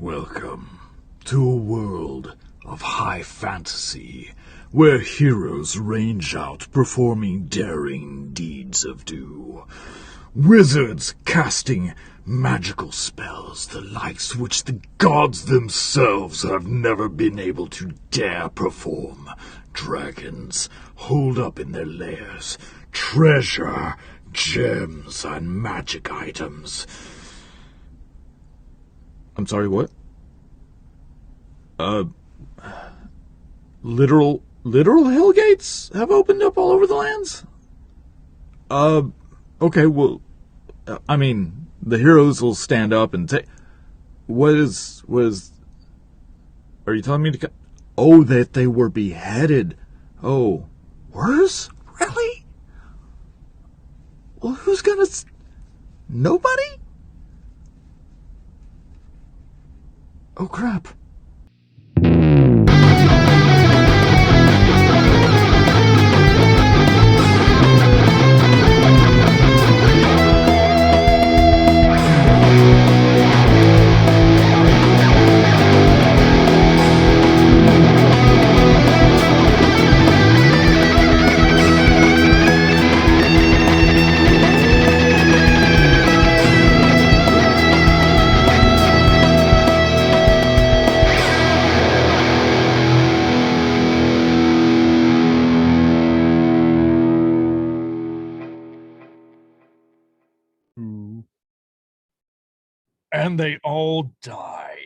Welcome to a world of high fantasy, where heroes range out performing daring deeds of do. Wizards casting magical spells, the likes which the gods themselves have never been able to dare perform. Dragons holed up in their lairs, treasure, gems, and magic items. I'm sorry, what? Literal hellgates have opened up all over the lands? Okay, well, I mean, the heroes will stand up and take... Are you telling me to... Oh, that they were beheaded. Oh, worse? Really? Well, who's gonna... Nobody? Oh, crap. And they all died.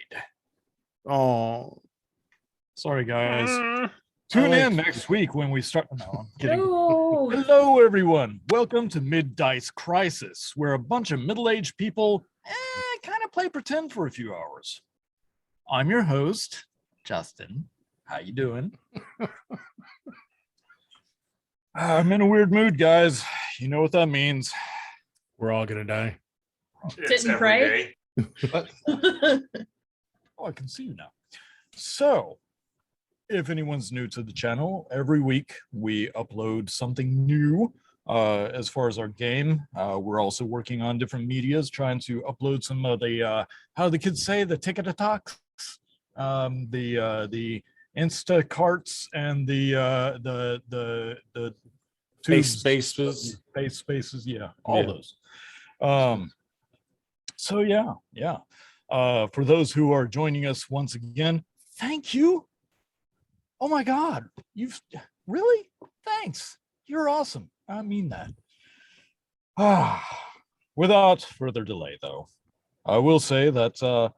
Oh, sorry, guys. Tune in next week when we start. No, I'm kidding. No. Hello, everyone. Welcome to Mid-Dice Crisis, where a bunch of middle-aged people kind of play pretend for a few hours. I'm your host, Justin. How you doing? I'm in a weird mood, guys. You know what that means. we're all gonna die. Sit and pray. Oh, I can see you now. So, if anyone's new to the channel, every week we upload something new as far as our game. We're also working on different medias, trying to upload some of the, how the kids say, the TikToks, the Instacarts, and the Spaces. spaces, yeah, all those. So yeah. For those who are joining us once again, thank you. Oh my God, you've really? Thanks. You're awesome. I mean that. Without further delay, though, I will say that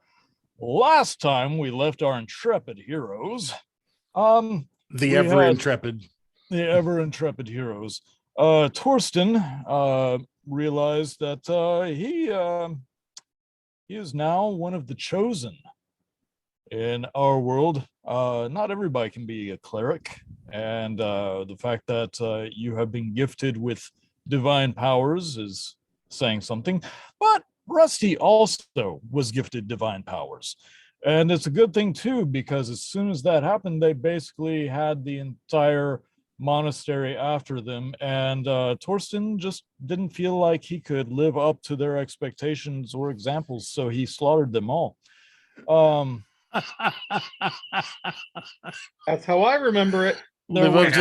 last time we left our intrepid heroes, The ever intrepid heroes, Torsten realized that he is now one of the chosen. In our world, not everybody can be a cleric, and the fact that you have been gifted with divine powers is saying something. But Rusty also was gifted divine powers, and it's a good thing too, because as soon as that happened, they basically had the entire monastery after them, and Torsten just didn't feel like he could live up to their expectations or examples, so he slaughtered them all. That's how I remember it. live up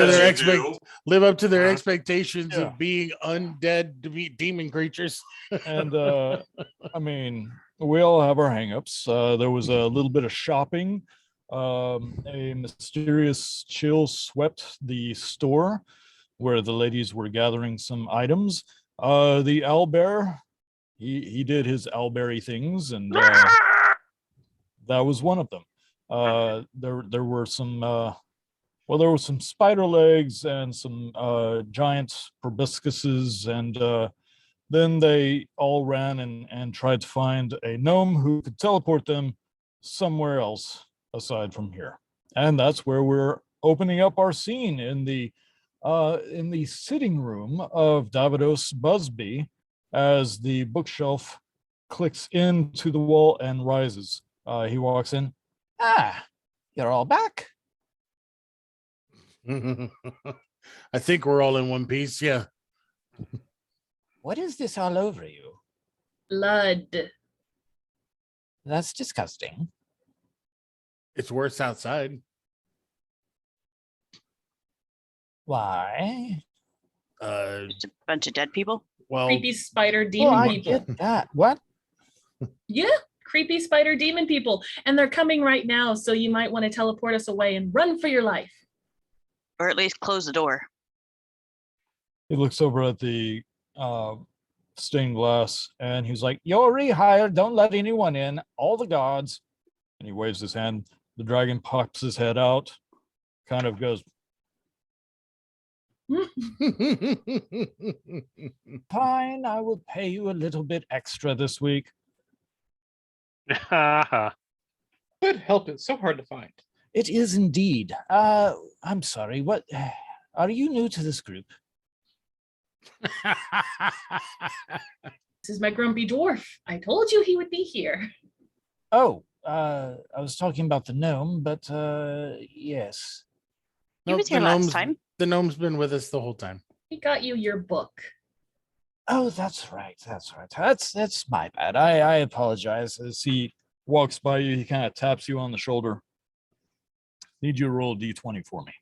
to their expectations Yeah. of being undead demon creatures. And I mean, we all have our hangups. There was a little bit of shopping. A mysterious chill swept the store where the ladies were gathering some items. The owlbear, he did his owlberry things, and that was one of them. There were some there were some spider legs and some giant proboscises, and then they all ran and tried to find a gnome who could teleport them somewhere else aside from here. And that's where we're opening up our scene, in the sitting room of Davidos Busby, as the bookshelf clicks into the wall and rises. He walks in. You're all back. I think we're all in one piece. Yeah. What is this all over you? Blood. That's disgusting. It's worse outside. Why? Just a bunch of dead people. Well, Creepy spider Oh, demon I people. get that. What? Yeah, creepy spider demon people. And they're coming right now. So you might want to teleport us away and run for your life. Or at least close the door. He looks over at the stained glass and he's like, "You're rehired. Don't let anyone in. All the gods." And he waves his hand. The dragon pops his head out, kind of goes, "Fine, I will pay you a little bit extra this week." Good help, it's so hard to find. It is indeed. I'm sorry. What? Are you new to this group? This is my grumpy dwarf. I told you he would be here. Oh, I was talking about the gnome, but yes. He Nope, was here last time. The gnome's been with us the whole time. He got you your book. Oh, that's right. That's right. That's my bad. I apologize. As he walks by you, he kind of taps you on the shoulder. Need you to roll a d20 for me.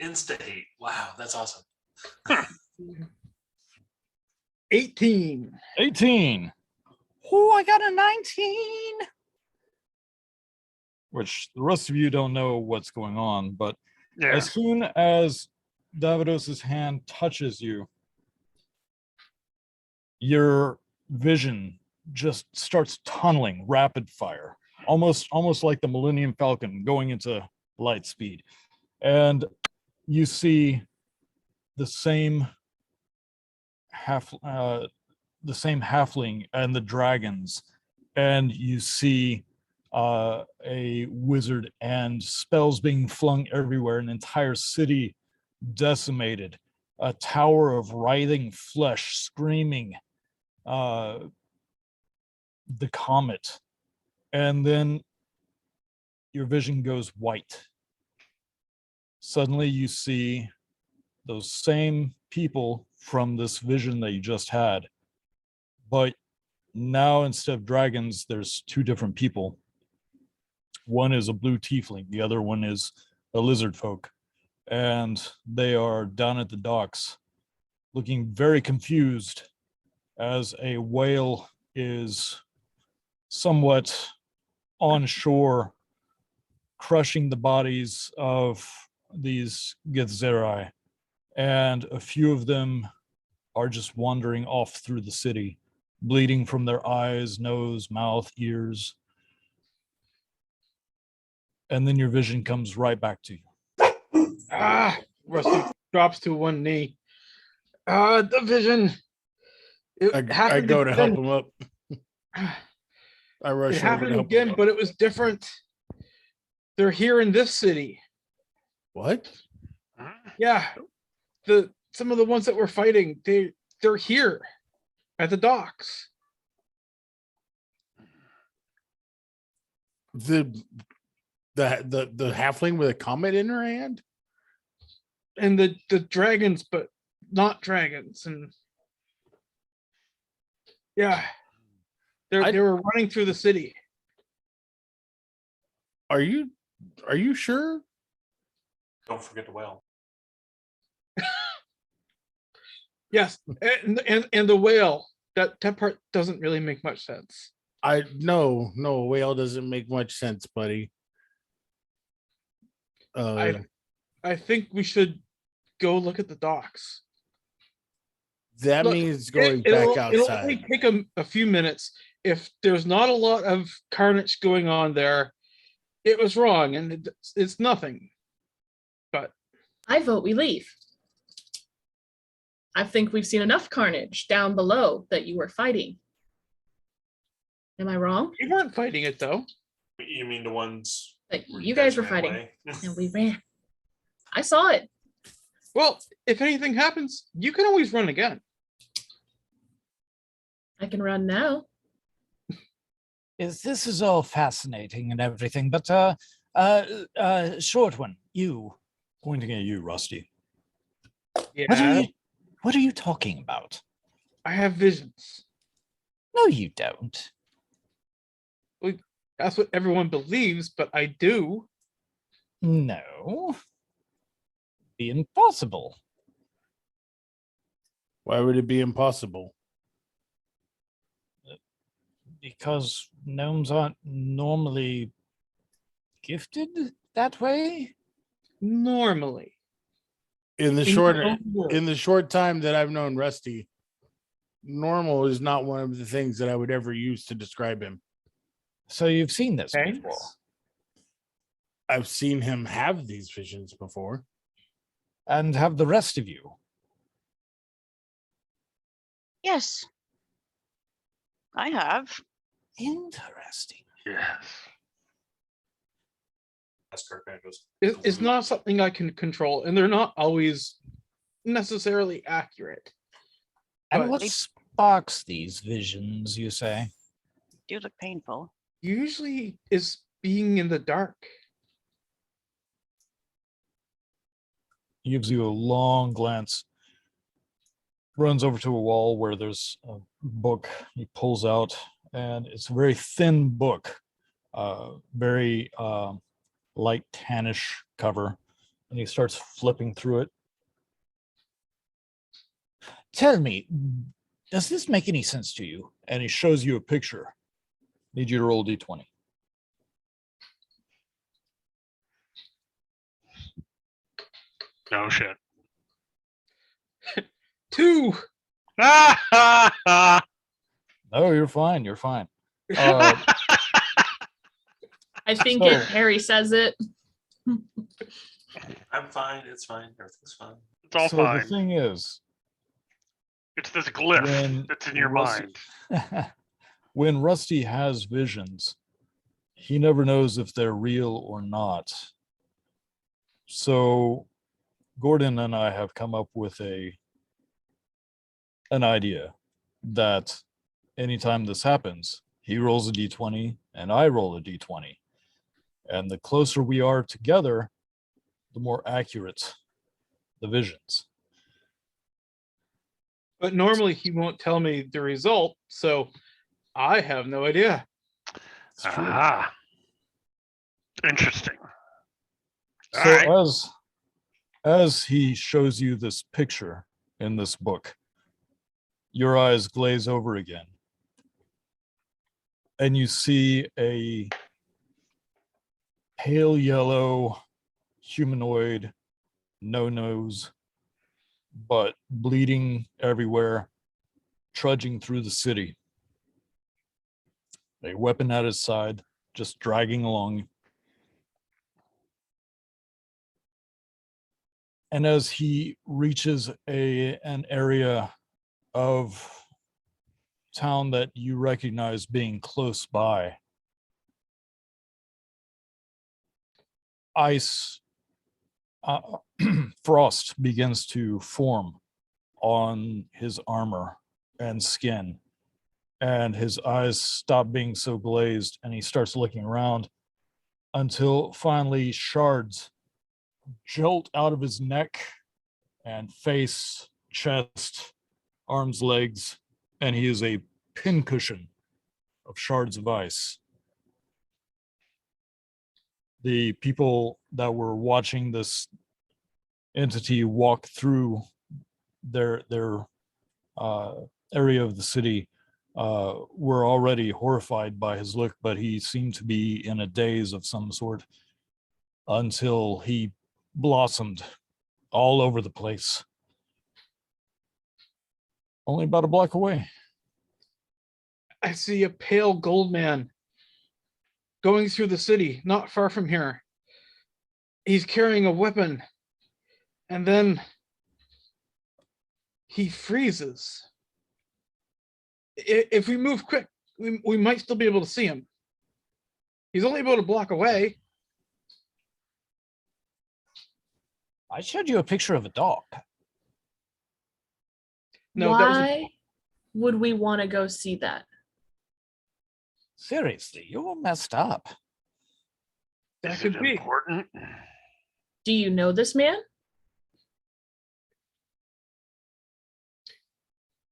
Insta hate. Wow, that's awesome. 18. 18. Oh, I got a 19. Which the rest of you don't know what's going on, but as soon as Davidos's hand touches you, your vision just starts tunneling rapid fire, almost like the Millennium Falcon going into light speed. And you see the same halfling and the dragons, and you see a wizard and spells being flung everywhere, an entire city decimated, a tower of writhing flesh screaming the comet, and then your vision goes white. Suddenly you see those same people from this vision that you just had, but now instead of dragons, there's two different people. One is a blue tiefling, the other one is a lizard folk, and they are down at the docks looking very confused as a whale is somewhat on shore crushing the bodies of these Githzerai, and a few of them are just wandering off through the city, bleeding from their eyes, nose, mouth, ears. And then your vision comes right back to you. Rusty drops to one knee. The vision. I go to help him up. I It rush over to happened help him again, up. but it was different. They're here in this city. What? Yeah. Some of the ones that we're fighting, they're here at the docks. The halfling with a comet in her hand? And the dragons, but not dragons. And yeah. They were running through the city. Are you sure? Don't forget the whale. Yes. And the whale. That part doesn't really make much sense. No, a whale doesn't make much sense, buddy. I think we should go look at the docks. That Look, means going It'll back only outside. take a few minutes. If there's not a lot of carnage going on there, it was wrong, and it's nothing. But I vote we leave. I think we've seen enough carnage down below that you were fighting. Am I wrong? we weren't fighting it though. You mean the ones That where you guys were ran fighting away? and we ran. I saw it. Well, if anything happens, you can always run again. I can run now. This is all fascinating and everything, but short one, you. Pointing at you, Rusty. Yeah, What are you talking about? I have visions. No, you don't. That's what everyone believes, but I do. No. Be impossible. Why would it be impossible? Because gnomes aren't normally gifted that way. Normally. In the In short your own words. in the short time that I've known Rusty, normal is not one of the things that I would ever use to describe him. So you've seen this Thanks. before. I've seen him have these visions before. And have the rest of you. Yes. I have. Interesting. Yes. That's Kirk goes. It's not something I can control, and they're not always necessarily accurate. And But what sparks these visions, you say? Do look painful. usually is being in the dark. He gives you a long glance, runs over to a wall where there's a book he pulls out, and it's a very thin book, very light tannish cover, and he starts flipping through it. Tell me, does this make any sense to you? And he shows you a picture. Need you to roll d20. No shit. 2. No, you're fine. You're fine. I think So- Harry says it. I'm fine. It's fine. Everything's fine. It's all so fine. the thing is, It's this glyph when that's in your Rusty- mind. when Rusty has visions, he never knows if they're real or not. So Gordon and I have come up with an idea that anytime this happens, he rolls a d20 and I roll a d20. And the closer we are together, the more accurate the visions. But normally he won't tell me the result, so I have no idea. It's true. Ah. Interesting. All So right. as he shows you this picture in this book, your eyes glaze over again, and you see a pale yellow humanoid, no nose, but bleeding everywhere, trudging through the city. A weapon at his side, just dragging along. And as he reaches an area of town that you recognize being close by, ice, frost begins to form on his armor and skin, and his eyes stop being so glazed, and he starts looking around until finally shards jolt out of his neck and face, chest, arms, legs, and he is a pincushion of shards of ice. The people that were watching this entity walk through their area of the city were already horrified by his look, but he seemed to be in a daze of some sort until he blossomed all over the place. Only about a block away. I see a pale gold man going through the city, not far from here. He's carrying a weapon, and then he freezes. If we move quick, we might still be able to see him. He's only about a block away. I showed you a picture of a dog. No, that was Why would we want to go see that? Seriously, you're messed up. that Is could it be. important? Do you know this man?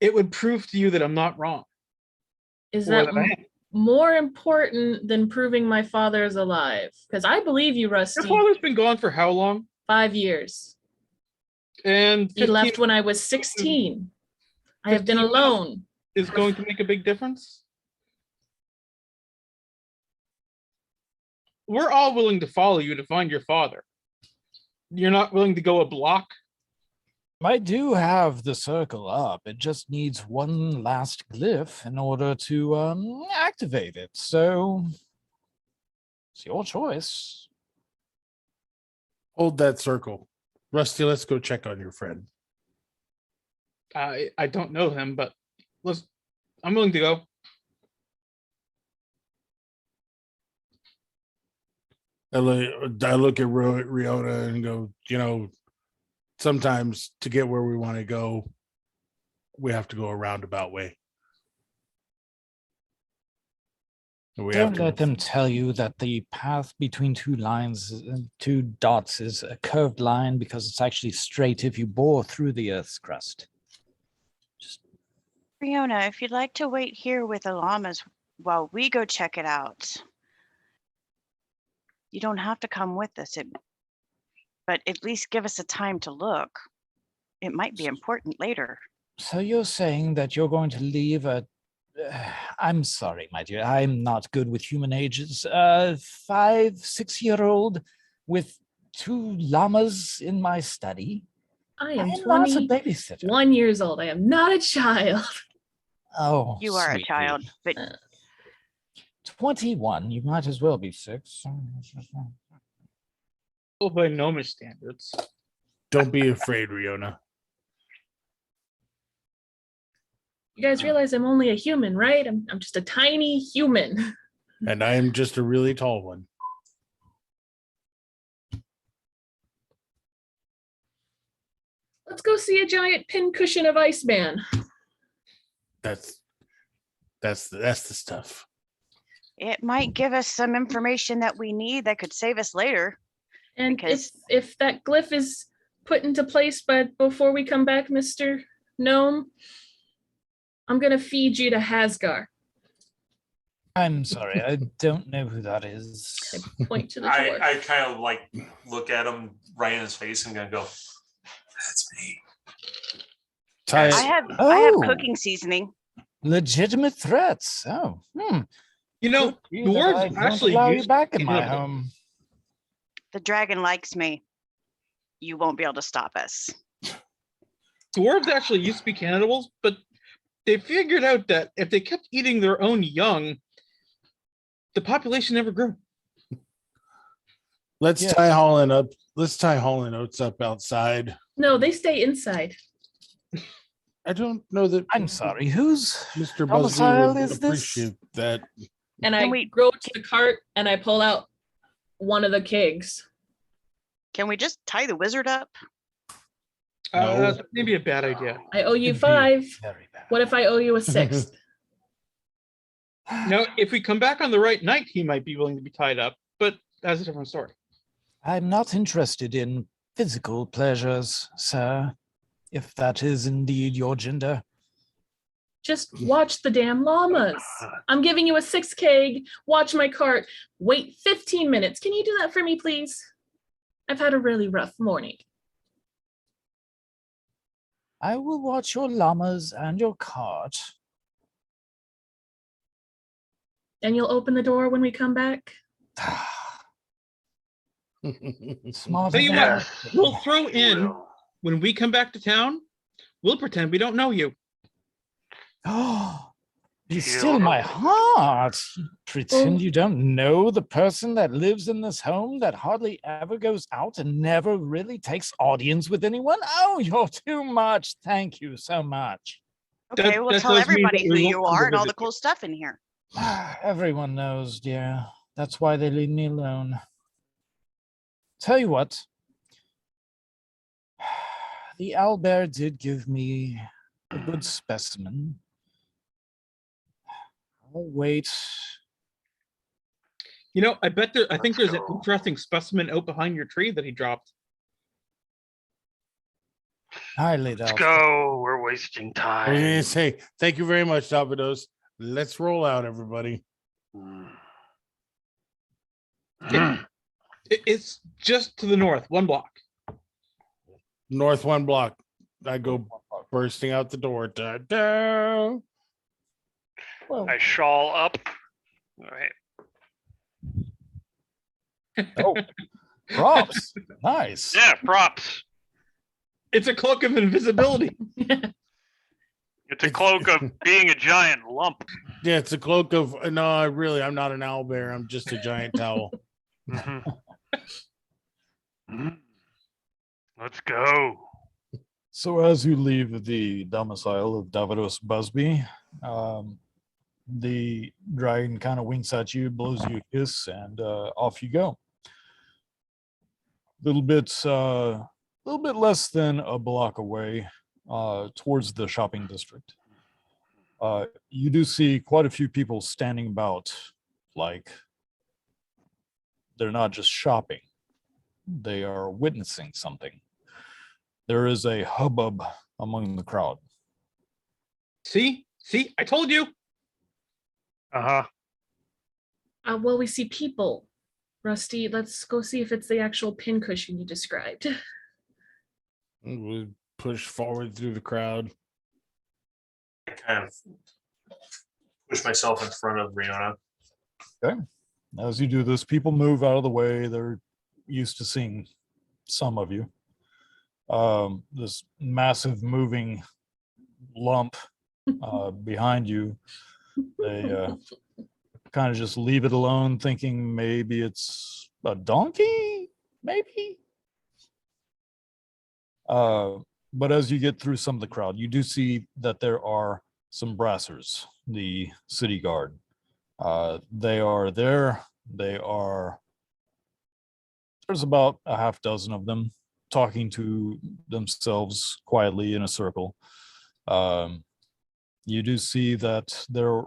It would prove to you that I'm not wrong. Is Or that that I am. more important than proving my father is alive. Because I believe you, Your Rusty. father's been gone for how long? 5 years. And He 15 left when I was 16. I have been 15 alone. is going to make a big difference. We're all willing to follow you to find your father. You're not willing to go a block? I do have the circle up. It just needs one last glyph in order to activate it. So it's your choice. Hold that circle. Rusty, let's go check on your friend. I don't know him, but I'm willing to go. I look at Riona and go, you know, sometimes to get where we want to go, we have to go a roundabout way. And we have Don't to let them tell you that the path between two lines, two dots, is a curved line because it's actually straight if you bore through the Earth's crust. Fiona, if you'd like to wait here with the llamas while we go check it out, you don't have to come with us, but at least give us a time to look. It might be important later. So you're saying that you're going to leave a... I'm sorry, my dear. I'm not good with human ages. 5-6-year-old with 2 llamas in my study. I I am am not a 21 babysitter. years old. I am not a child. Oh, You are a sweetie. child, but 21. You might as well be 6. Well, by gnomish standards. Don't be afraid, Riona. You guys realize I'm only a human, right? I'm just a tiny human. And I am just a really tall one. Let's go see a giant pincushion of Iceman. That's the stuff. it might give us some information that we need that could save us later. And Because- if that glyph is put into place, but before we come back, Mr. Gnome, I'm gonna feed you to Hasgar. I'm sorry, I don't know who that is. I point to the dwarf. I kind of like look at him right in his face and gonna go, that's me. Ty, I have Oh. cooking seasoning. Legitimate threats. Oh, You know, Good that I dwarves don't actually allow you use back in my cannibal. home. The dragon likes me. You won't be able to stop us. Dwarves actually used to be cannibals, but they figured out that if they kept eating their own young, the population never grew. let's Yes. tie Holland up. Let's tie Holland Oates up outside. No, they stay inside. I don't know that I'm sorry, who's Mr. domicile Buzzley would is this? appreciate that. And Can I we- go to the cart and I pull out one of the kegs. Can we just tie the wizard up? No. That's maybe a bad idea. I owe you Could be 5. very bad. What if I owe you a 6th? Now, if we come back on the right night, he might be willing to be tied up, but that's a different story. I'm not interested in physical pleasures, sir, if that is indeed your gender. Just watch the damn llamas. I'm giving you a 6 keg. Watch my cart. Wait 15 minutes. Can you do that for me, please? I've had a really rough morning. I will watch your llamas and your cart. And you'll open the door when we come back? Smart Tell you enough. what, we'll throw in when we come back to town. We'll pretend we don't know you. Oh, be still my heart. Pretend you don't know the person that lives in this home that hardly ever goes out and never really takes audience with anyone. Oh, you're too much. Thank you so much. Okay, That- well, that tell does mean everybody that who we won't you come to are and all the visit you. cool stuff in here. Everyone knows, dear. That's why they leave me alone. Tell you what. The owlbear did give me a good specimen. I'll wait. You know, I think Let's there's an go. interesting specimen out behind your tree that he dropped. Highly Let's doubtful. go. We're wasting I was gonna time. say, thank you very much, Davidos. Let's roll out, everybody. It's just to the north, 1 block. North 1 block. I go bursting out the door. Da, da. Well, I shawl up. All right. oh, props. Nice. Yeah, props. It's a cloak of invisibility. It's a cloak of being a giant lump. Yeah, it's a cloak of no, I'm not an owlbear. I'm just a giant towel. Mhm. Let's go. So as you leave the domicile of Davidos Busby, the dragon kind of winks at you, blows you a kiss, and off you go. Little bit less than a block away, towards the shopping district. You do see quite a few people standing about, like they're not just shopping; they are witnessing something. There is a hubbub among the crowd. See, I told you. Uh-huh. Well, we see people. Rusty, let's go see if it's the actual pincushion you described. We push forward through the crowd. I kind of push myself in front of Riona. As you do this, people move out of the way. They're used to seeing some of you. This massive moving lump behind you, they kind of just leave it alone, thinking maybe it's a donkey, maybe. But as you get through some of the crowd, you do see that there are some brassers, the city guard. They are there. There's about a half dozen of them talking to themselves quietly in a circle. You do see that there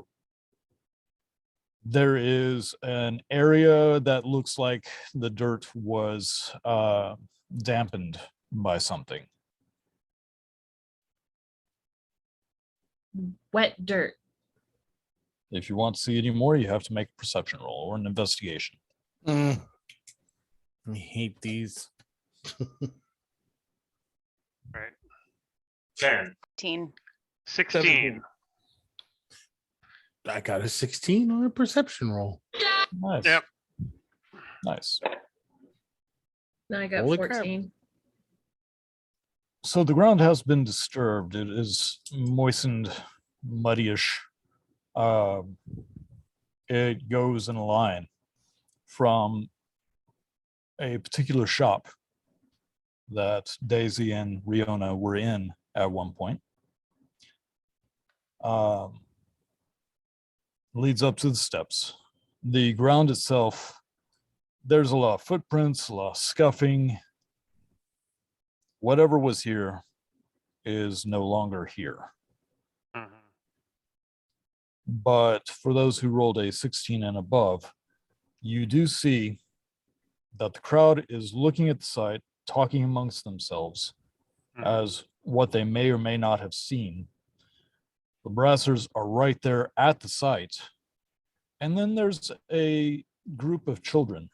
is an area that looks like the dirt was dampened by something. Wet dirt. If you want to see any more, you have to make a perception roll or an investigation. I hate these. Right. 10. 16. I got a 16 on a perception roll. Nice. Yep. Nice. Now I got Holy crap. 14. So the ground has been disturbed. It is moistened, muddyish. It goes in a line from a particular shop that Daisy and Riona were in at one point. Leads up to the steps. The ground itself, there's a lot of footprints, a lot of scuffing. Whatever was here is no longer here. Mhm. But for those who rolled a 16 and above, you do see that the crowd is looking at the site, talking amongst themselves Mhm. as what they may or may not have seen. The brassers are right there at the site. And then there's a group of children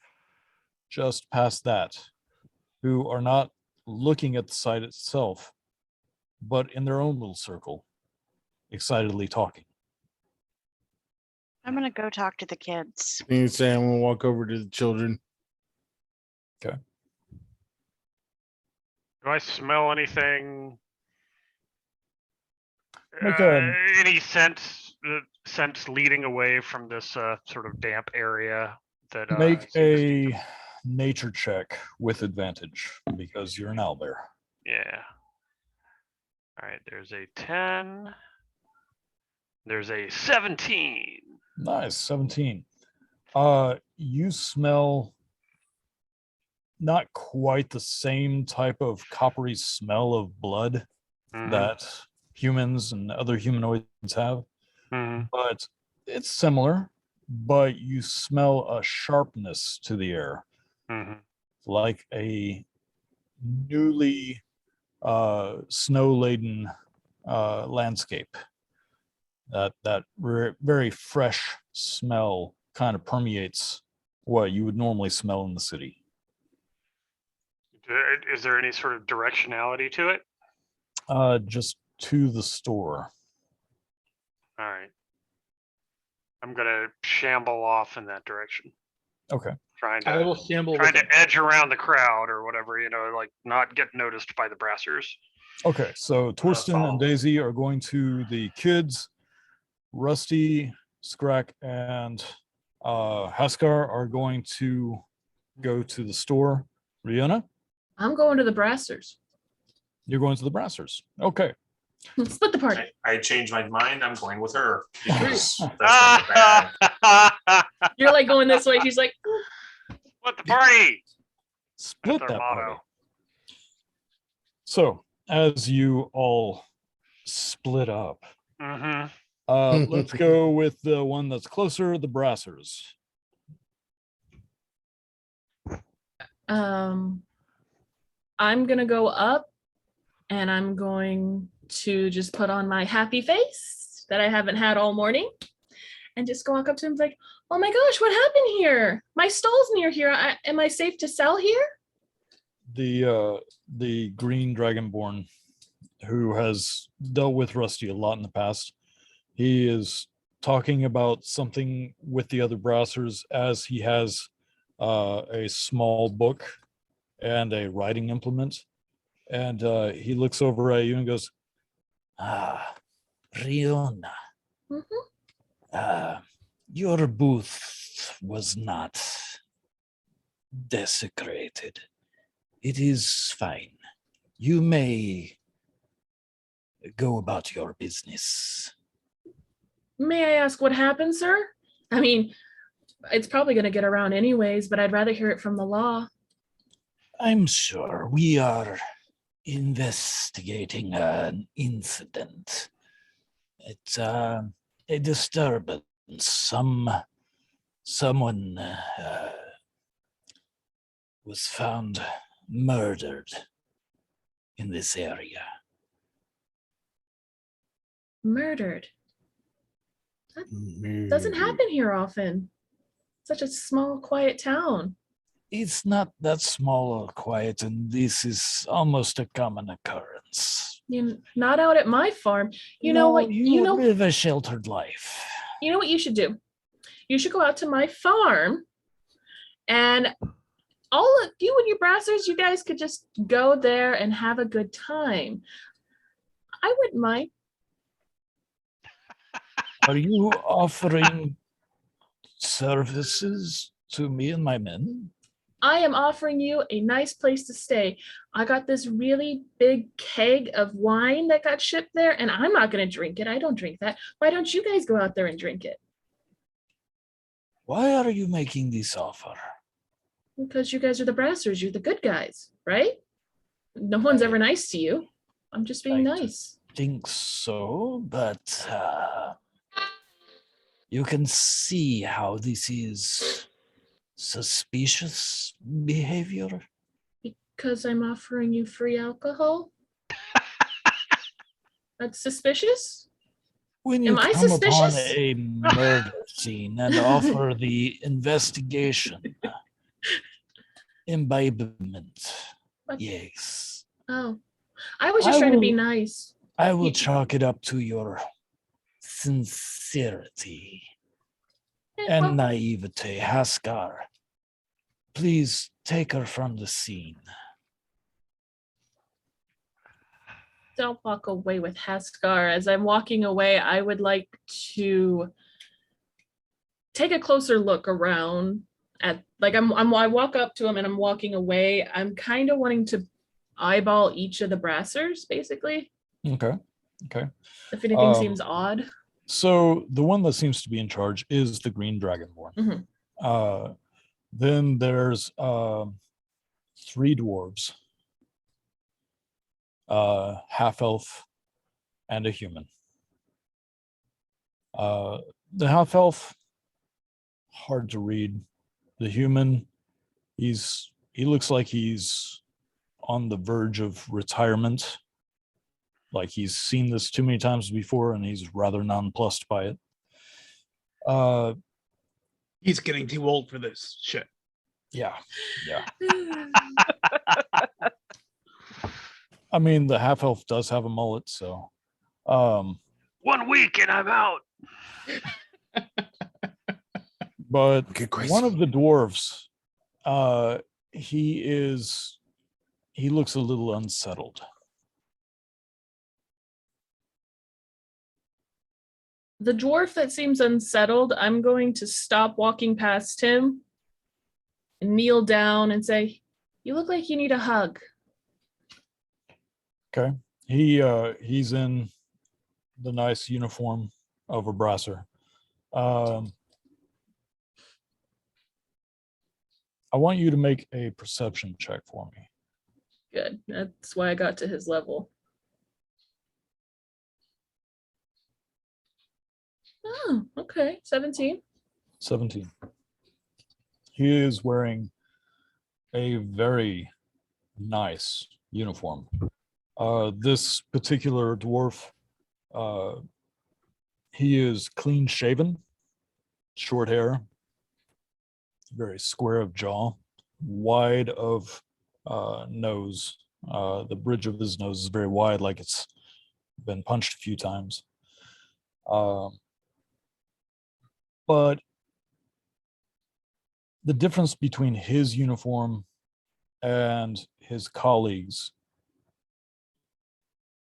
just past that who are not looking at the site itself, but in their own little circle, excitedly talking. I'm gonna go talk to the kids. You say I'm gonna walk over to the children. Do I smell anything? Make a- Any scents leading away from this sort of damp area that Make seem distinctive? a nature check with advantage because you're an owlbear. Yeah. All right, there's a 10. There's a 17. Nice, 17. You smell not quite the same type of coppery smell of blood Mhm, that humans and other humanoids have, mhm. but it's similar. But you smell a sharpness to the air, Mhm. like a newly snow-laden landscape. That very fresh smell kind of permeates what you would normally smell in the city. Is there any sort of directionality to it? Just to the store. All right. I'm gonna shamble off in that direction, Okay. trying I will to shamble trying with to him. edge around the crowd or whatever, like not get noticed by the brassers. Okay. So Torsten follow. and Daisy are going to the kids. Rusty, Scrack, and Haskar are going to go to the store. Riona, I'm going to the brassers. you're going to the brassers. Okay. Split the party. I changed my mind. I'm going with her. Because that's gonna be bad. You're like going this way. She's like, What the party? Split That's our that party. motto. So as you all split up, Mm-hmm. let's go with the one that's closer, the brassers. I'm gonna go up and I'm going to just put on my happy face that I haven't had all morning and just go walk up to him like, oh my gosh, what happened here? My stall's near here. Am I safe to sell here? The green dragonborn who has dealt with Rusty a lot in the past. He is talking about something with the other brassers as he has a small book and a writing implement. And he looks over at you and goes, Riona, Mhm. your booth was not desecrated. It is fine. You may go about your business. May I ask what happened, sir? I mean, it's probably going to get around anyways, but I'd rather hear it from the law. I'm sure we are investigating an incident. It's a disturbance. Someone was found murdered in this area. Murdered. Doesn't happen here often. Such a small, quiet town. It's not that small or quiet, and this is almost a common occurrence. Not out at my farm. You know what? You live a sheltered life. You know what you should do? You should go out to my farm and all of you and your brassers, you guys could just go there and have a good time. I wouldn't mind. Are you offering services to me and my men? I am offering you a nice place to stay. I got this really big keg of wine that got shipped there, and I'm not going to drink it. I don't drink that. Why don't you guys go out there and drink it? Why are you making this offer? Because you guys are the brassers. You're the good guys, right? No one's ever nice to you. I'm just being Right. nice. Think so, but you can see how this is suspicious behavior. Because I'm offering you free alcohol? That's suspicious? When you Am I come upon suspicious? a murder scene and offer the investigation, imbibement, What? yes, Oh, I was just trying to be nice. I will You- chalk it up to your sincerity Eh, well, and naivete. Haskar, please take her from the scene. don't walk away with Haskar. As I'm walking away, I would like to take a closer look around at, like, I walk up to him and I'm walking away. I'm kind of wanting to eyeball each of the brassers, basically. Okay. If anything Um, seems odd. So the one that seems to be in charge is the Green Dragonborn. Mhm. Then there's 3 dwarves, half elf, and a human. The half elf, hard to read. The human, he looks like he's on the verge of retirement. Like he's seen this too many times before and he's rather nonplussed by it. He's getting too old for this shit. Yeah. I mean, the half elf does have a mullet, so 1 week and I'm out. but Get Grace. one of the dwarves, he looks a little unsettled. The dwarf that seems unsettled, I'm going to stop walking past him and kneel down and say, "You look like you need a hug." Okay. He's in the nice uniform of a brasser. I want you to make a perception check for me. Good. That's why I got to his level. Oh, okay. 17. 17. He is wearing a very nice uniform. This particular dwarf, he is clean shaven, short hair, very square of jaw, wide of nose. The bridge of his nose is very wide, like it's been punched a few times. But the difference between his uniform and his colleagues,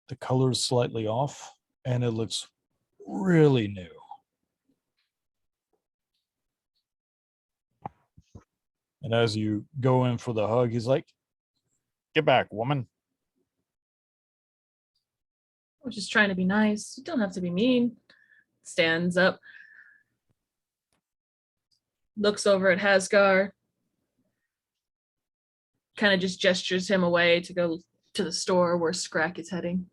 the color is slightly off and it looks really new. And as you go in for the hug, he's like, "Get back, woman." I was just trying to be nice. You don't have to be mean. Stands up. Looks over at Hasgar. Kind of just gestures him away to go to the store where Scrack is heading.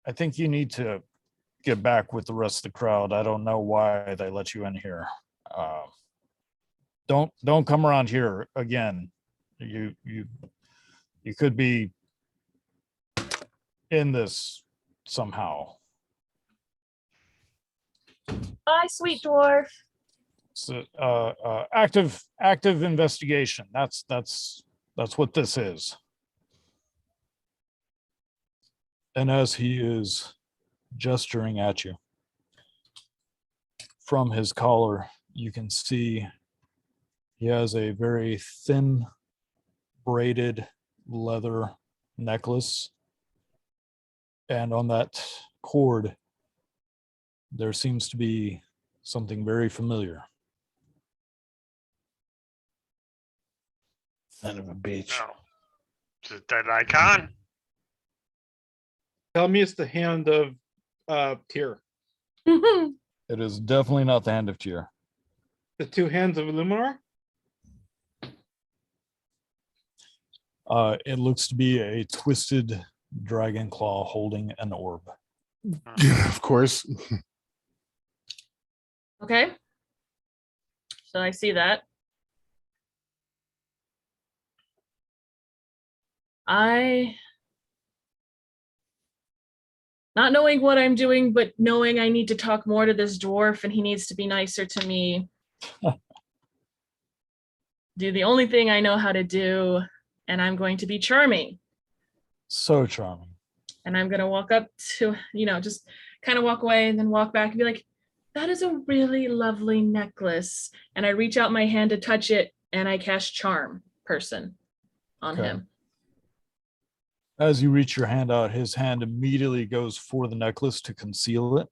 I think you need to get back with the rest of the crowd. I don't know why they let you in here. Don't come around here again. You could be in this somehow. Bye, sweet dwarf. So, active investigation. That's what this is. And as he is gesturing at you, from his collar, you can see he has a very thin braided leather necklace. And on that cord, there seems to be something very familiar. Son of a bitch. Oh. Is it that icon? Tell me it's the hand of Tyr. It is definitely not the hand of Tyr. The two hands of Illuminar? It looks to be a twisted dragon claw holding an orb. Of course. Okay. So I see that. Not knowing what I'm doing, but knowing I need to talk more to this dwarf and he needs to be nicer to me. Do the only thing I know how to do, and I'm going to be charming. So charming. And I'm going to walk up to, just kind of walk away and then walk back and be like, "That is a really lovely necklace." And I reach out my hand to touch it and I cast charm person on Okay. him. As you reach your hand out, his hand immediately goes for the necklace to conceal it.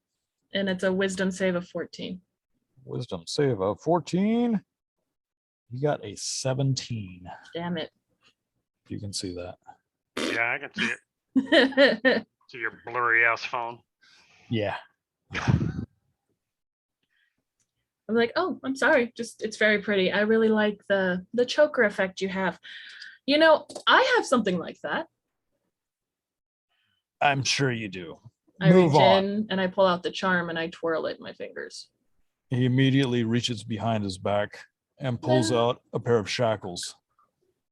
And it's a wisdom save of 14. Wisdom save of 14. You got a 17. Damn it. You can see that. Yeah, I can see it. See your blurry ass phone. Yeah. I'm like, "Oh, I'm sorry. It's very pretty. I really like the choker effect you have. I have something like that." I'm sure you do. I Move reach on. in and I pull out the charm and I twirl it in my fingers. He immediately reaches behind his back and pulls Yeah. out a pair of shackles.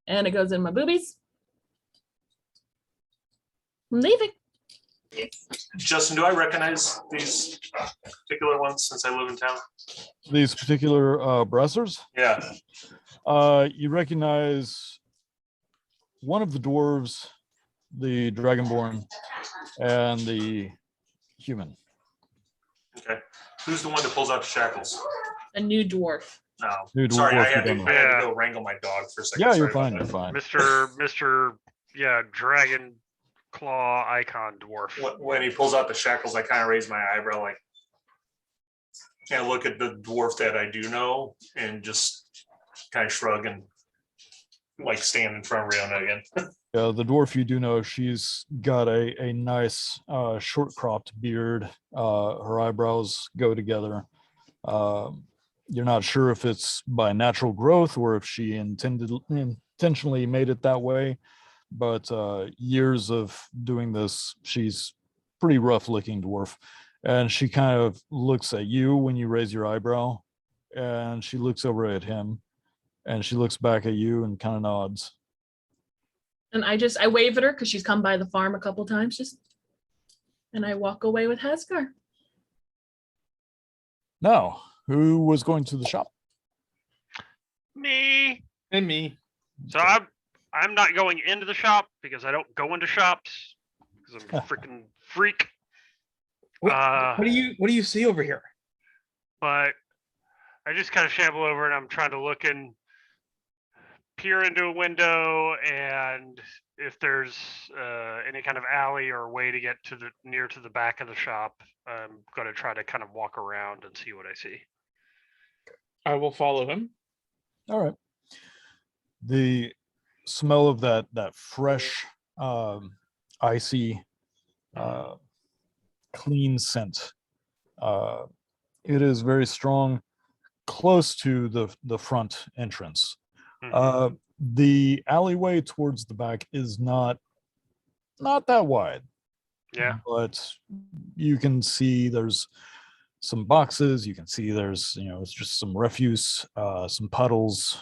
And it goes in my boobies. I'm leaving. Justin, do I recognize these particular ones since I live in town? These particular bressers, Yeah. you recognize one of the dwarves, the dragonborn, and the human. Okay. Who's the one that pulls out the shackles? A new dwarf. No. New Sorry, I dwarf, had, you to, don't I know. had to Yeah. go wrangle my dog for a second. Yeah, you're Sorry fine. about You're that. fine. Mr. Yeah, dragon claw icon dwarf. When he pulls out the shackles, I kind of raise my eyebrow, like, and look at the dwarf that I do know, and just kind of shrug and like stand in front of Rihanna again. Yeah, the dwarf you do know, she's got a nice short cropped beard. Her eyebrows go together. You're not sure if it's by natural growth or if she intentionally made it that way, but years of doing this, she's pretty rough looking dwarf. And she kind of looks at you when you raise your eyebrow, and she looks over at him, and she looks back at you and kind of nods. And I wave at her because she's come by the farm a couple times, and I walk away with Hasgar. Now, who was going to the shop? Me. And me. So I'm not going into the shop because I don't go into shops because I'm a freaking freak. What do you see over here? But I just kind of shamble over and I'm trying to look and peer into a window, and if there's any kind of alley or way to get to the back of the shop, I'm going to try to kind of walk around and see what I see. I will follow him. All right. The smell of that fresh, icy, clean scent. It is very strong, close to the front entrance. Mhm. The alleyway towards the back is not that wide, Yeah. but you can see there's some boxes. You can see there's it's just some refuse, some puddles.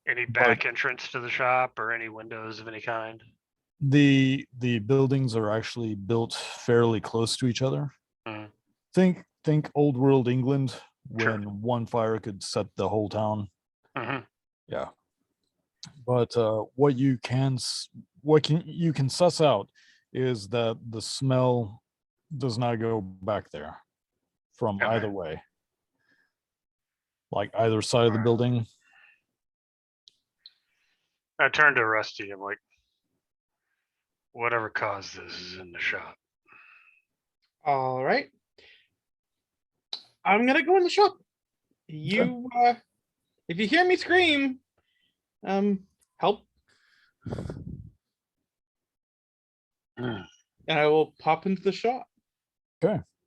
Any back entrance to the shop or any windows of any kind? The buildings are actually built fairly close to each other. Mhm. Think old world England, Sure. when one fire could set the whole town. Mhm. Yeah. But what you can suss out is that the smell does not go back there from Okay. either way, like either side of the Alright. building. I turned to Rusty. I'm like, whatever caused this is in the shop. All right. I'm gonna go in the shop. You if you hear me scream, help. Mm. And I will pop into the shop.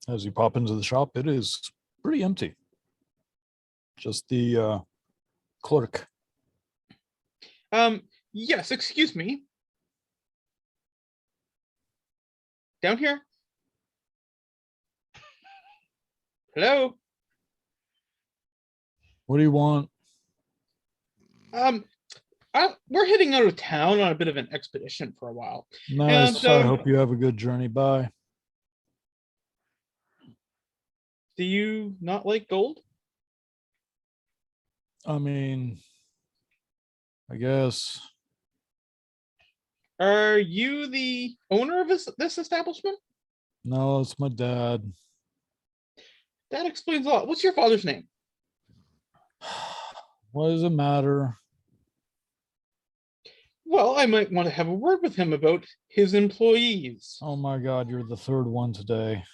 As you pop into the shop, it is pretty empty. Just the clerk. Yes, excuse me. Down here. Hello. What do you want? We're heading out of town on a bit of an expedition for a while. Nice. And, I hope you have a good journey. Bye. Do you not like gold? I mean, I guess. Are you the owner of this establishment? No, it's my dad. That explains a lot. What's your father's name? What does it matter? Well, I might want to have a word with him about his employees. Oh my God, you're the third one today.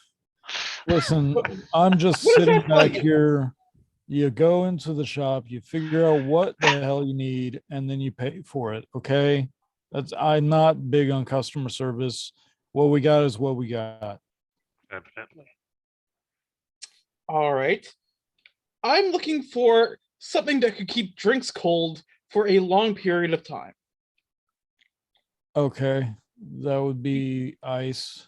Listen, What- I'm just what does sitting that tell back you? here. You go into the shop, you figure out what the hell you need, and then you pay for it. Okay. I'm not big on customer service. What we got is what we got. Evidently. All right. I'm looking for something that could keep drinks cold for a long period of time. Okay. That would be ice.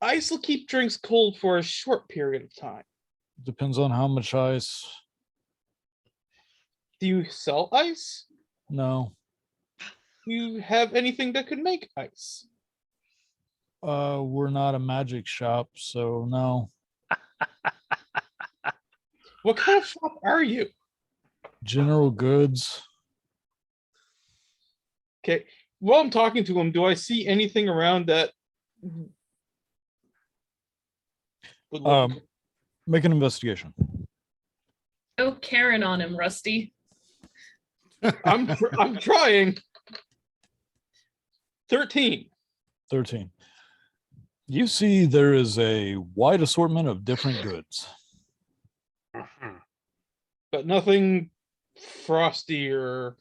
Ice will keep drinks cold for a short period of time. Depends on how much ice. Do you sell ice? No. Do you have anything that could make ice? We're not a magic shop, so no. What kind of shop are you? General goods. Okay. While I'm talking to him, do I see anything around that? would look- Make an investigation. Go Karen on him, Rusty. I'm trying. 13. 13. You see there is a wide assortment of different goods. Mhm. But nothing frosty or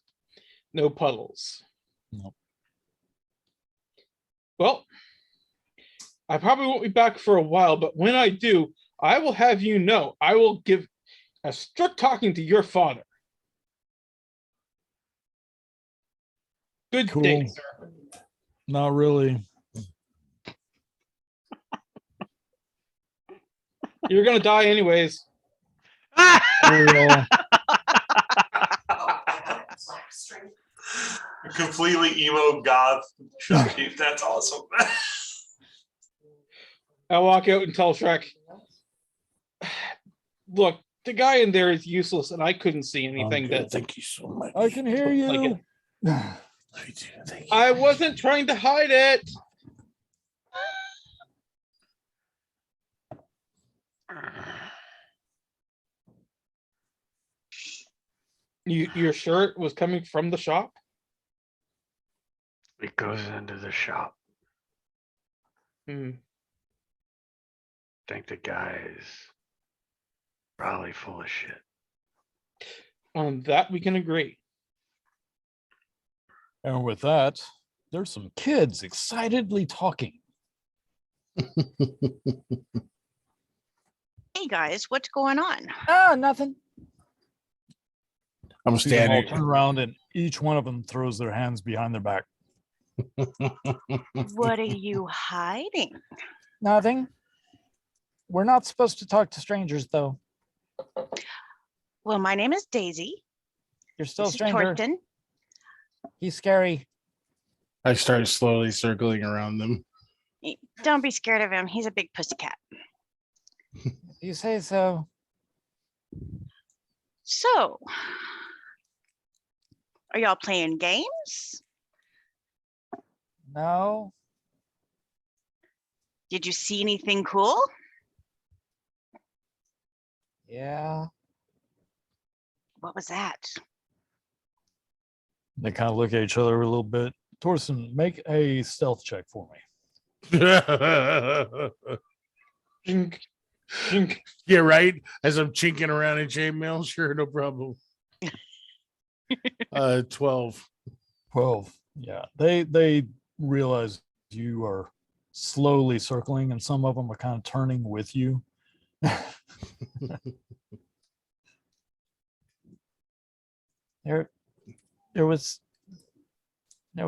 no puddles. Nope. Well, I probably won't be back for a while, but when I do, I will have you know I will give a strict talking to your father. Good day, Cool. sir. Not really. You're gonna die anyways. Well, Completely emo goth shopkeep. That's awesome. I walk out and tell Shrek, look, the guy in there is useless, and I couldn't see anything Okay, that thank you so much. I can hear Like you. Thank you. I wasn't trying to hide it. You're sure it was coming from the shop? It goes into the shop. Hmm. Think the guy is probably full of shit. On that we can agree. And with that, there's some kids excitedly talking. Hey guys, what's going on? Oh, nothing. I'm See them all standing. turn around and each one of them throws their hands behind their back. What are you hiding? Nothing. We're not supposed to talk to strangers, though. Well, my name is Daisy. You're still a This is stranger. Torsten. He's scary. I start slowly circling around them. Don't be scared of him. He's a big pussycat. You say so. So, are y'all playing games? No. Did you see anything cool? Yeah. What was that? They kind of look at each other a little bit. Torsten, make a stealth check for me. Chink, chink. Yeah, right. As I'm chinking around in chainmail, sure, no problem. 12. 12. Yeah. They realize you are slowly circling and some of them are kind of turning with you. There was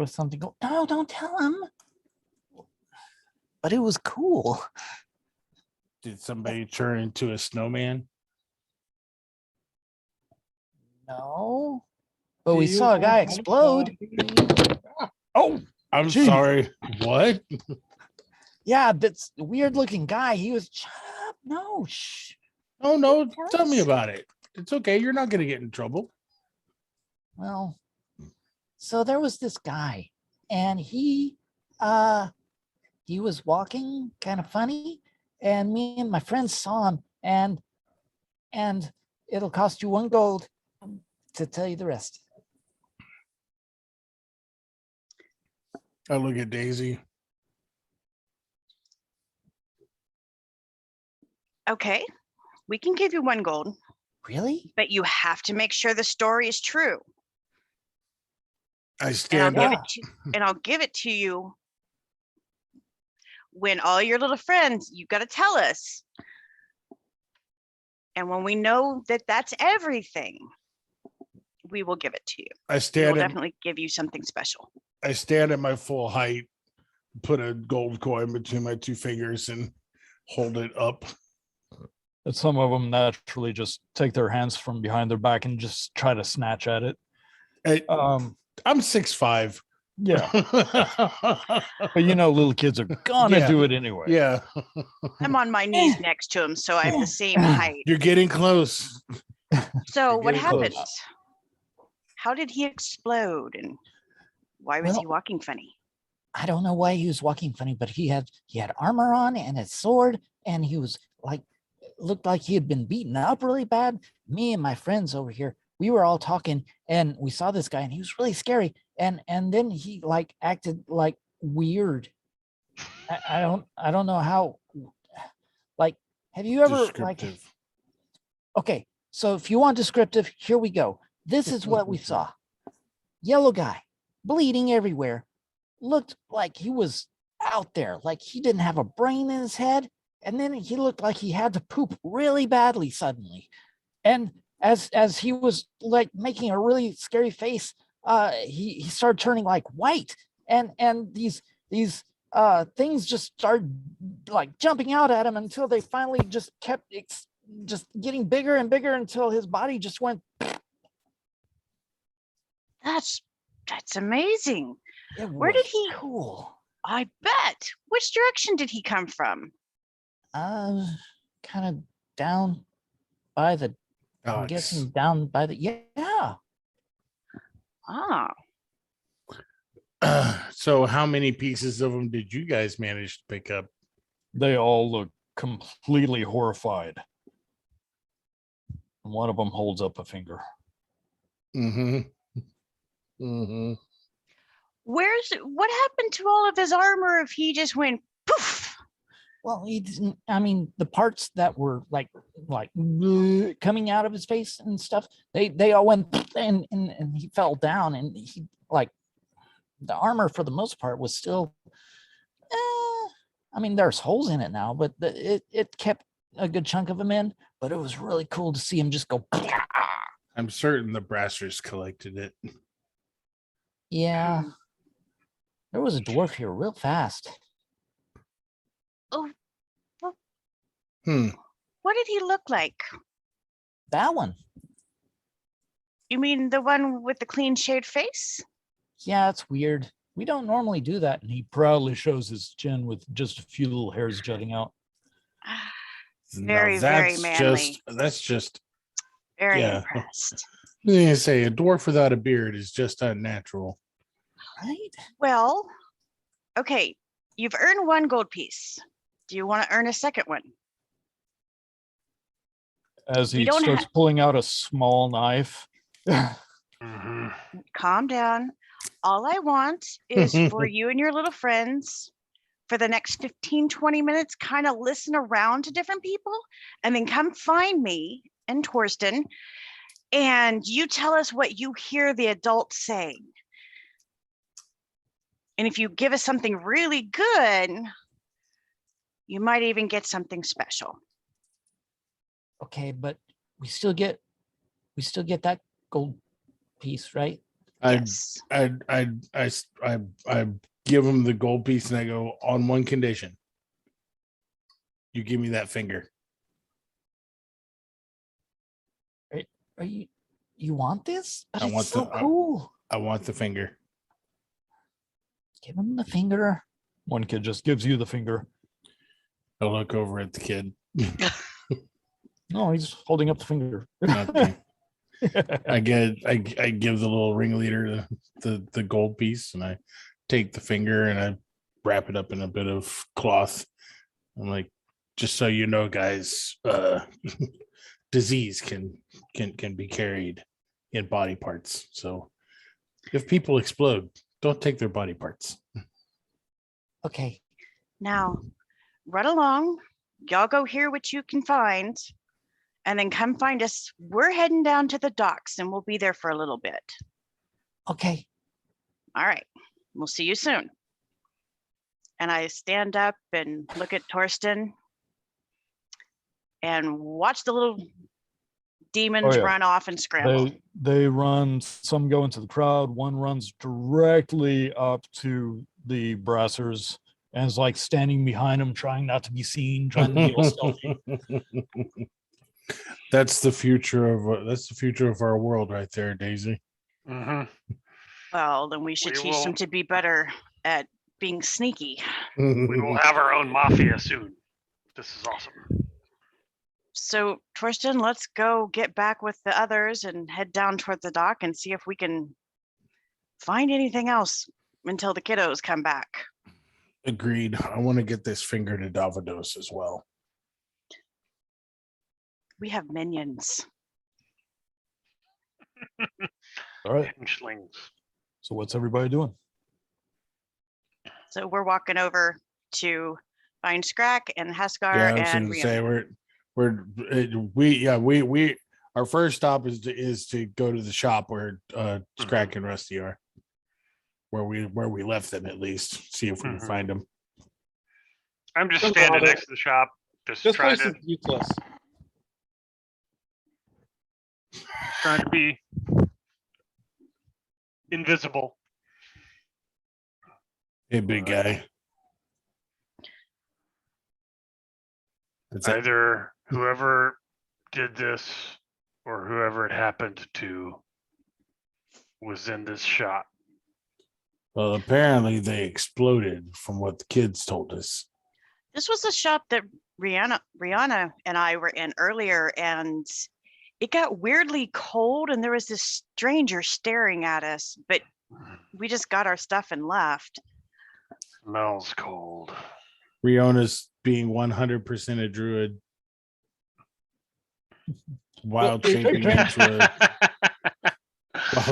something. No, don't tell him. But it was cool. Did somebody turn into a snowman? No. But we Do you saw a guy want explode. Oh, I'm Jeez. sorry. What? Yeah, that's a weird looking guy. He was shut up. No, shh. Oh no, Tell tell me us. about it. It's okay. You're not gonna get in trouble. Well, so there was this guy, and he was walking kind of funny, and me and my friends saw him, and it'll cost you 1 gold to tell you the rest. I look at Daisy. Okay, we can give you 1 gold, Really? but you have to make sure the story is true. I And stand up. I'll give it to you when all your little friends, you got to tell us. And when we know that that's everything, we will give it to you. I We will stand at definitely give you something special. I stand at my full height, put a gold coin between my 2 fingers and hold it up. And some of them naturally just take their hands from behind their back and just try to snatch at it. Hey, Um, I'm 6'5". Yeah, but you know, little kids are gonna Yeah. do it anyway. Yeah. I'm on my knees next to him, so I have the same height. You're getting close. So You're what getting close. happened? How did he explode, and why was he Well- walking funny? I don't know why he was walking funny, but he had armor on and a sword, and he was like, looked like he had been beaten up really bad. Me and my friends over here, we were all talking, and we saw this guy, and he was really scary. And then he like acted like weird. I don't know how. Like, have you ever like? Descriptive. Okay, so if you want descriptive, here we go. This is what we saw. Yellow guy, bleeding everywhere. Looked like he was out there, like he didn't have a brain in his head. And then he looked like he had to poop really badly suddenly. And as he was like making a really scary face, he started turning like white. And these things just started like jumping out at him until they finally just kept just getting bigger and bigger until his body just went. That's amazing. It Where did was he- Cool. I bet. Which direction did he come from? Kind of down by the. I'm Alex. guessing down by the. Yeah. Ah, So how many pieces of them did you guys manage to pick up? They all look completely horrified. And one of them holds up a finger. Mm-hmm. Mm-hmm. what happened to all of his armor if he just went poof? Well, he didn't. I mean, the parts that were like coming out of his face and stuff, they all went and he fell down, and he like the armor for the most part was still. I mean, there's holes in it now, but it kept a good chunk of him in. But it was really cool to see him just go. I'm certain the Brassers collected it. Yeah, there was a dwarf here real fast. Hmm. What did he look like? That one. You mean the one with the clean shaved face? Yeah, it's weird. We don't normally do that. And he proudly shows his chin with just a few little hairs jutting out. Very, Now, very that's manly. That's just. Very Yeah. impressed. I was gonna say a dwarf without a beard is just unnatural. Right? Well, okay, you've earned one gold piece. Do you want to earn a second one? As We he don't starts ha- pulling out a small knife. Mm-hmm. Calm down. All I want is for you and your little friends for the next 15, 20 minutes, kind of listen around to different people and then come find me and Torsten and you tell us what you hear the adults saying. And if you give us something really good, you might even get something special. Okay, but we still get that gold piece, right? Yes. I give him the gold piece and I go on one condition. You give me that finger. Are you want this? But I it's want so the- cool. I want the finger. Give him the finger. One kid just gives you the finger. I look over at the kid. No, he's holding up the finger. Nothing. I give the little ringleader the gold piece and I take the finger and I wrap it up in a bit of cloth. I'm like, just so you know, guys, disease can be carried in body parts. So if people explode, don't take their body parts. Okay. Now, run along. Y'all go hear what you can find and then come find us. We're heading down to the docks and we'll be there for a little bit. Okay. All right. We'll see you soon. And I stand up and look at Torsten and watch the little demons yeah. run off and scramble. They run, some go into the crowd, one runs directly up to the Brassers and is like standing behind them, trying not to be seen, trying to be all stealthy. That's the future of our world right there, Daisy. Mm-hmm. Well, then we should We teach them will- to be better at being sneaky. We will have our own mafia soon. This is awesome. So, Torsten, let's go get back with the others and head down toward the dock and see if we can find anything else until the kiddos come back. Agreed. I want to get this finger to Davados as well. We have minions. All right. Pinchlings. So what's everybody doing? So we're walking over to find Scrack and Haskar Yeah, I was and going to say Rihanna. we our first stop is to go to the shop where Scrack and Rusty are, where we left them, at least see if we can Mhm. find them. I'm just Don't standing bother. next to the shop, just This trying place to is useless. be invisible. Hey, big guy. That's it. Either whoever did this or whoever it happened to was in this shop. Well, apparently they exploded, from what the kids told us. This was the shop that Rihanna and I were in earlier, and it got weirdly cold, and there was this stranger staring at us, but we just got our stuff and left. Smells cold. Riona's being 100% a druid. Wild Well,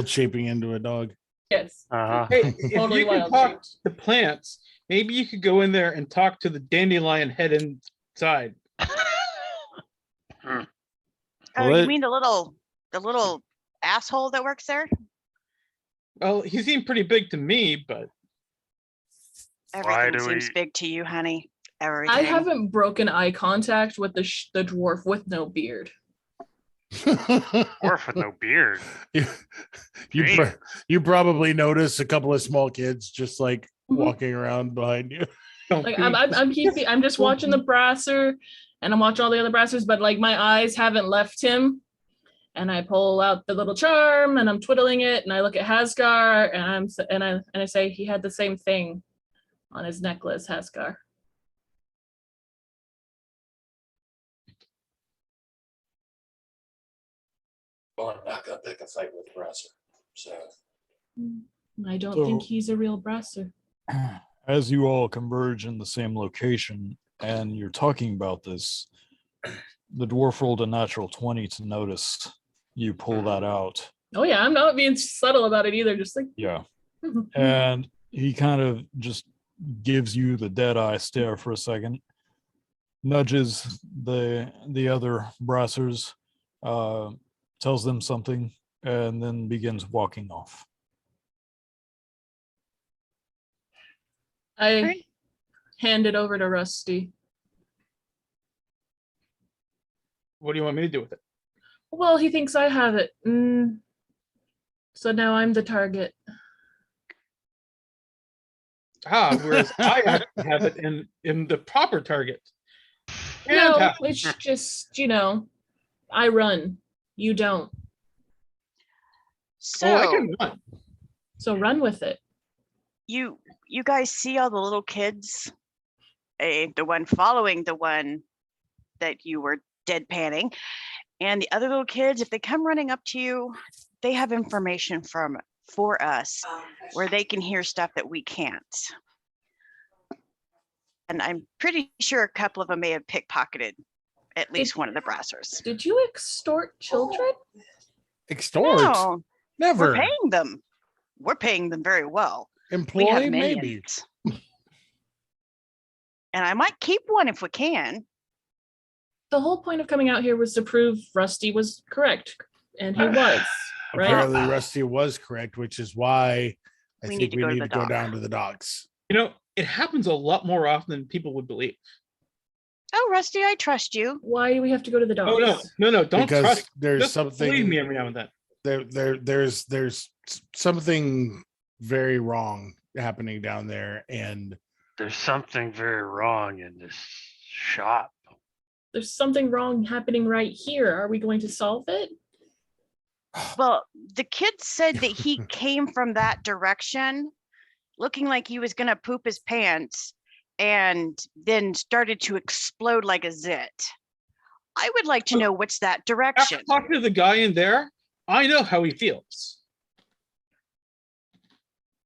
shaping into a dog. Yes. Uh-huh. Hey, if Totally you can wild talk shaped. to plants, maybe you could go in there and talk to the dandelion head inside. Oh, Well, you it- mean the little asshole that works there? Well, he seemed pretty big to me, but Everything do seems we- big to you, honey. Everything. I haven't broken eye contact with the dwarf with no beard. Dwarf with no beard. you, Great. you probably notice a couple of small kids just like Mhm. walking around behind you. don't Like be- I'm just watching the brasser, and I'm watching all the other brassers, but like my eyes haven't left him. And I pull out the little charm and I'm twiddling it, and I look at Hasgar and I say he had the same thing on his necklace, Hasgar. Well, I'm not gonna pick a fight with Brasser. So I don't So- think he's a real brasser. As you all converge in the same location and you're talking about this, the dwarf rolled a natural 20 to notice you pull that out. Oh yeah, I'm not being subtle about it either. Just like Yeah. And he kind of just gives you the dead eye stare for a second, nudges the other brassers, tells them something, and then begins walking off. I Right. hand it over to Rusty. What do you want me to do with it? Well, he thinks I have it. So now I'm the target. Whereas I actually have it in the proper target. No, Fantastic. it's just, I run. You don't. So Oh, I can run. So run with it. you guys see all the little kids, the one following the one that you were deadpanning, and the other little kids, if they come running up to you, they have information for us where they can hear stuff that we can't. And I'm pretty sure a couple of them may have pickpocketed at least one of the brassers. Did you extort children? Extort? No, Never. we're paying them. We're paying them very well. We have Employee, maybe. minions. And I might keep one if we can. The whole point of coming out here was to prove Rusty was correct. And he was, right? Apparently, Rusty was correct, which is why I We think need to we go to need the to go dock. down to the docks. It happens a lot more often than people would believe. Oh, Rusty, I trust you. Why do we have to go to the dogs? Oh, no, don't Because trust. there's Just believe something me every now and then. there's something very wrong happening down there, and There's something very wrong in this shop. There's something wrong happening right here. Are we going to solve it? Well, the kid said that he came from that direction, looking like he was gonna poop his pants, and then started to explode like a zit. I would like to know what's that After direction. talking to the guy in there, I know how he feels.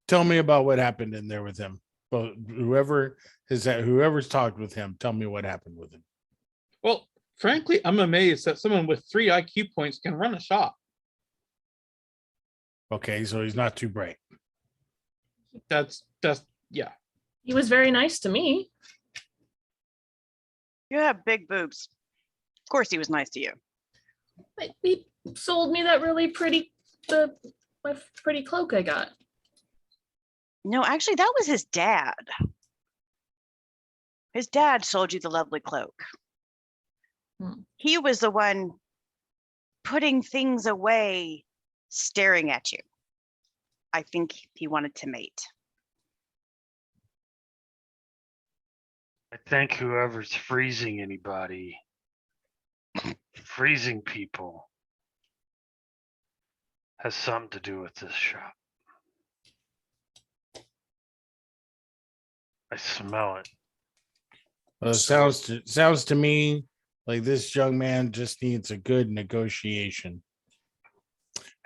Tell me about what happened in there with him. But whoever's talked with him, tell me what happened with him. Well, frankly, I'm amazed that someone with 3 IQ points can run a shop. Okay, so he's not too bright. That's yeah. He was very nice to me. You have big boobs. Of course he was nice to you. But he sold me that really pretty, my pretty cloak I got. No, actually, that was his dad. His dad sold you the lovely cloak. He was the one putting things away, staring at you. I think he wanted to mate. I think whoever's freezing anybody, freezing people, has something to do with this shop. I smell it. It sounds to me like this young man just needs a good negotiation.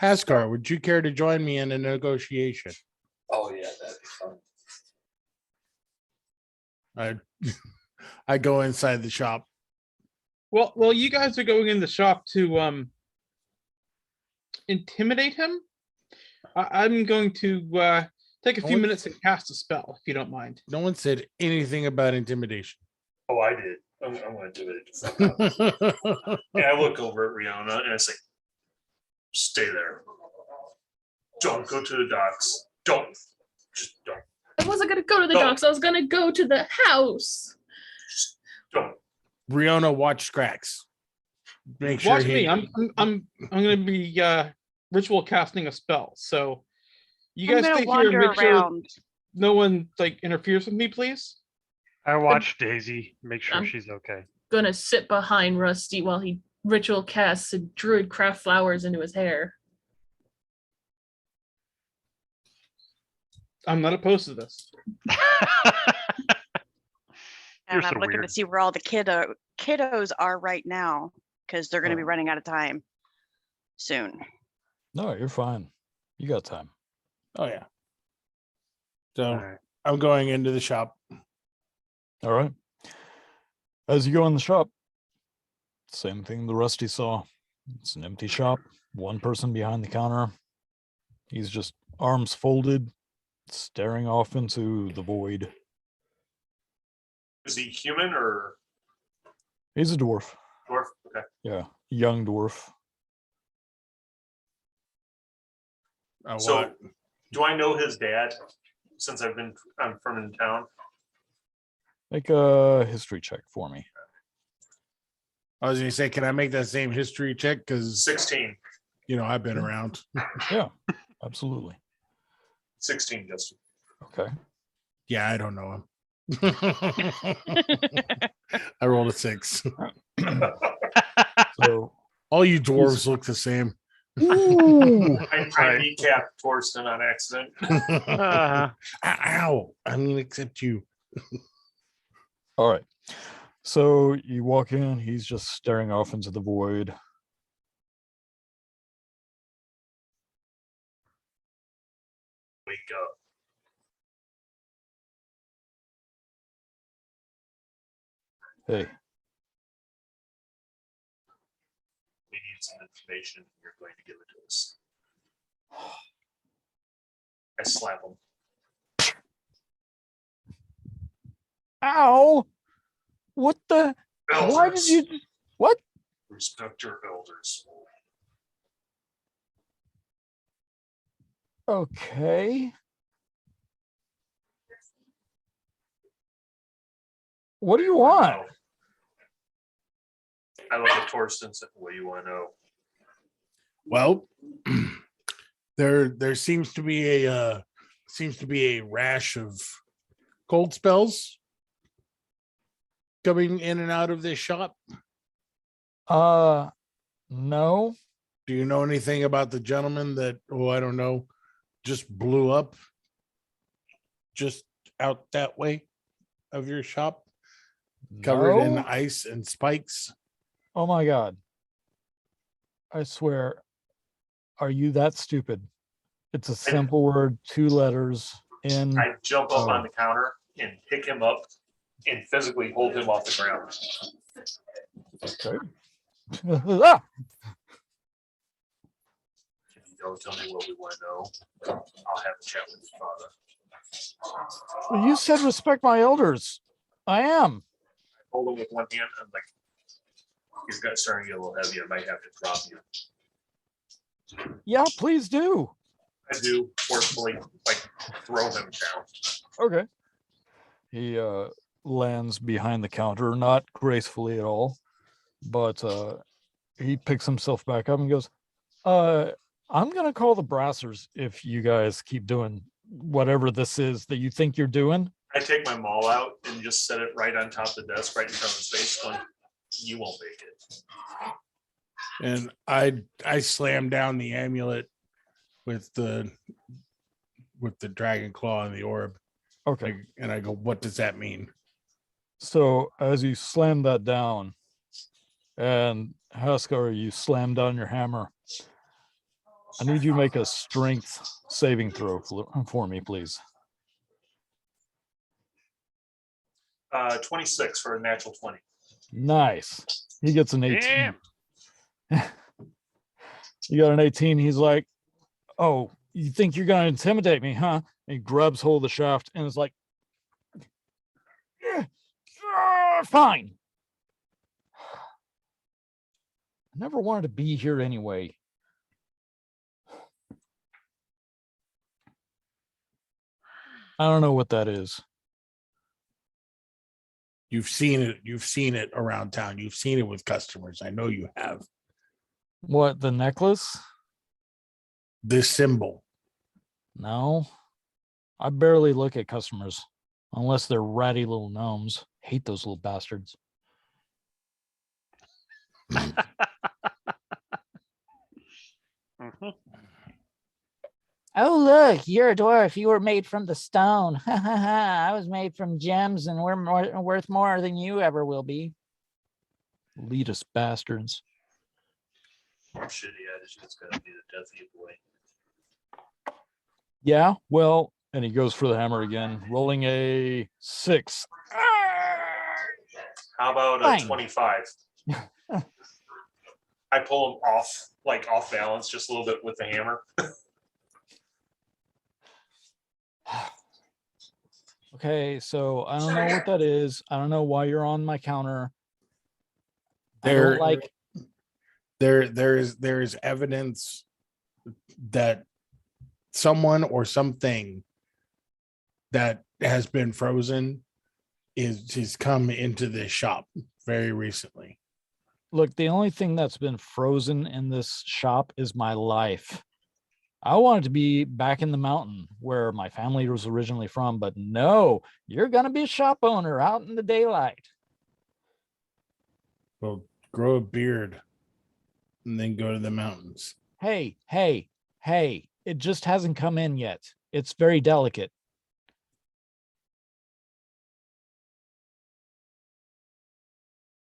Haskar, would you care to join me in a negotiation? Oh, yeah, that'd be fun. I go inside the shop. Well, you guys are going in the shop to intimidate him. I'm going to take a few minutes and cast a spell, if you don't mind. No one said anything about intimidation. Oh, I did. I'm gonna do it. And I look over at Rihanna and I say, stay there. Don't go to the docks. Don't. Just don't. I wasn't gonna go to the No. docks. I was gonna go to the house. Don't. Brianna, watch Scrax. Make sure Watch me. I'm going to be ritual casting a spell. So you I'm guys gonna stay here and wander make sure around. no one like interferes with me, please. I watched Daisy, make sure Um, she's okay. Gonna sit behind Rusty while he ritual casts and druid craft flowers into his hair. I'm not opposed to this. And You're I'm so looking to weird. see where all the kiddos are right now, because they're gonna be running out of time soon. No, you're fine. You got time. Oh yeah. So Alright. I'm going into the shop. All right. As you go in the shop, same thing the Rusty saw. It's an empty shop, one person behind the counter. He's just arms folded, staring off into the void. Is he human or He's a dwarf. dwarf? Okay. Yeah, young dwarf. So do I know his dad since I'm from in town? Make a history check for me. I was gonna say, can I make that same history check? Because 16. I've been around. Yeah, absolutely. 16, Justin. Okay. Yeah, I don't know him. I rolled a 6. So All you dwarves look the same. I kneecapped Torsten on accident. Ow! I mean, except you. all right. So you walk in, he's just staring off into the void. Wake up. Hey, We need some information. You're going to give it to us. I slap him. ow! What the? Why did Elders, you? What? respect your elders? Okay. What do you want? I look at Torsten and say, what do you want to know? Well, there seems to be a rash of cold spells coming in and out of this shop. No. Do you know anything about the gentleman that, oh, I don't know, just blew up just out that way of your shop, covered in No? ice and spikes? Oh my God. I swear, are you that stupid? It's a simple word, 2 letters in. I jump up Oh. on the counter and pick him up and physically hold him off the ground. Okay. Ah! If you don't tell me what we want to know, I'll have a chat with your father. Well, you said respect my elders. I am. Hold him with one hand. I'm like, his gut's starting to get a little heavy. I might have to drop you. Yeah, please do. I do forcefully, like, throw him down. Okay. He lands behind the counter, not gracefully at all, but he picks himself back up and goes, I'm gonna call the Brassers if you guys keep doing whatever this is that you think you're doing. I take my maul out and just set it right on top of the desk, right in front of his face, going, you won't make it. And I slam down the amulet with the dragon claw and the orb. Okay. And I go, what does that mean? So as you slam that down, and Haskar, you slam down your hammer, I need you to make a strength saving throw for me, please. 26 for a natural 20. Nice. He gets an 18. Damn. You got an 18. He's like, oh, you think you're going to intimidate me, huh? And he grabs hold of the shaft and is like, fine. I never wanted to be here anyway. I don't know what that is. You've seen it. You've seen it around town. You've seen it with customers. I know you have. What, the necklace? This symbol. No. I barely look at customers unless they're ratty little gnomes. Hate those little bastards. Mhm. Oh, look, you're a dwarf. You were made from the stone. I was made from gems and we're worth more than you ever will be. Elitist bastards. Shitty attitude. It's gonna be the death of you, boy. Yeah, well, and he goes for the hammer again, rolling a 6. How about Fine. a 25? I pull him off, like off balance, just a little bit with the hammer. Okay, so I don't know what that is. I don't know why you're on my counter. I There, don't like. there is evidence that someone or something that has been frozen is come into this shop very recently. Look, the only thing that's been frozen in this shop is my life. I wanted to be back in the mountain where my family was originally from, but no, you're going to be a shop owner out in the daylight. Well, grow a beard and then go to the mountains. Hey, it just hasn't come in yet. It's very delicate.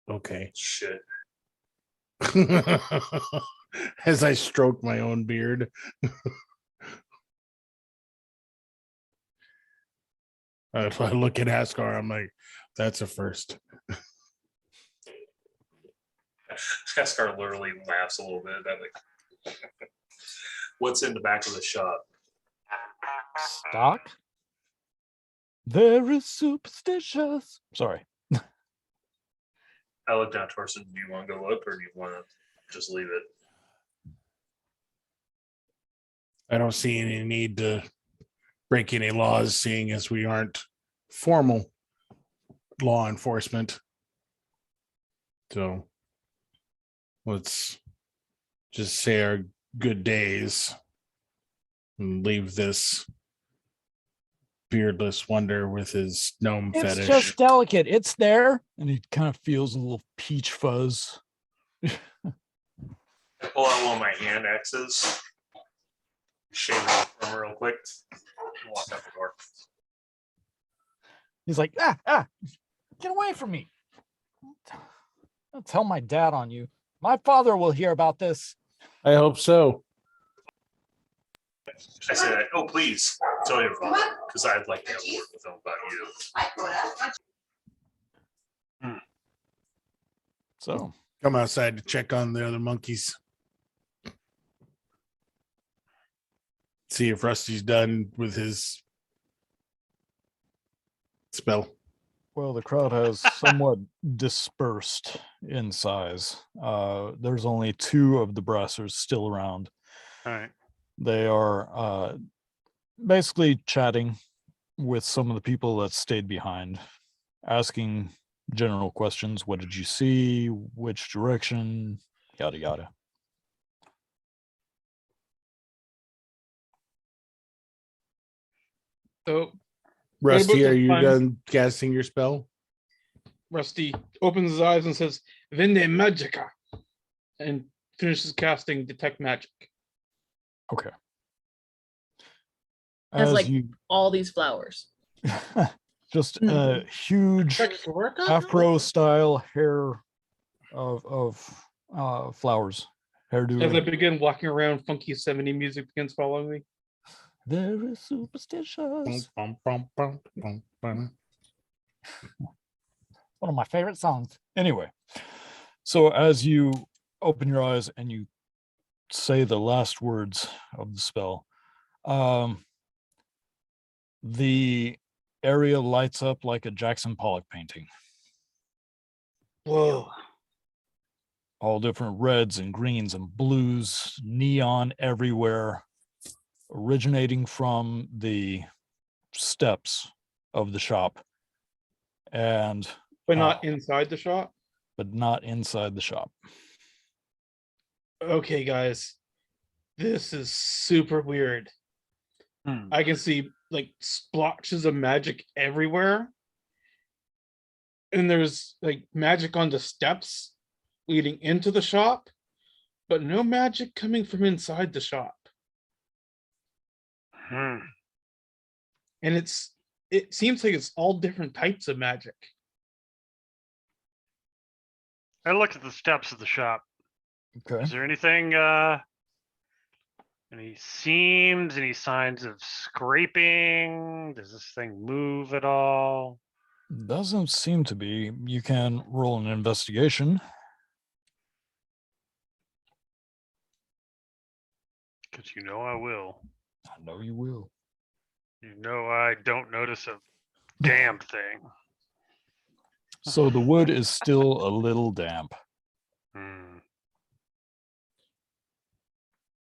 Okay. Shit. As I stroke my own beard. If I look at Haskar, I'm like, that's a first. Haskar literally laughs a little bit. That like, what's in the back of the shop? Stock? Very superstitious. Sorry. I look down, Torsten. Do you want to go look, or do you want to just leave it? I don't see any need to break any laws, seeing as we aren't formal law enforcement. So let's just say our good days and leave this beardless wonder with his gnome It's fetish. just delicate. It's there. And he kind of feels a little peach fuzz. I I pull out one of my hand X's, shave it off from her real quick, and walk out the door. He's like, get away from me. I'll tell my dad on you. My father will hear about this. I hope so. I said, "Oh, please tell your father, because I'd like to have a word with him about you." So Come outside to check on the other monkeys. See if Rusty's done with his spell. Well, the crowd has somewhat dispersed in size. There's only 2 of the brassers still around. All right. They are basically chatting with some of the people that stayed behind, asking general questions. What did you see? Which direction? Yada, yada. So Rusty, about are this you time- done casting your spell? Rusty opens his eyes and says, Vinde Magica, and finishes casting Detect Magic. Okay. Has, As like, you All these flowers. just a huge afro style hair of flowers, As I hairdo. begin walking around, funky 70 music begins following me. Very superstitious. One of my favorite songs. Anyway, so as you open your eyes and you say the last words of the spell, the area lights up like a Jackson Pollock painting. Whoa. All different reds and greens and blues, neon everywhere, originating from the steps of the shop, and But not inside the shop. but not inside the shop. Okay, guys, this is super weird. I can see like splotches of magic everywhere. And there's like magic on the steps leading into the shop, but no magic coming from inside the shop. Hmm. And it seems like it's all different types of magic. I looked at the steps of the shop. Okay. Is there anything, any seams, any signs of scraping? Does this thing move at all? Doesn't seem to be. You can roll an investigation. Because you know I will. I know you will. You know I don't notice a damn thing. So the wood is still a little damp. Hmm.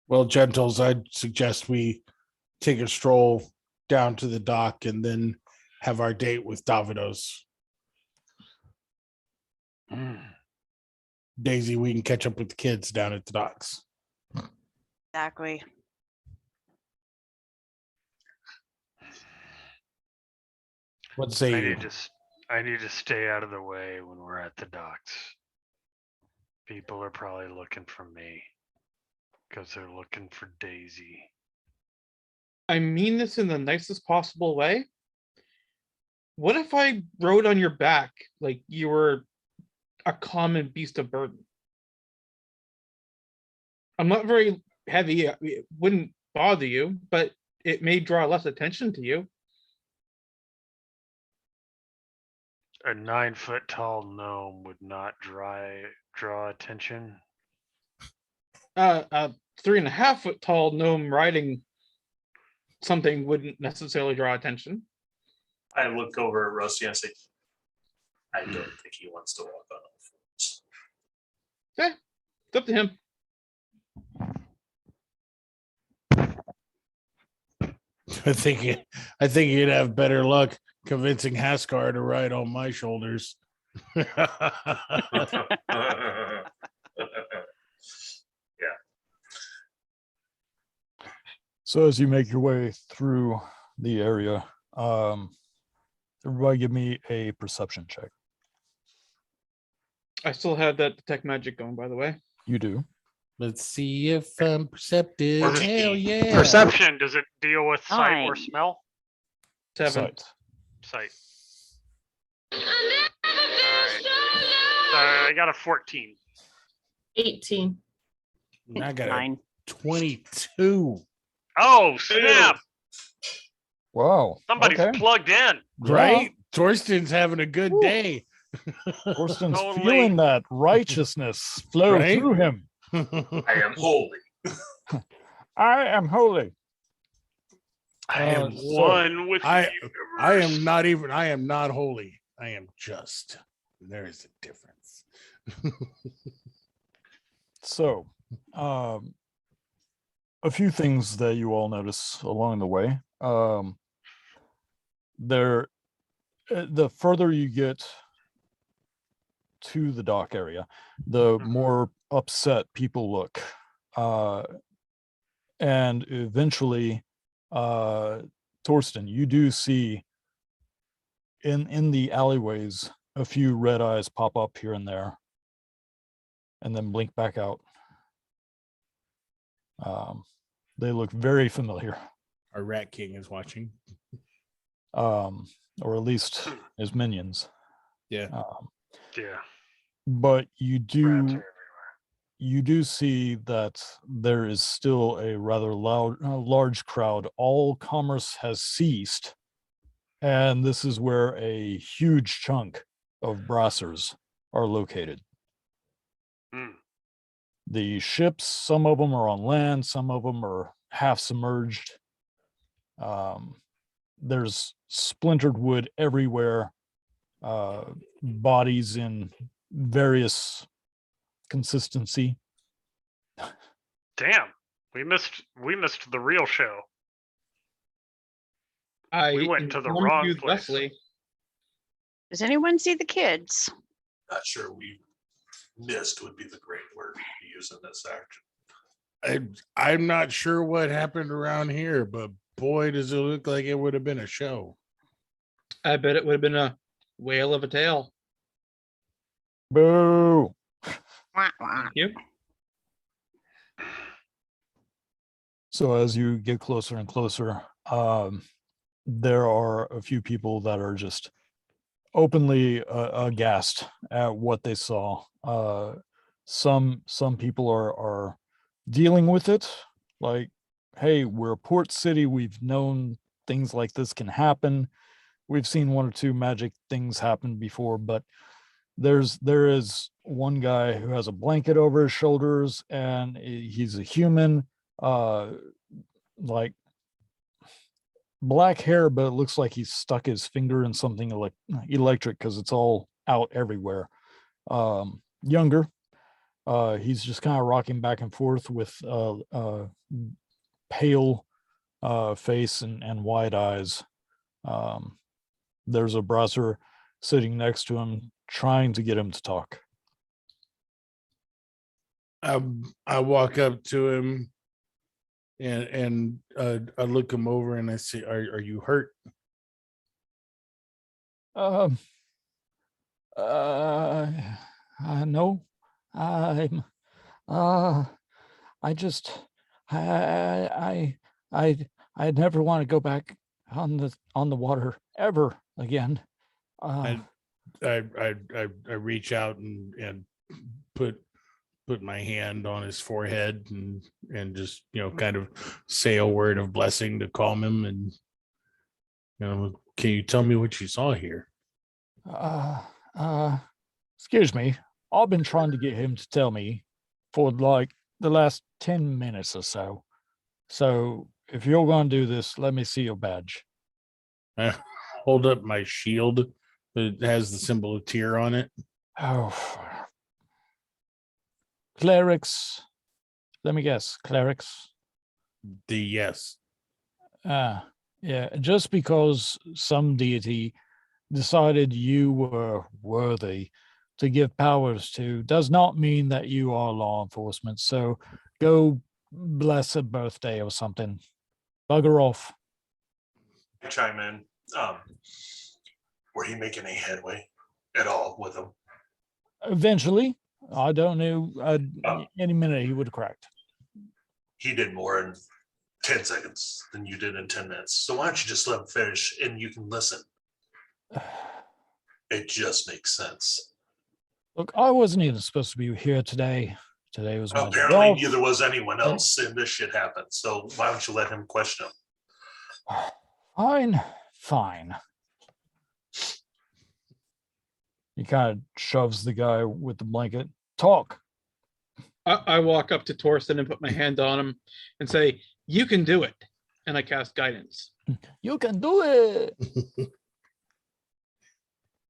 Well, gentles, I'd suggest we take a stroll down to the dock and then have our date with Davidos. Daisy, we can catch up with the kids down at the docks. Exactly. What say I you? need to I need to stay out of the way when we're at the docks. People are probably looking for me because they're looking for Daisy. I mean this in the nicest possible way. What if I rode on your back like you were a common beast of burden? I'm not very heavy. It wouldn't bother you, but it may draw less attention to you. A 9-foot tall gnome would not draw attention. A 3.5 foot tall gnome riding something wouldn't necessarily draw attention. I look over at Rusty and I say, I don't think he wants to walk on all fours. It's up to him. I think you'd have better luck convincing Haskar to ride on my shoulders. So as you make your way through the area, everybody give me a perception check. I still have that detect magic going, by the way. You do. Let's see if I'm perceptive. Hell yeah. Perception, does it deal with sight or 9. smell? 7. Sight. Sight. Alright. So I got a 14. 18. And I got a 9. 22. Oh, snap. Wow. Somebody's okay. plugged in. Right? Torsten's having a good day. Torsten's Totally. feeling that righteousness flow Right? through him. I am holy. I am holy. I am One with I- the universe. I am not holy. I am just. There is a difference. So, a few things that you all notice along the way. The further you get to the dock area, the more upset people look. And eventually, Torsten, you do see in the alleyways a few red eyes pop up here and there and then blink back out. They look very familiar, Our Rat King is watching. or at least his minions. Yeah. Yeah. But you Rats do are everywhere. you do see that there is still a rather large crowd. All commerce has ceased, and this is where a huge chunk of brassers are located. Hmm. The ships, some of them are on land, some of them are half submerged. There's splintered wood everywhere, bodies in various consistency. Damn. We missed the real show. I We went to the informed wrong you place. thusly. Does anyone see the kids? Not sure we missed would be the great word to use in this action. I'm not sure what happened around here, but boy, does it look like it would have been a show. I bet it would have been a whale of a tale. Boo! Wah, wah. Thank you. So as you get closer and closer, there are a few people that are just openly aghast at what they saw. Some people are dealing with it, like, hey, we're a port city. We've known things like this can happen. We've seen one or two magic things happen before, but there is one guy who has a blanket over his shoulders, and he's a human, like black hair, but it looks like he's stuck his finger in something electric because it's all out everywhere. Younger, he's just kind of rocking back and forth with pale face and wide eyes. There's a brasser sitting next to him, trying to get him to talk. I walk up to him and I look him over and I say, "Are you hurt?" No, I'm, I never want to go back on the water ever again. I reach out and put my hand on his forehead and just, kind of say a word of blessing to calm him. And, can you tell me what you saw here? Excuse me. I've been trying to get him to tell me for like the last 10 minutes or so. So if you're going to do this, let me see your badge. I hold up my shield that has the symbol of Tyr on it. Oh, clerics. Let me guess, clerics. Yes. Yeah, just because some deity decided you were worthy to give powers to does not mean that you are law enforcement. So go bless a birthday or something. Bugger off. I chime in. Were you making any headway at all with them? Eventually, I don't know. Oh. Any minute he would have cracked. He did more in 10 seconds than you did in 10 minutes. So why don't you just let him finish and you can listen? It just makes sense. Look, I wasn't even supposed to be here today. Today was my day Apparently, off. neither was anyone else, and this shit happened. So why don't you let him question him? Fine, fine. He kind of shoves the guy with the blanket. Talk. I walk up to Torsten and put my hand on him and say, "You can do it." And I cast guidance. You can do it.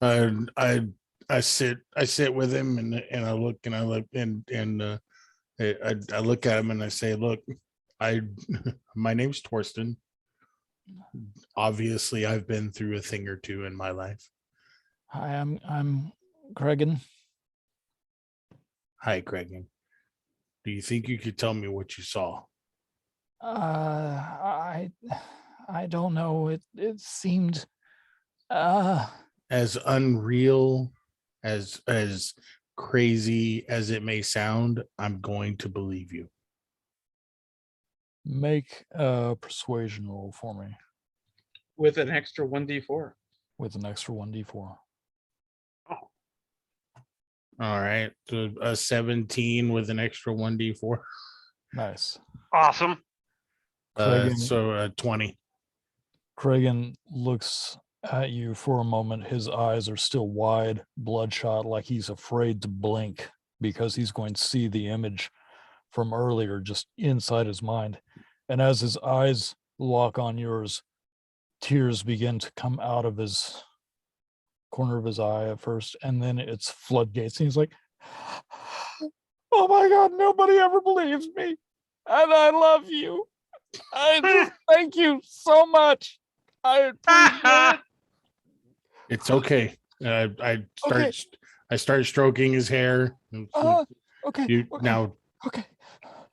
I sit with him and I look and I look and I look at him and I say, look, my name's Torsten. Obviously, I've been through a thing or two in my life. Hi, I'm Cregan. Hi, Cregan. Do you think you could tell me what you saw? I don't know. It seemed As unreal, as crazy as it may sound, I'm going to believe you. make a persuasion roll for me With an extra 1d4. with an extra 1d4. All right. So a 17 with an extra 1d4. Nice. Awesome. Cregan, So 20. Cregan looks at you for a moment. His eyes are still wide, bloodshot, like he's afraid to blink because he's going to see the image from earlier just inside his mind. And as his eyes lock on yours, tears begin to come out of his corner of his eye at first, and then it's floodgates. And he's like, "Oh my God, nobody ever believes me. And I love you. I just thank you so much. I appreciate it." It's okay. I start stroking his hair. Okay. You okay, now okay.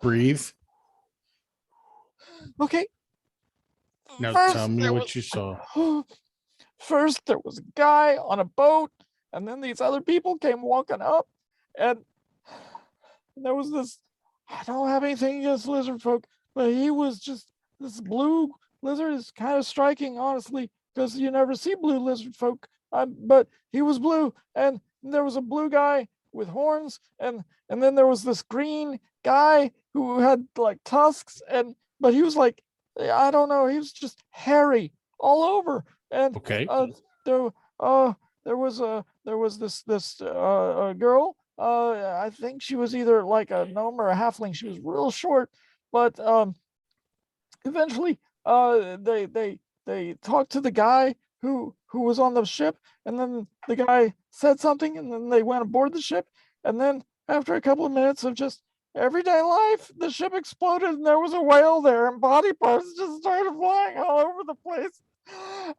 breathe. Okay. Now First, tell me there what was- you saw. First, there was a guy on a boat, and then these other people came walking up, and there was this. I don't have anything against lizard folk, but he was just this blue lizard is kind of striking, honestly, because you never see blue lizard folk. But he was blue, and there was a blue guy with horns, and then there was this green guy who had like tusks, but he was like, I don't know, he was just hairy all over. And Okay. there was this girl. I think she was either like a gnome or a halfling. She was real short, but eventually they talked to the guy who was on the ship, and then the guy said something, and then they went aboard the ship, and then after a couple of minutes of just everyday life, the ship exploded, and there was a whale there, and body parts just started flying all over the place.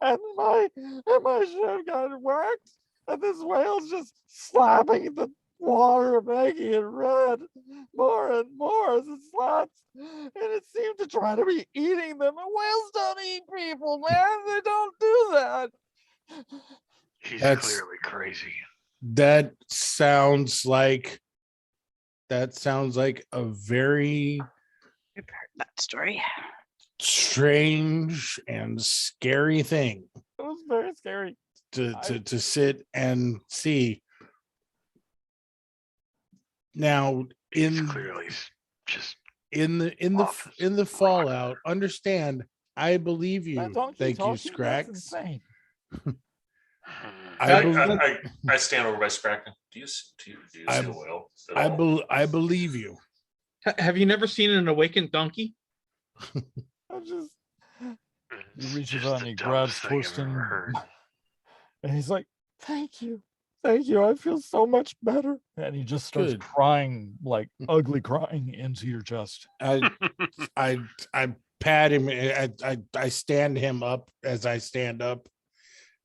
And my ship got whacked, and this whale's just slapping the water, making it red more and more as it slaps. And it seemed to try to be eating them. And whales don't eat people, man. They don't do that. He's That's- clearly crazy. That sounds like a very We've heard that story. strange and scary thing It was very scary. to sit and see. Now He's in clearly just the fallout, understand, I believe you. That donkey Thank you, talking, that's Scrax. insane. I believe I stand over by Scracken. Do you see I- a whale? at all? I believe you. Have you never seen an awakened donkey? I'm just. He it's reaches just out the and he dumbest grabs thing I've ever heard. Torsten, and he's like, "Thank you, thank you. I feel so much better." And he just starts Good. crying, like ugly crying into your chest. I pat him. I stand him up as I stand up,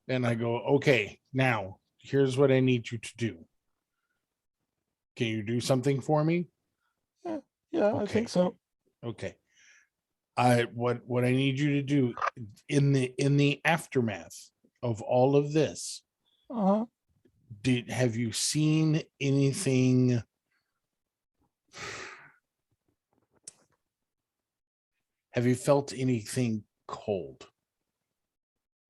and I go, okay, now here's what I need you to do. Can you do something for me? Yeah, I Okay. think so. Okay. What I need you to do in the aftermath of all of this, Uh-huh. have you seen anything Have you felt anything cold?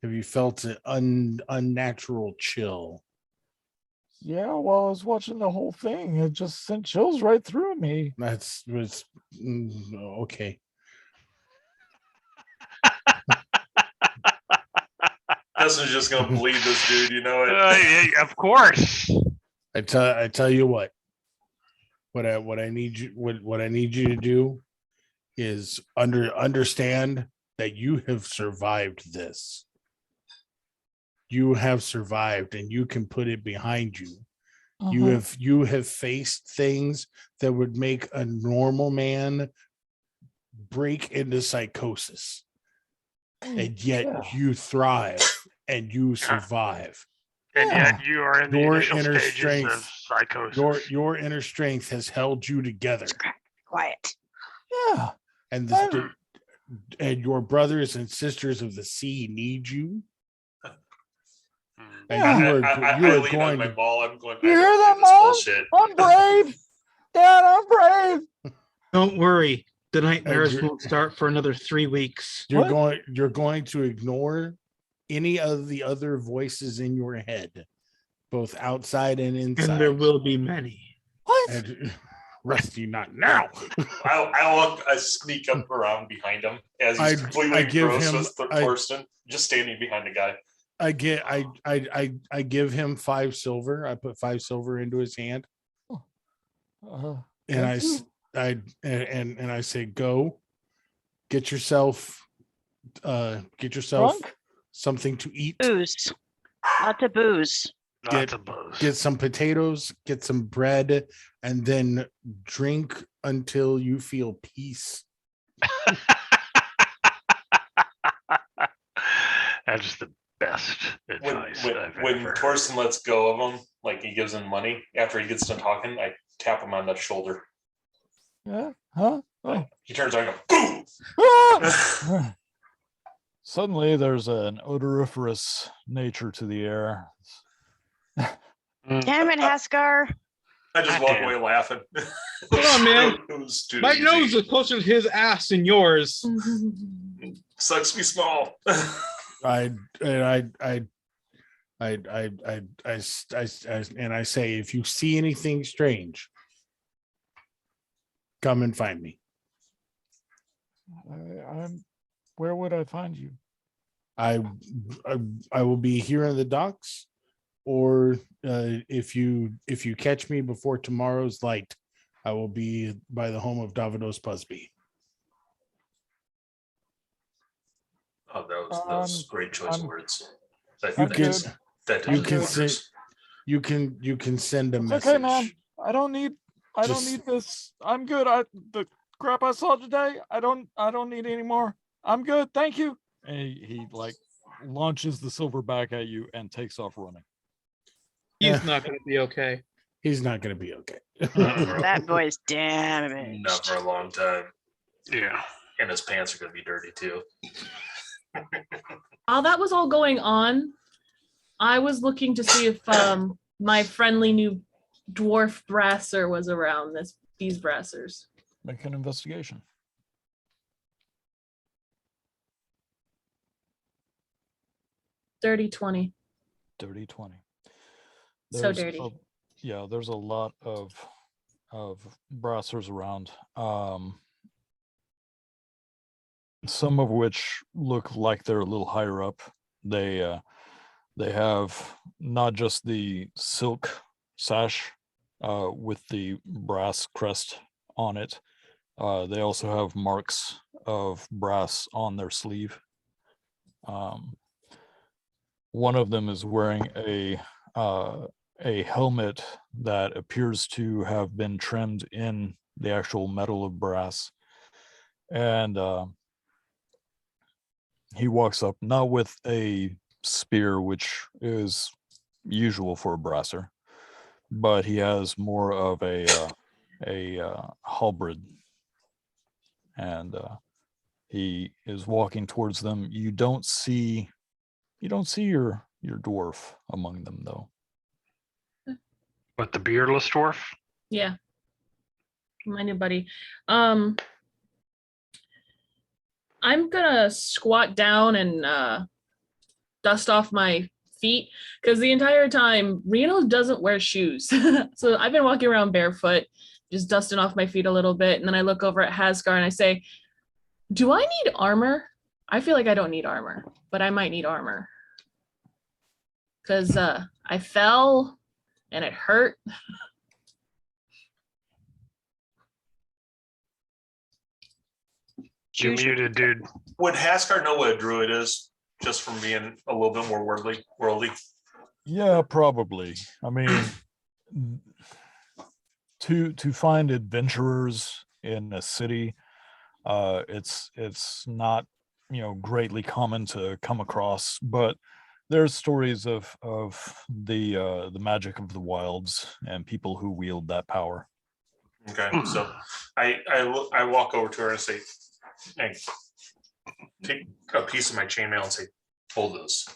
Have you felt an unnatural chill? Yeah, while I was watching the whole thing, it just sent chills right through me. That's was okay. Dustin's just gonna bleed this dude, you know it. Yeah, of course. I tell you what. What I need you to do is understand that you have survived this. You have survived, and you can put it behind you. You have faced things that would make a normal man break into psychosis, and yet you thrive and you survive. And yet you are in the Your initial inner stages strength- of psychosis. Your inner strength has held you together, Quiet. Yeah. and I'm- and your brothers and sisters of the sea need you. Mm. And Yeah. you are I you are lean on going my to, ball. I'm going. You I hear don't that, do this Mom? bullshit. I'm brave. Dad, I'm brave. Don't worry. The nightmares you're- won't start for another 3 weeks. What? you're going to ignore any of the other voices in your head, both outside and inside. And there will be many. What? And, Rusty, not now. I sneak up around behind him as he's I completely give engrossed him- with I- Thorsten, just standing behind the guy. I give him 5 silver. I put 5 silver into his hand, and Thank you. and I say, go get yourself Drunk? something to eat. Booze. Lots of booze. Lots of buzz. Get some potatoes, get some bread, and then drink until you feel peace. That's the best When advice when, I've when ever Thorsten lets go of him, like he gives him money after he gets done talking, I tap him on the shoulder. Yeah. Huh? Oh. He turns around and goes, Ah! boom. Suddenly, there's an odoriferous nature to the air. Mm. Damn it, Haskar. I just God walk damn. away laughing. Hold on, man. It was too My easy. nose is closer to his ass than yours. Sucks to be small. I say, if you see anything strange, come and find me. I'm. Where would I find you? I will be here in the docks, or if you catch me before tomorrow's light, I will be by the home of Davidos Busby. Oh, that was great choice of I'm- words. That, You that can is- that you is can dangerous. send you can send a It's message. okay, man. I don't need Just- this. I'm good. The crap I saw today, I don't need any more. I'm good. Thank you. And he like launches the silver back at you and takes off running. He's not going to be okay. He's not going to be okay. That boy's damaged. Not for a long time. Yeah. And his pants are gonna be dirty too. While that was all going on, I was looking to see if my friendly new dwarf brasser was around these brassers. Make an investigation. Dirty 20. Dirty 20. So There's dirty. Yeah, there's a lot of brassers around. Some of which look like they're a little higher up. They have not just the silk sash with the brass crest on it. They also have marks of brass on their sleeve. One of them is wearing a helmet that appears to have been trimmed in the actual metal of brass, and he walks up not with a spear, which is usual for a brasser, but he has more of a halberd, and he is walking towards them. You don't see your dwarf among them, though. What, the beardless dwarf? Yeah. my new buddy. I'm gonna squat down and dust off my feet because the entire time Reno doesn't wear shoes. So I've been walking around barefoot, just dusting off my feet a little bit. And then I look over at Hasgar and I say, do I need armor? I feel like I don't need armor, but I might need armor. Because I fell and it hurt. You're Choose- muted, dude. Would Haskar know what a druid is, just from being a little bit more worldly? Yeah, probably. I mean, to find adventurers in a city, it's not, you know, greatly common to come across, but there's stories of the magic of the wilds and people who wield that power. Okay, so I walk over to her and say, hey, take a piece of my chainmail and say, hold this.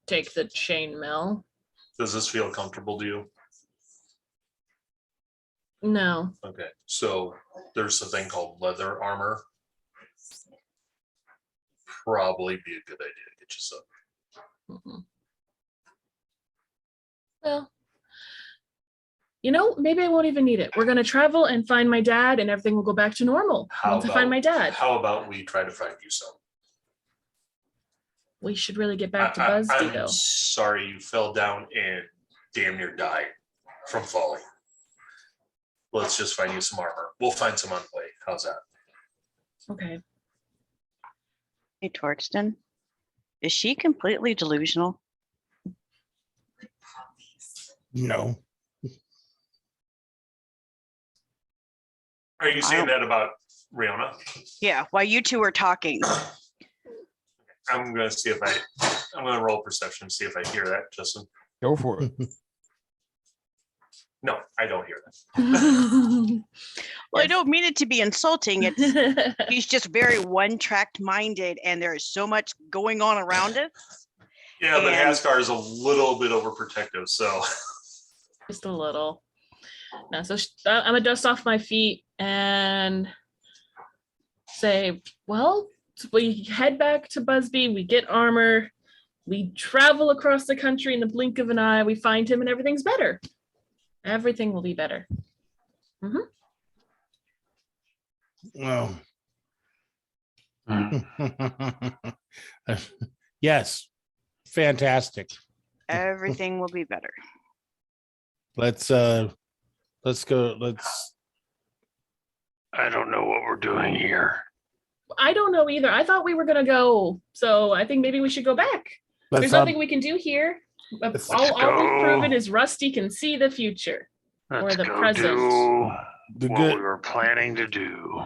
Take the chainmail. Does this feel comfortable to you? No. Okay, so there's a thing called leather armor. Probably be a good idea to get you some. Mhm. Well, you know, maybe I won't even need it. We're gonna travel and find my dad, and everything will go back to normal once I find my dad. How about we try to find you some? We should really get back to I- Busby I'm though. sorry you fell down and damn near died from falling. Let's just find you some armor. We'll find some on the way. How's that? Okay. Hey, Torsten, is she completely delusional? No. Are you saying that about Rihanna? Yeah, while you two are talking. I'm gonna see if I'm gonna roll perception, see if I hear that, Justin. Go for it. No, I don't hear that. Well, I don't mean it to be insulting. It's he's just very one-tracked minded, and there is so much going on around us. Yeah, but And- Haskar is a little bit overprotective, so Just a little. No, so I'm gonna dust off my feet and say, well, we head back to Busby, we get armor, we travel across the country in the blink of an eye, we find him and everything's better. Everything will be better. Well. Yes. Fantastic. Everything will be better. Let's go. I don't know what we're doing here. I don't know either. I thought we were gonna go, so I think maybe we should go back. There's nothing we can do here. Let's All we've go. proven is Rusty can see the future. Let's the go present. do the what good. we were planning to do.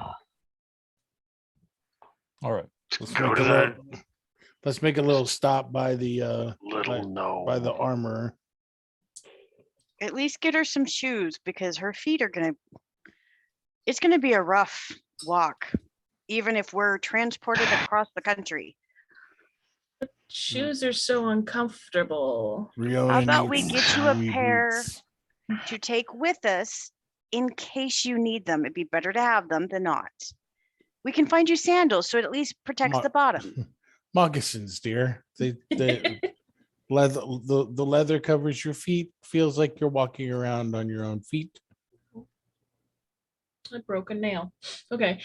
All right. Let's Go make to a that little, let's make a little stop by the little no. by the armor. At least get her some shoes because her feet are it's gonna be a rough walk, even if we're transported across the country. Shoes are so uncomfortable. How about we needs get you a new pair? boots. To take with us in case you need them. It'd be better to have them than not. We can find you sandals so it at least protects Mo- the bottom. Moccasins, dear. They leather. The leather covers your feet. Feels like you're walking around on your own feet. I broke a nail. Okay.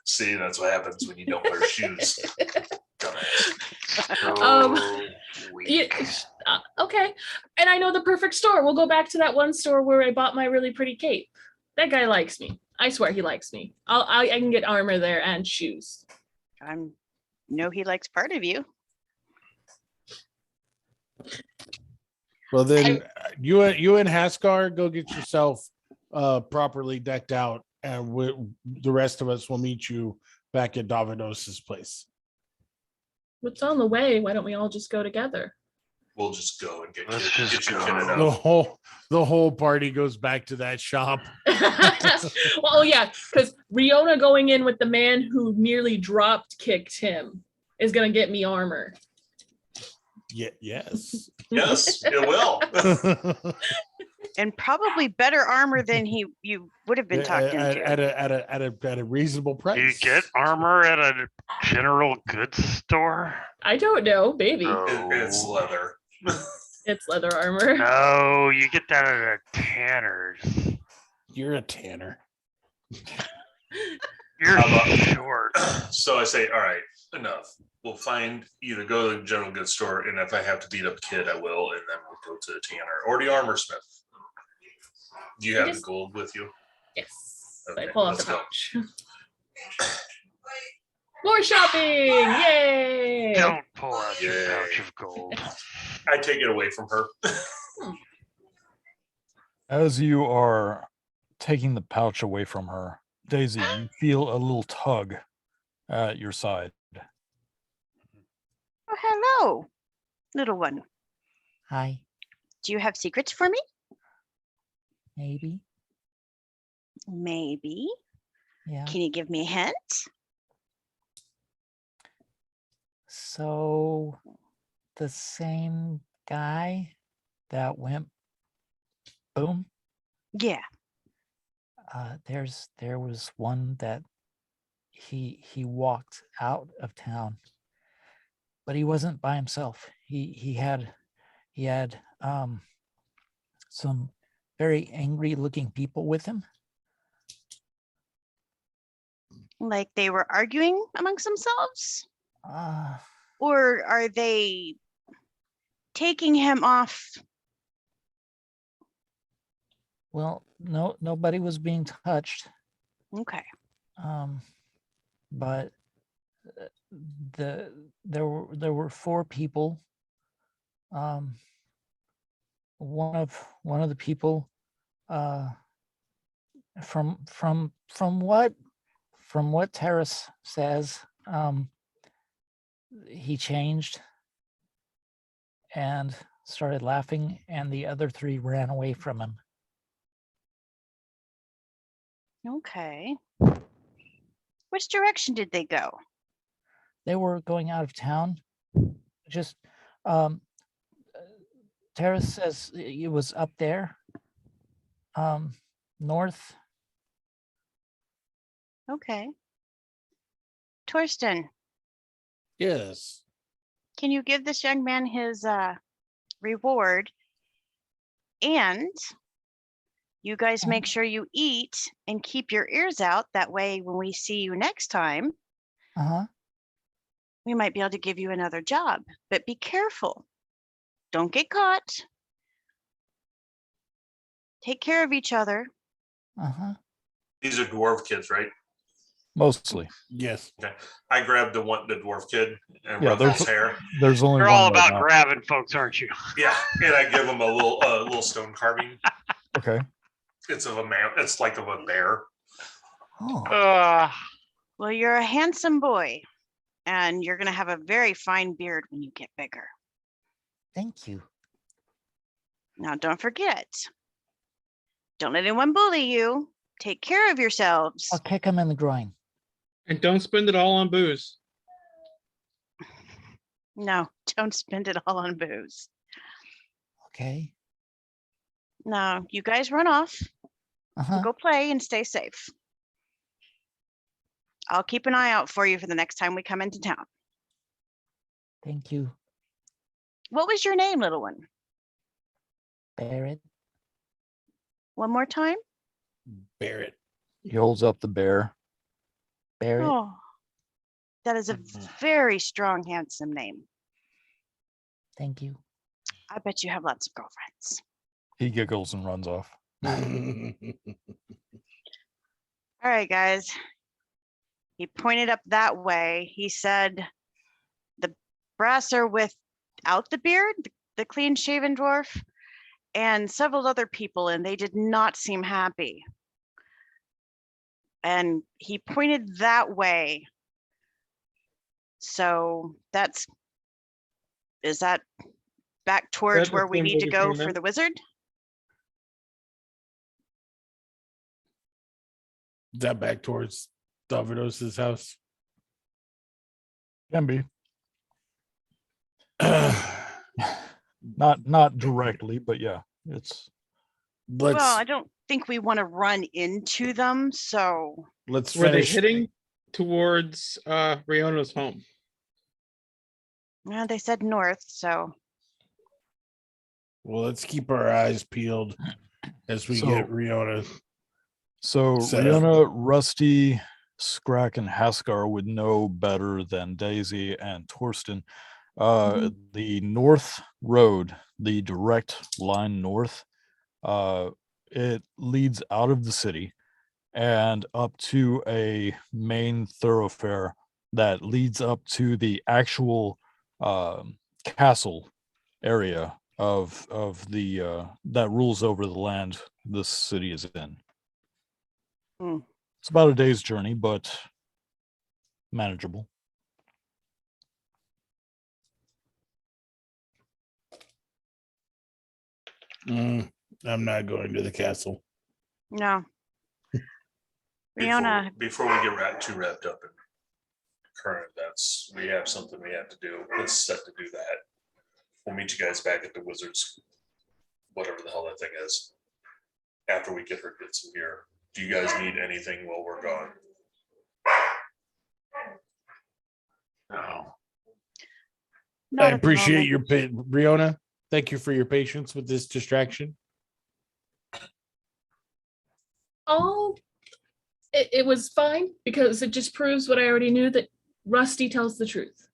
see, that's what happens when you don't wear shoes. Dumbass. Um, yeah, okay. And I know the perfect store. We'll go back to that one store where I bought my really pretty cape. That guy likes me. I swear he likes me. I can get armor there and shoes. I know he likes part of you. Well, then you and Haskar go get yourself properly decked out, and the rest of us will meet you back at Davidos's place. What's on the way? Why don't we all just go together? We'll just go and get Let's you, just get you go. kitted The out. whole party goes back to that shop. Well, yeah, because Riona going in with the man who nearly drop kicked him is gonna get me armor. Yes. Yes, it will. And probably better armor than you would have been talked at, into. at a reasonable price. Do you get armor at a general goods store? I don't know. Maybe It's No. leather. it's leather armor. No, you get that at a tanner's. You're a tanner. You're How about- short. So I say, all right, enough. We'll find either go to the general goods store, and if I have to beat up a kid, I will, and then we'll go to the tanner or the armor smith. Do you I have the just- gold with you? Yes. Okay, I pull out the let's go. pouch. More shopping! Yay! Don't pull out your Yay. pouch of gold. I take it away from her. As you are taking the pouch away from her, Daisy, you feel a little tug at your side. Oh, hello, little one. Hi, Do you have secrets for me? maybe. Maybe. Yeah. Can you give me a hint? So the same guy that went boom. Yeah. There was one that he walked out of town, but he wasn't by himself. He had some very angry looking people with him. Like they were arguing amongst themselves? Uh, Or are they taking him off? well, nobody was being touched. Okay. But there were four people. One of the people, from what Terrace says, he changed and started laughing, and the other three ran away from him. Okay. Which direction did they go? They were going out of town. Just Terrace says it was up there, north. Okay. Torsten, Yes. can you give this young man his reward? And you guys make sure you eat and keep your ears out. That way, when we see you next time, Uh-huh. we might be able to give you another job. But be careful. Don't get caught. Take care of each other. Uh-huh. These are dwarf kids, right? Mostly. Yes. I grabbed the dwarf kid and Yeah, rubbed there's- his hair. There's only You're one all right about now. grabbing folks, aren't you? Yeah, and I give him a little stone carving. Okay. It's of a man. It's like of a bear. Oh, Well, you're a handsome boy, and you're going to have a very fine beard when you get bigger. thank you. Now, don't forget, don't let anyone bully you. Take care of yourselves. I'll kick him in the groin. And don't spend it all on booze. No, don't spend it all on booze. Okay. No, you guys run off, Uh-huh. go play and stay safe. I'll keep an eye out for you for the next time we come into town. Thank you, What was your name, little one? Barrett. One more time? Barrett. He holds up the bear. Barrett. Oh, that is a very strong, handsome name. Thank you. I bet you have lots of girlfriends. He giggles and runs off. All right, guys. He pointed up that way. He said the brasser without the beard, the clean shaven dwarf, and several other people, and they did not seem happy. And he pointed that way. So is that back towards the where we same need way to we go came for in? the wizard? Is that back towards Davidos's house? Can be. Not directly, but yeah, it's Well, Let's I don't think we want to run into them, so let's Were they finish. heading towards Riona's home? well, they said north, so Well, let's keep our eyes peeled as we So- get Riona. so Set up. Riona, Rusty, Scrack, and Haskar would know better than Daisy and Torsten. The north road, the direct line north, it leads out of the city and up to a main thoroughfare that leads up to the actual castle area of the that rules over the land this city is in. Hmm. It's about a day's journey, but manageable. I'm not going to the castle. no. Riona, Before we get too wrapped up in current events, we have something we have to do. Let's set to do that. We'll meet you guys back at the Wizards, whatever the hell that thing is, after we get her bits in here. Do you guys need anything while we're gone? No. not I at the appreciate moment. your Riona. Thank you for your patience with this distraction. Oh, it was fine because it just proves what I already knew, that Rusty tells the truth.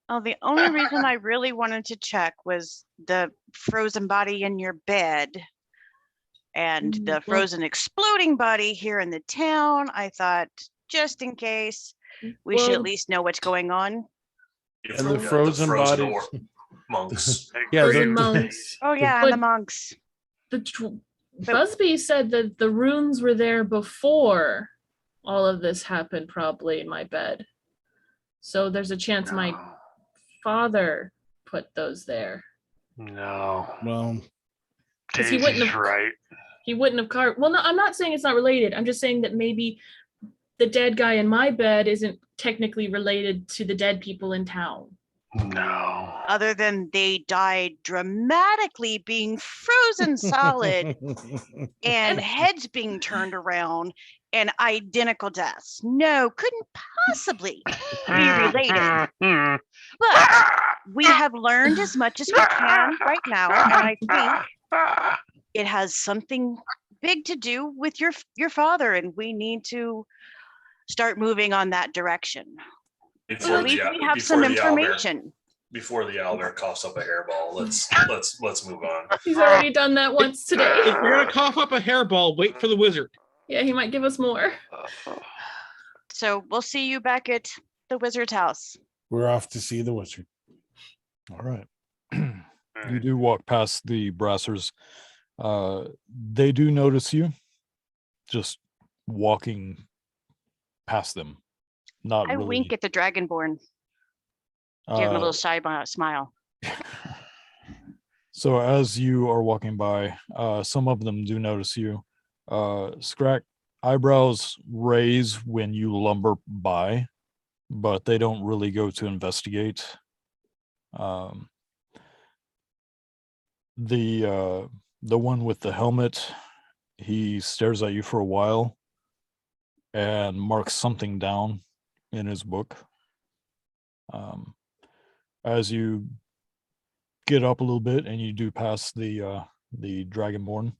Oh, the only reason I really wanted to check was the frozen body in your bed and the well- frozen exploding body here in the town. I thought, just in case, we should at Well, least know what's going on. You And the forgot frozen bodies. or- monks. Yeah, Frozen the- monks. Oh yeah, and the But- monks. Busby said that the runes were there before all of this happened, probably in my bed. So there's a chance my father put those there. No. Well, 'Cause he wouldn't Daisy's have- right. He wouldn't have carved. Well, no, I'm not saying it's not related. I'm just saying that maybe the dead guy in my bed isn't technically related to the dead people in town. No. Other than they died dramatically being frozen solid and heads being turned around and identical deaths. No, couldn't possibly be related. But we have learned as much as we can right now, and I think it has something big to do with your father, and we need to start moving on that direction. So at least we have some information. Before the owlbear coughs up a hairball, let's move on. He's already done that once If today. you're gonna cough up a hairball, wait for the wizard. Yeah, he might give us more. So we'll see you back at the wizard's house. we're off to see the wizard. All right. You do walk past the brassers. They do notice you just walking past them. Not I really. wink at the dragonborn, give him a uh, little side smile. So as you are walking by, some of them do notice you. Scrack, eyebrows raise when you lumber by, but they don't really go to investigate. The one with the helmet, he stares at you for a while and marks something down in his book. As you get up a little bit and you do pass the dragonborn,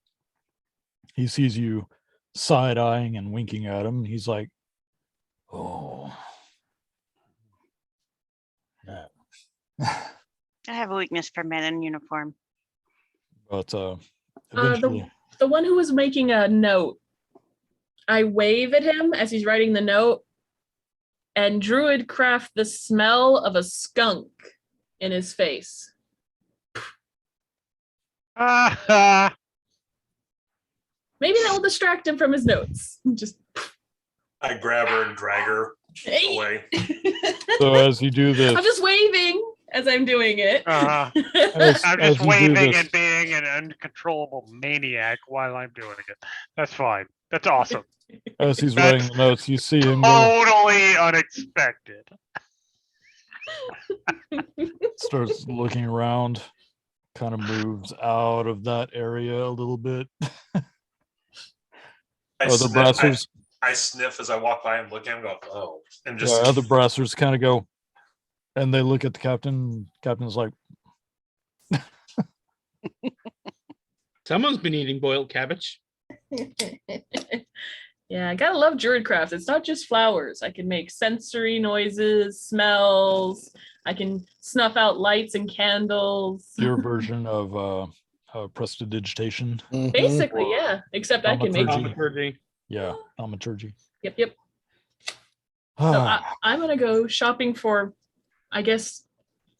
he sees you side-eyeing and winking at him. He's like, oh. I have a weakness for men in uniform. But eventually, The one who was making a note, I wave at him as he's writing the note, and Druid craft the smell of a skunk in his face. Maybe that will distract him from his notes. Just I grab her and drag her Hey. away. so as you do this, I'm just waving as I'm doing it. Uh-huh. as, I'm as just you do waving this, and being an uncontrollable maniac while I'm doing it. That's fine. That's awesome. as he's That's- writing the notes, you see him go, Totally unexpected. starts looking around. kind of moves out of that area a little bit. Other brassers, I sniff as I walk by and look at him, and go, oh, and yeah, just other brassers kind of go, and they look at the captain. Captain's like, Someone's been eating boiled cabbage. Yeah, I gotta love Druidcraft. It's not just flowers. I can make sensory noises, smells. I can snuff out lights and candles. your version of prestidigitation. Mhm. Basically, yeah. Except I can make. Thaumaturgy. Thaumaturgy. Yeah, thaumaturgy. Yep. So I'm gonna go shopping for, I guess,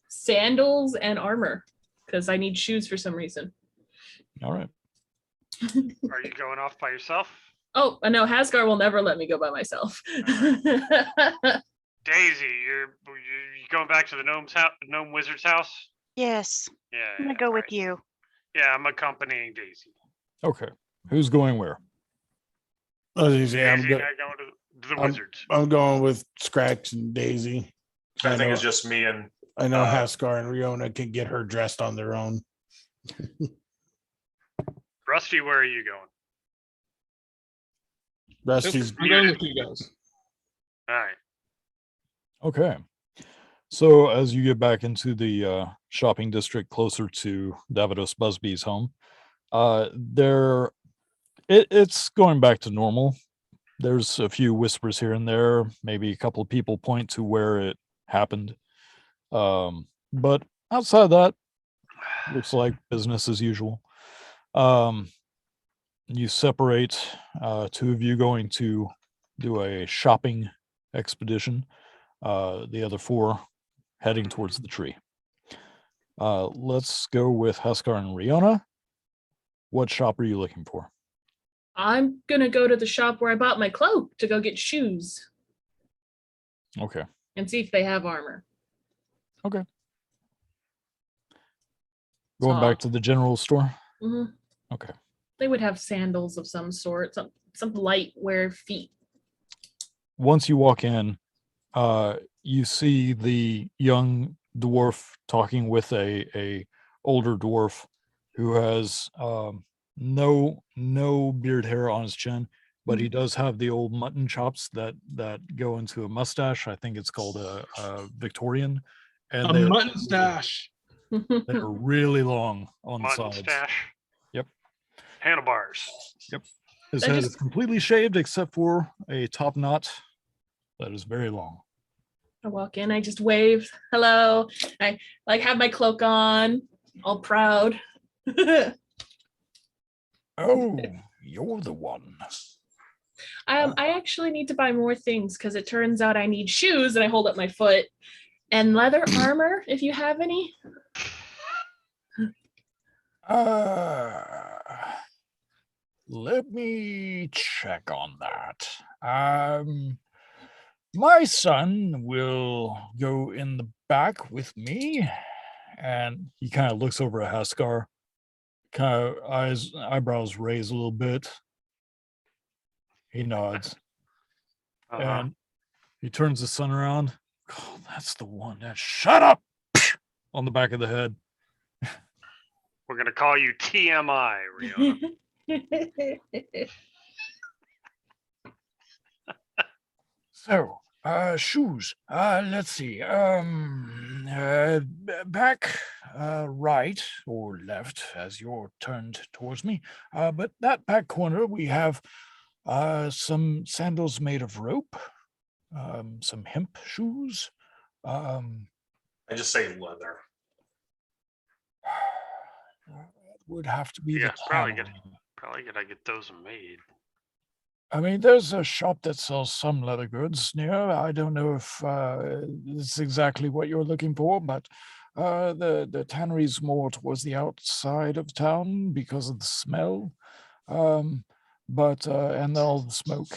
sandals and armor because I need shoes for some reason. All right. Are you going off by yourself? Oh, no, Hasgar will never let me go by myself. Daisy, you going back to the gnome wizard's house? Yes, Yeah. I'm gonna yeah, go with right. you. Yeah, I'm accompanying Daisy. Okay. Who's going where? I was gonna say, Daisy and I going to the wizards. I'm going with Scratch and Daisy. I think know- it's just me and I know Haskar and Riona can get her dressed on their own. Rusty, where are you going? Rusty's I'm going with you guys. All right. Okay. So as you get back into the shopping district closer to Davidos Busby's home, it's going back to normal. There's a few whispers here and there. Maybe a couple of people point to where it happened. But outside of that, looks like business as usual. You separate, two of you going to do a shopping expedition. The other four heading towards the tree. Let's go with Haskar and Riona. What shop are you looking for? I'm gonna go to the shop where I bought my cloak to go get shoes Okay. and see if they have armor. Going So- back to the general store. Mhm. Okay. They would have sandals of some sort, some light wear feet. Once you walk in, you see the young dwarf talking with a older dwarf who has no beard hair on his chin, but he does have the old mutton chops that go into a mustache. I think it's called a Victorian, and A they're mutton stash. they're really long on the Mutton sides. stash. Yep. Handlebars. His That head just- is completely shaved except for a top knot that is very long. I walk in, I just wave, hello. I like have my cloak on, all proud. Oh, you're the one. I actually need to buy more things because it turns out I need shoes, and I hold up my foot, and leather armor if you have any. Let me check on that. My son will go in the back with me, and he kind of looks over at Haskar, kind of eyebrows raise a little bit. He nods, Uh-huh. and he turns the son around. Oh, that's the one. That shut up on the back of the head. We're gonna call you TMI, Rihanna. So, shoes. Let's see. Back, right or left as you're turned towards me. But that back corner we have some sandals made of rope, some hemp shoes. I just say leather. Would have to be Yeah, the probably town. Probably gotta get those made. I mean, there's a shop that sells some leather goods near. I don't know if it's exactly what you're looking for, but the tannery's more towards the outside of town because of the smell, and all the smoke.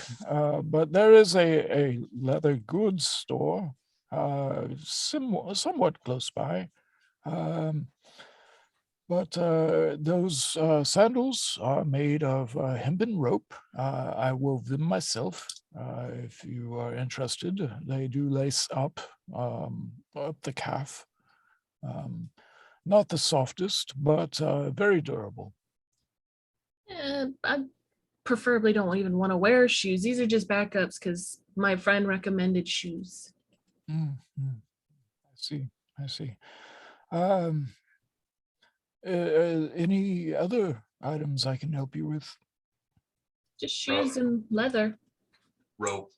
But there is a leather goods store, somewhat close by. But those sandals are made of hempen rope. I wove them myself. If you are interested, they do lace up the calf. Not the softest, but very durable. I preferably don't even want to wear shoes. These are just backups because my friend recommended shoes. Mm, I see. I see. Um, any other items I can help you with? Just shoes and leather. Rope.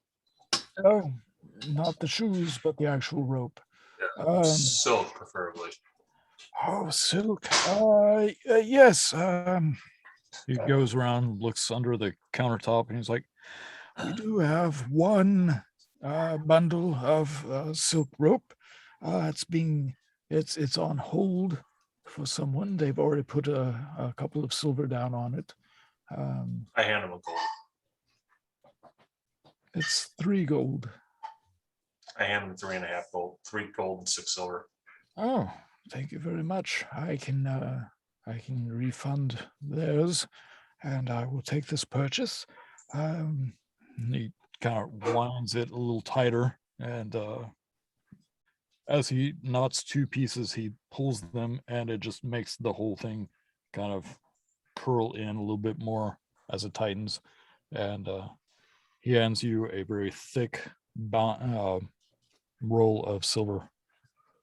Oh, not the shoes, but the actual rope. Yeah. Silk, preferably. Oh, silk. Yes. He goes around, looks under the countertop, and he's like, We do have one bundle of silk rope. It's on hold for someone. They've already put a couple of silver down on it. I hand him a gold. It's 3 gold. I hand him 3.5 gold, 3 gold and 6 silver. Oh, thank you very much. I can refund theirs, and I will take this purchase. and he kind of winds it a little tighter, and as he knots 2 pieces, he pulls them, and it just makes the whole thing kind of curl in a little bit more as it tightens. And he hands you a very thick roll of silver,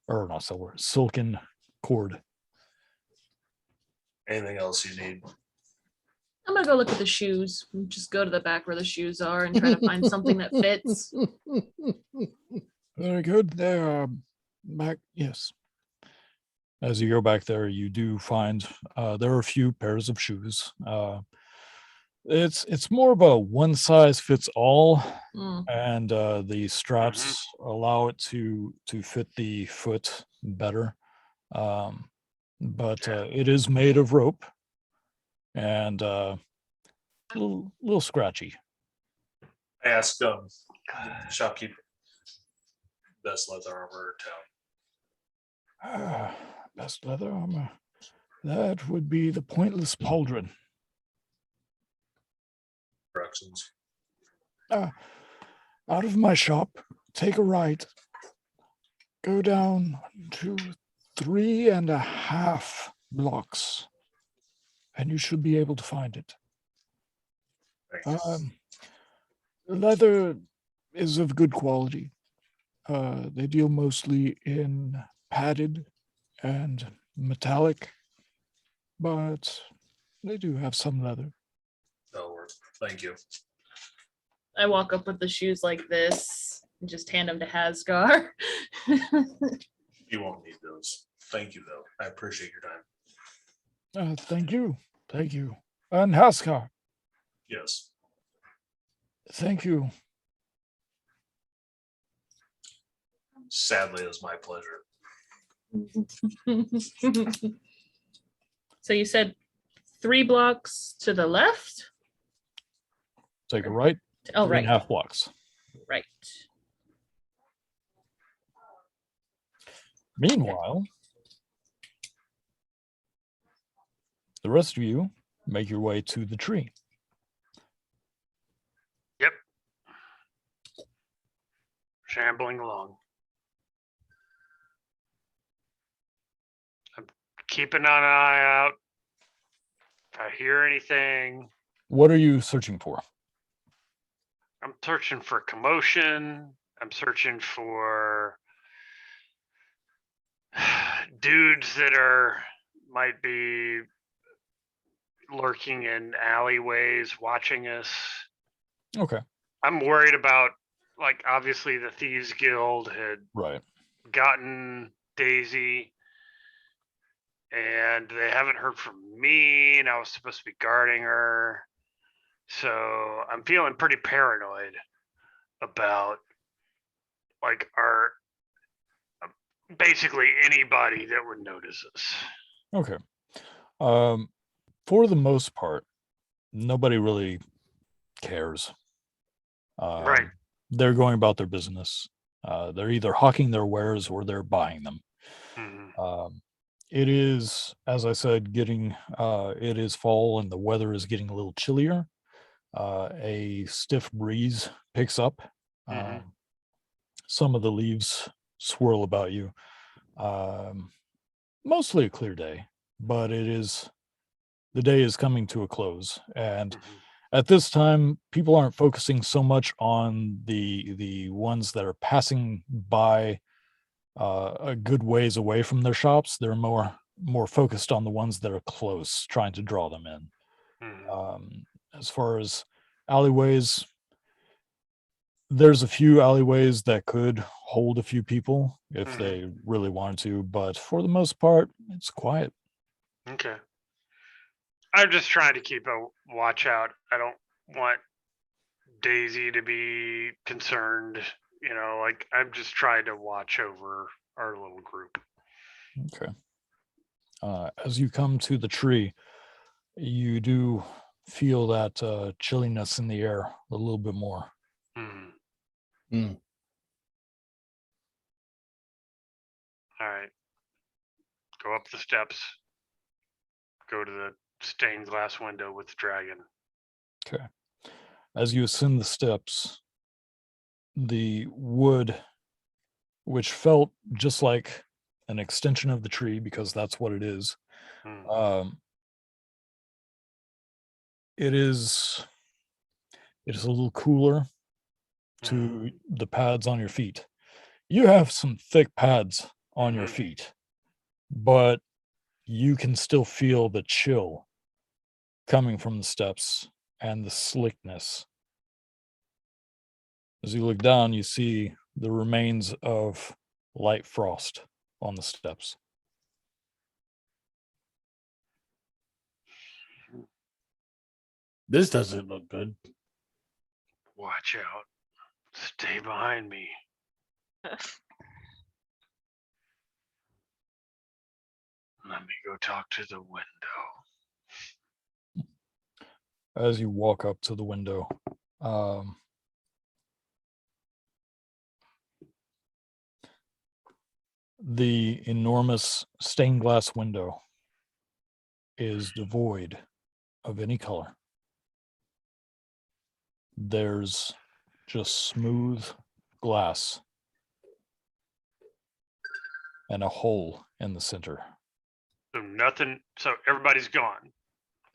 or not silver, silken cord. Anything else you need? I'm gonna go look at the shoes. Just go to the back where the shoes are and try to find something that fits. Very good. They are back. Yes. As you go back there, you do find there are a few pairs of shoes. It's more of a one size fits all, Mm. and the straps allow it to fit the foot better. But it is made of rope, and a little scratchy. I asked the shopkeeper. Best leather armor in town. Best leather armor. That would be the Pointless Pauldron. Directions. Out of my shop, take a right, go down to 3.5 blocks, and you should be able to find it. Thanks. Leather is of good quality. They deal mostly in padded and metallic, but they do have some leather. That'll work. Thank you. I walk up with the shoes like this and just hand them to Hasgar. You won't need those. Thank you, though. I appreciate your time. Thank you. Thank you. And Haskar, Yes. thank you. Sadly, it was my pleasure. So you said 3 blocks to the left? Take a right, Oh, right, 3.5 blocks. right. Meanwhile, the rest of you make your way to the tree. Yep. Shambling along. I'm keeping an eye out. If I hear anything, What are you searching for? I'm searching for commotion. I'm searching for dudes that might be lurking in alleyways watching us. Okay, I'm worried about, like, obviously the Thieves Guild had right. gotten Daisy and they haven't heard from me, and I was supposed to be guarding her. So I'm feeling pretty paranoid about, like, our basically anybody that would notice us. Okay. For the most part, nobody really cares. Right. They're going about their business. They're either hawking their wares or they're buying them. Mhm. It is, as I said, it is fall and the weather is getting a little chillier. A stiff breeze picks up. Mhm. Some of the leaves swirl about you. mostly a clear day, but the day is coming to a close, and Mhm. at this time, people aren't focusing so much on the ones that are passing by a good ways away from their shops. They're more focused on the ones that are close, trying to draw them in. Mhm. As far as alleyways, there's a few alleyways that could hold a few people if Mhm. they really wanted to, but for the most part, it's quiet. Okay. I'm just trying to keep a watch out. I don't want Daisy to be concerned. Like I'm just trying to watch over our little group. Okay. As you come to the tree, you do feel that chilliness in the air a little bit more. Mhm. Mm. All right. Go up the steps. Go to the stained glass window with the dragon. Okay. As you ascend the steps, the wood, which felt just like an extension of the tree, because that's what it is, Mm. it is a little cooler Mhm. to the pads on your feet. You have some thick pads on your Mhm. feet, but you can still feel the chill coming from the steps and the slickness. As you look down, you see the remains of light frost on the steps. This doesn't look good. Watch out. Stay behind me. Let me go talk to the window. As you walk up to the window, the enormous stained glass window is devoid of any color. There's just smooth glass and a hole in the center. So nothing. So everybody's gone.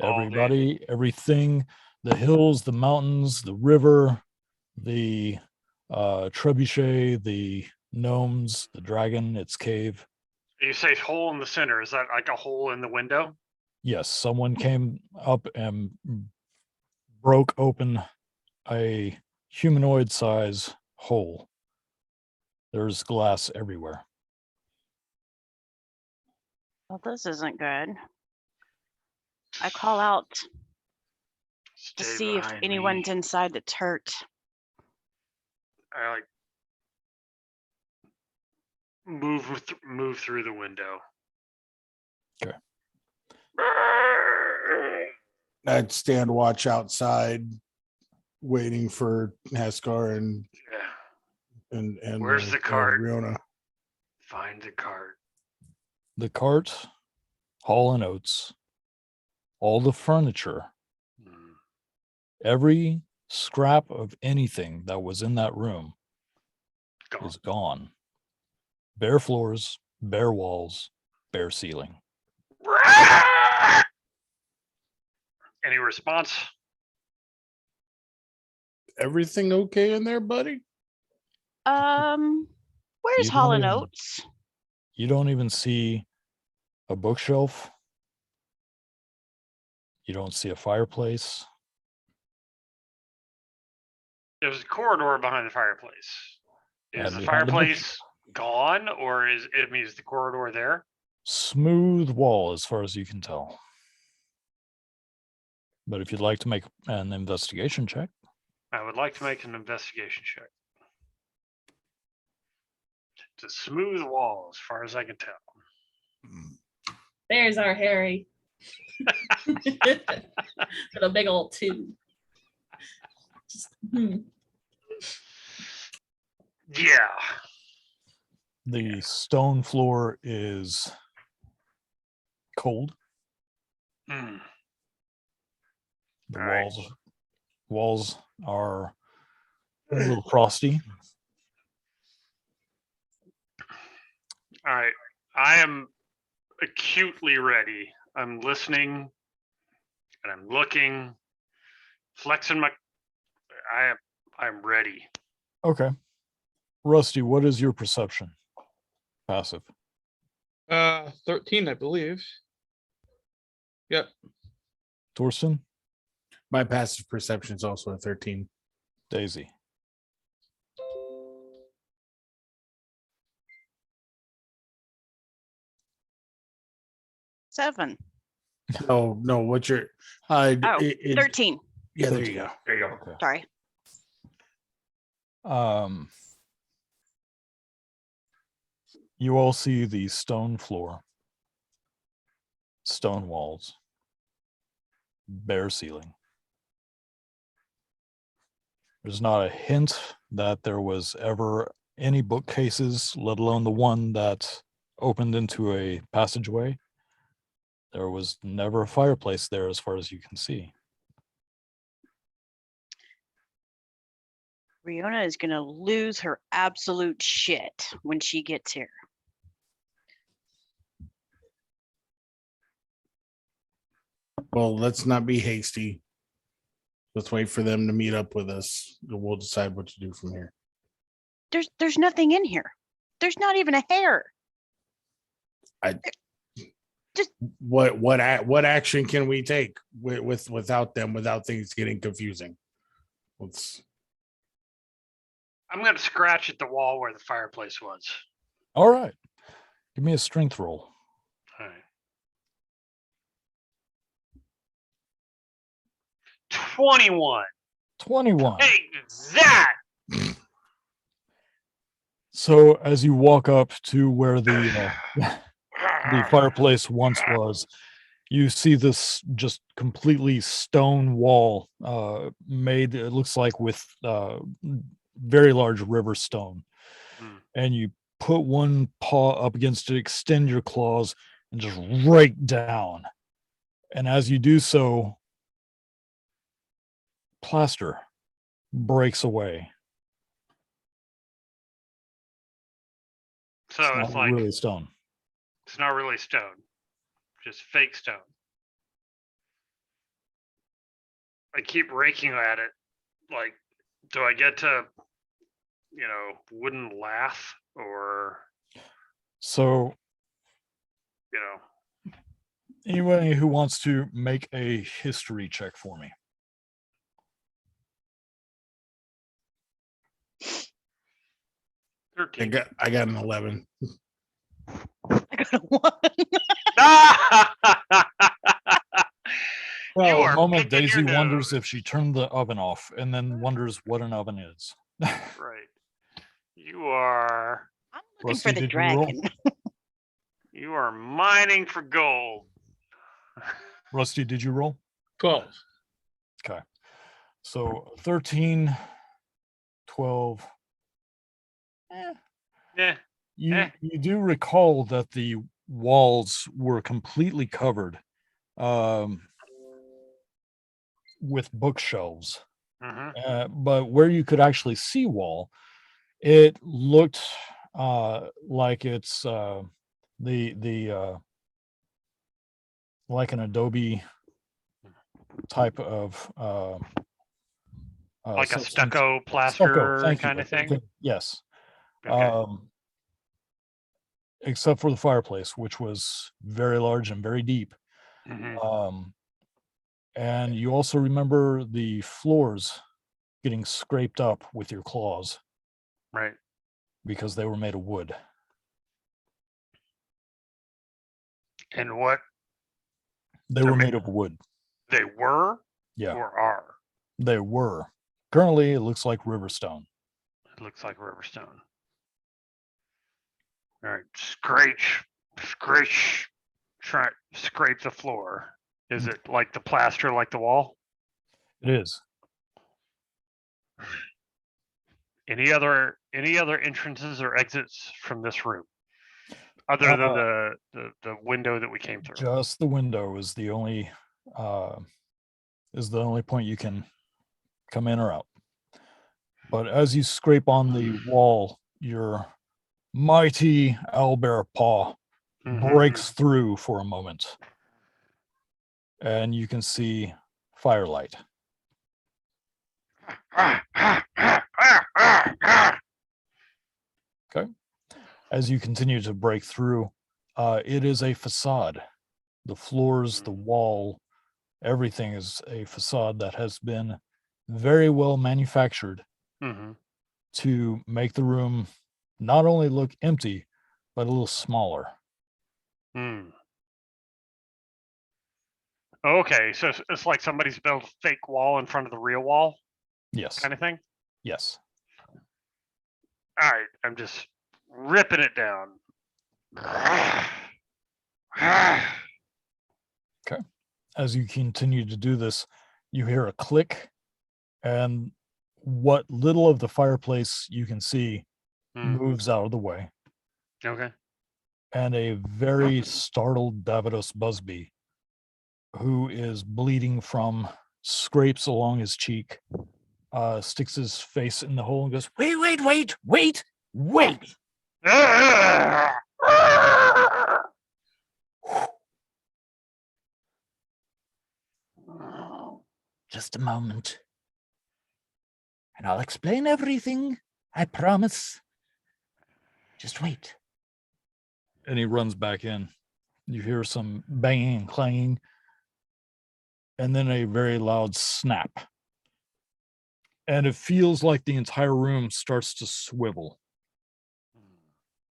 All the- Everybody, everything, the hills, the mountains, the river, the trebuchet, the gnomes, the dragon, its cave. You say hole in the center. Is that like a hole in the window? Yes, someone came up and broke open a humanoid size hole. There's glass everywhere. Well, this isn't good. I call out to Stay see if behind anyone's me. inside that's hurt. I like move through the window. Okay. I'd stand watch outside, waiting for Haskar and Yeah. and Where's the cart? Riona. Find the cart. The cart, Hall and Oates, all the furniture, Mm. every scrap of anything that was in that room Gone. is gone. Bare floors, bare walls, bare ceiling. Any response? Everything okay in there, buddy? Where's You Hall don't and even- Oates? You don't even see a bookshelf. You don't see a fireplace. There's a corridor behind the fireplace. Is And the behind the fireplace gone, or is the corridor there? Smooth wall as far as you can tell. But if you'd like to make an investigation check, I would like to make an investigation check. It's a smooth wall, as far as I can tell. There's our Harry. With a big old 2. Just, Yeah. the stone floor is cold. Mm. The All right. walls are a little frosty. All right. I am acutely ready. I'm listening and I'm looking, flexing my. I'm ready. Okay. Rusty, what is your perception? Passive. 13, I believe. Yep. Torsten, My passive perception is also a 13. Daisy. Seven. No, what's your Oh, it- 13. yeah, there you go. There you go. Okay. Sorry. You all see the stone floor, stone walls, bare ceiling. There's not a hint that there was ever any bookcases, let alone the one that opened into a passageway. There was never a fireplace there as far as you can see. Riona is going to lose her absolute shit when she gets here. Well, let's not be hasty. Let's wait for them to meet up with us. We'll decide what to do from here. There's nothing in here. There's not even a hair. What action can we take without them, without things getting confusing? Let's I'm gonna scratch at the wall where the fireplace was. All right. Give me a strength roll. All right. 21. 21. Take that. So as you walk up to where the fireplace once was, you see this just completely stone wall made, it looks like with very large river stone. And you put one paw up against it, extend your claws, and just rake down. And as you do so, plaster breaks away. So it's Not like really stone. it's not really stone, just fake stone. I keep raking at it. Like, do I get to, wooden laugh or, So anybody who wants to make a history check for me. 13? I got an 11. I got a 1. You For are a moment, picking your Daisy wonders nose. if she turned the oven off and then wonders what an oven is. Right. You are I'm looking for Rusty, the did you roll? dragon. you are mining for gold. Rusty, did you roll? 12. Okay. So 13, 12. Yeah. You do recall that the walls were completely covered with bookshelves. But where you could actually see wall, it looked like it's like an Adobe type of Like a substance. stucco plaster Thank you. kind of thing. Yes. Okay. Except for the fireplace, which was very large and very deep. Mhm. And you also remember the floors getting scraped up with your claws Right. because they were made of wood. And what They were made of wood. they were Yeah, or are. they were. Currently, it looks like Riverstone. It looks like Riverstone. All right. Scrape, scrape the floor. Is it like the plaster, like the wall? It is. Any other entrances or exits from this room, other than the window that we came through? Just the window is the only point you can come in or out. But as you scrape on the wall, your mighty owlbear paw breaks through for a moment. And you can see firelight. Okay. As you continue to break through, it is a facade. The floors, the wall, everything is a facade that has been very well manufactured to make the room not only look empty, but a little smaller. Okay, so it's like somebody's built a fake wall in front of the real wall, Yes. kind of thing. Yes. All right, I'm just ripping it down. Okay. As you continue to do this, you hear a click, and what little of the fireplace you can see moves out of the way. Okay. And a very startled Davidos Busby, who is bleeding from scrapes along his cheek, sticks his face in the hole and goes, wait. Just a moment. And I'll explain everything, I promise. Just wait. And he runs back in. You hear some banging and clanging, and then a very loud snap. And it feels like the entire room starts to swivel.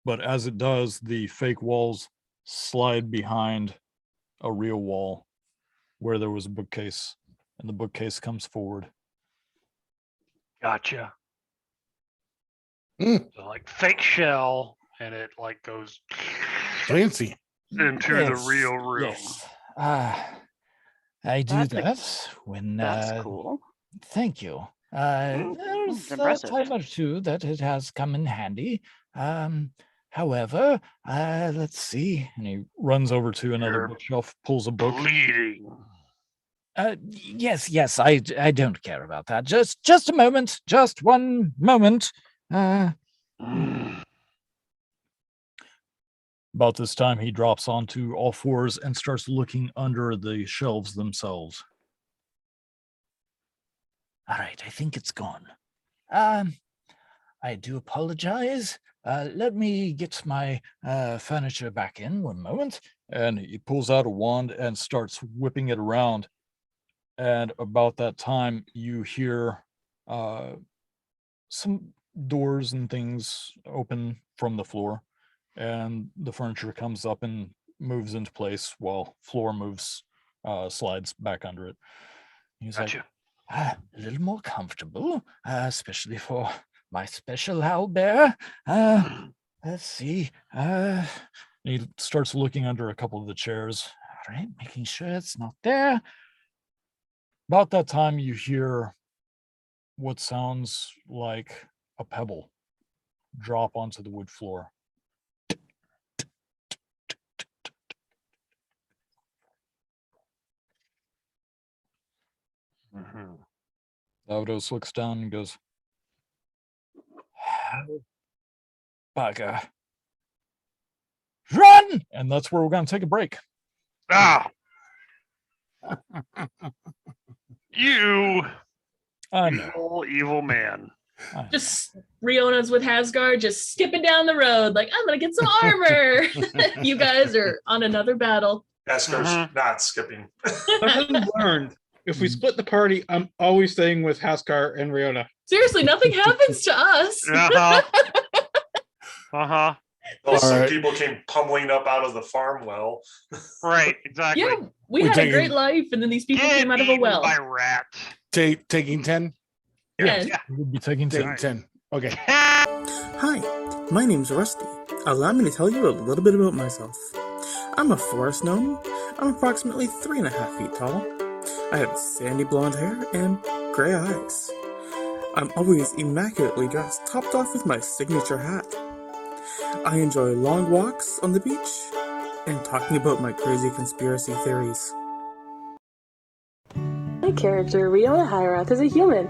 But as it does, the fake walls slide behind a real wall where there was a bookcase, and the bookcase comes forward. Gotcha. Mm. So like fake shell, and it like goes Fancy. into the real room. Yes. I do that when. That's cool. Thank you. There's a impressive. time or two that it has come in handy. However, let's see. And he runs over to another You're bookshelf, pulls a book. Bleeding. Yes, I don't care about that. Just a moment. Just one moment. About this time, he drops onto all fours and starts looking under the shelves themselves. All right, I think it's gone. I do apologize. Let me get my furniture back in 1 moment. And he pulls out a wand and starts whipping it around. And about that time, you hear some doors and things open from the floor, and the furniture comes up and moves into place while floor moves, slides back under it. He's Gotcha. like, a little more comfortable, especially for my special owlbear. Let's see. He starts looking under a couple of the chairs. All right, making sure it's not there. About that time, you hear what sounds like a pebble drop onto the wood floor. Davidos looks down and goes, Bugger. run! And that's where we're going to take a break. Ah. You I know. evil man. I know. Just Riona's with Hasgar, just skipping down the road, like, I'm gonna get some armor. You guys are on another battle. Askar's not skipping. Lesson learned. If we split the party, I'm always staying with Haskar and Riona. Seriously, nothing happens to us. Uh-huh. Uh-huh. Well, some Alright. people came pummeling up out of the farm well. Right, exactly. Yeah, we We're had a taking- great life, and then these people Get came out of a eaten well. by rats. Taking 10? Yes. We'll be taking Taking 10. 10. Okay. Hi, my name's Rusty. Allow me to tell you a little bit about myself. I'm a forest gnome. I'm approximately 3.5 feet tall. I have sandy blonde hair and gray eyes. I'm always immaculately dressed, topped off with my signature hat. I enjoy long walks on the beach and talking about my crazy conspiracy theories. My character, Riona Hyrath, is a human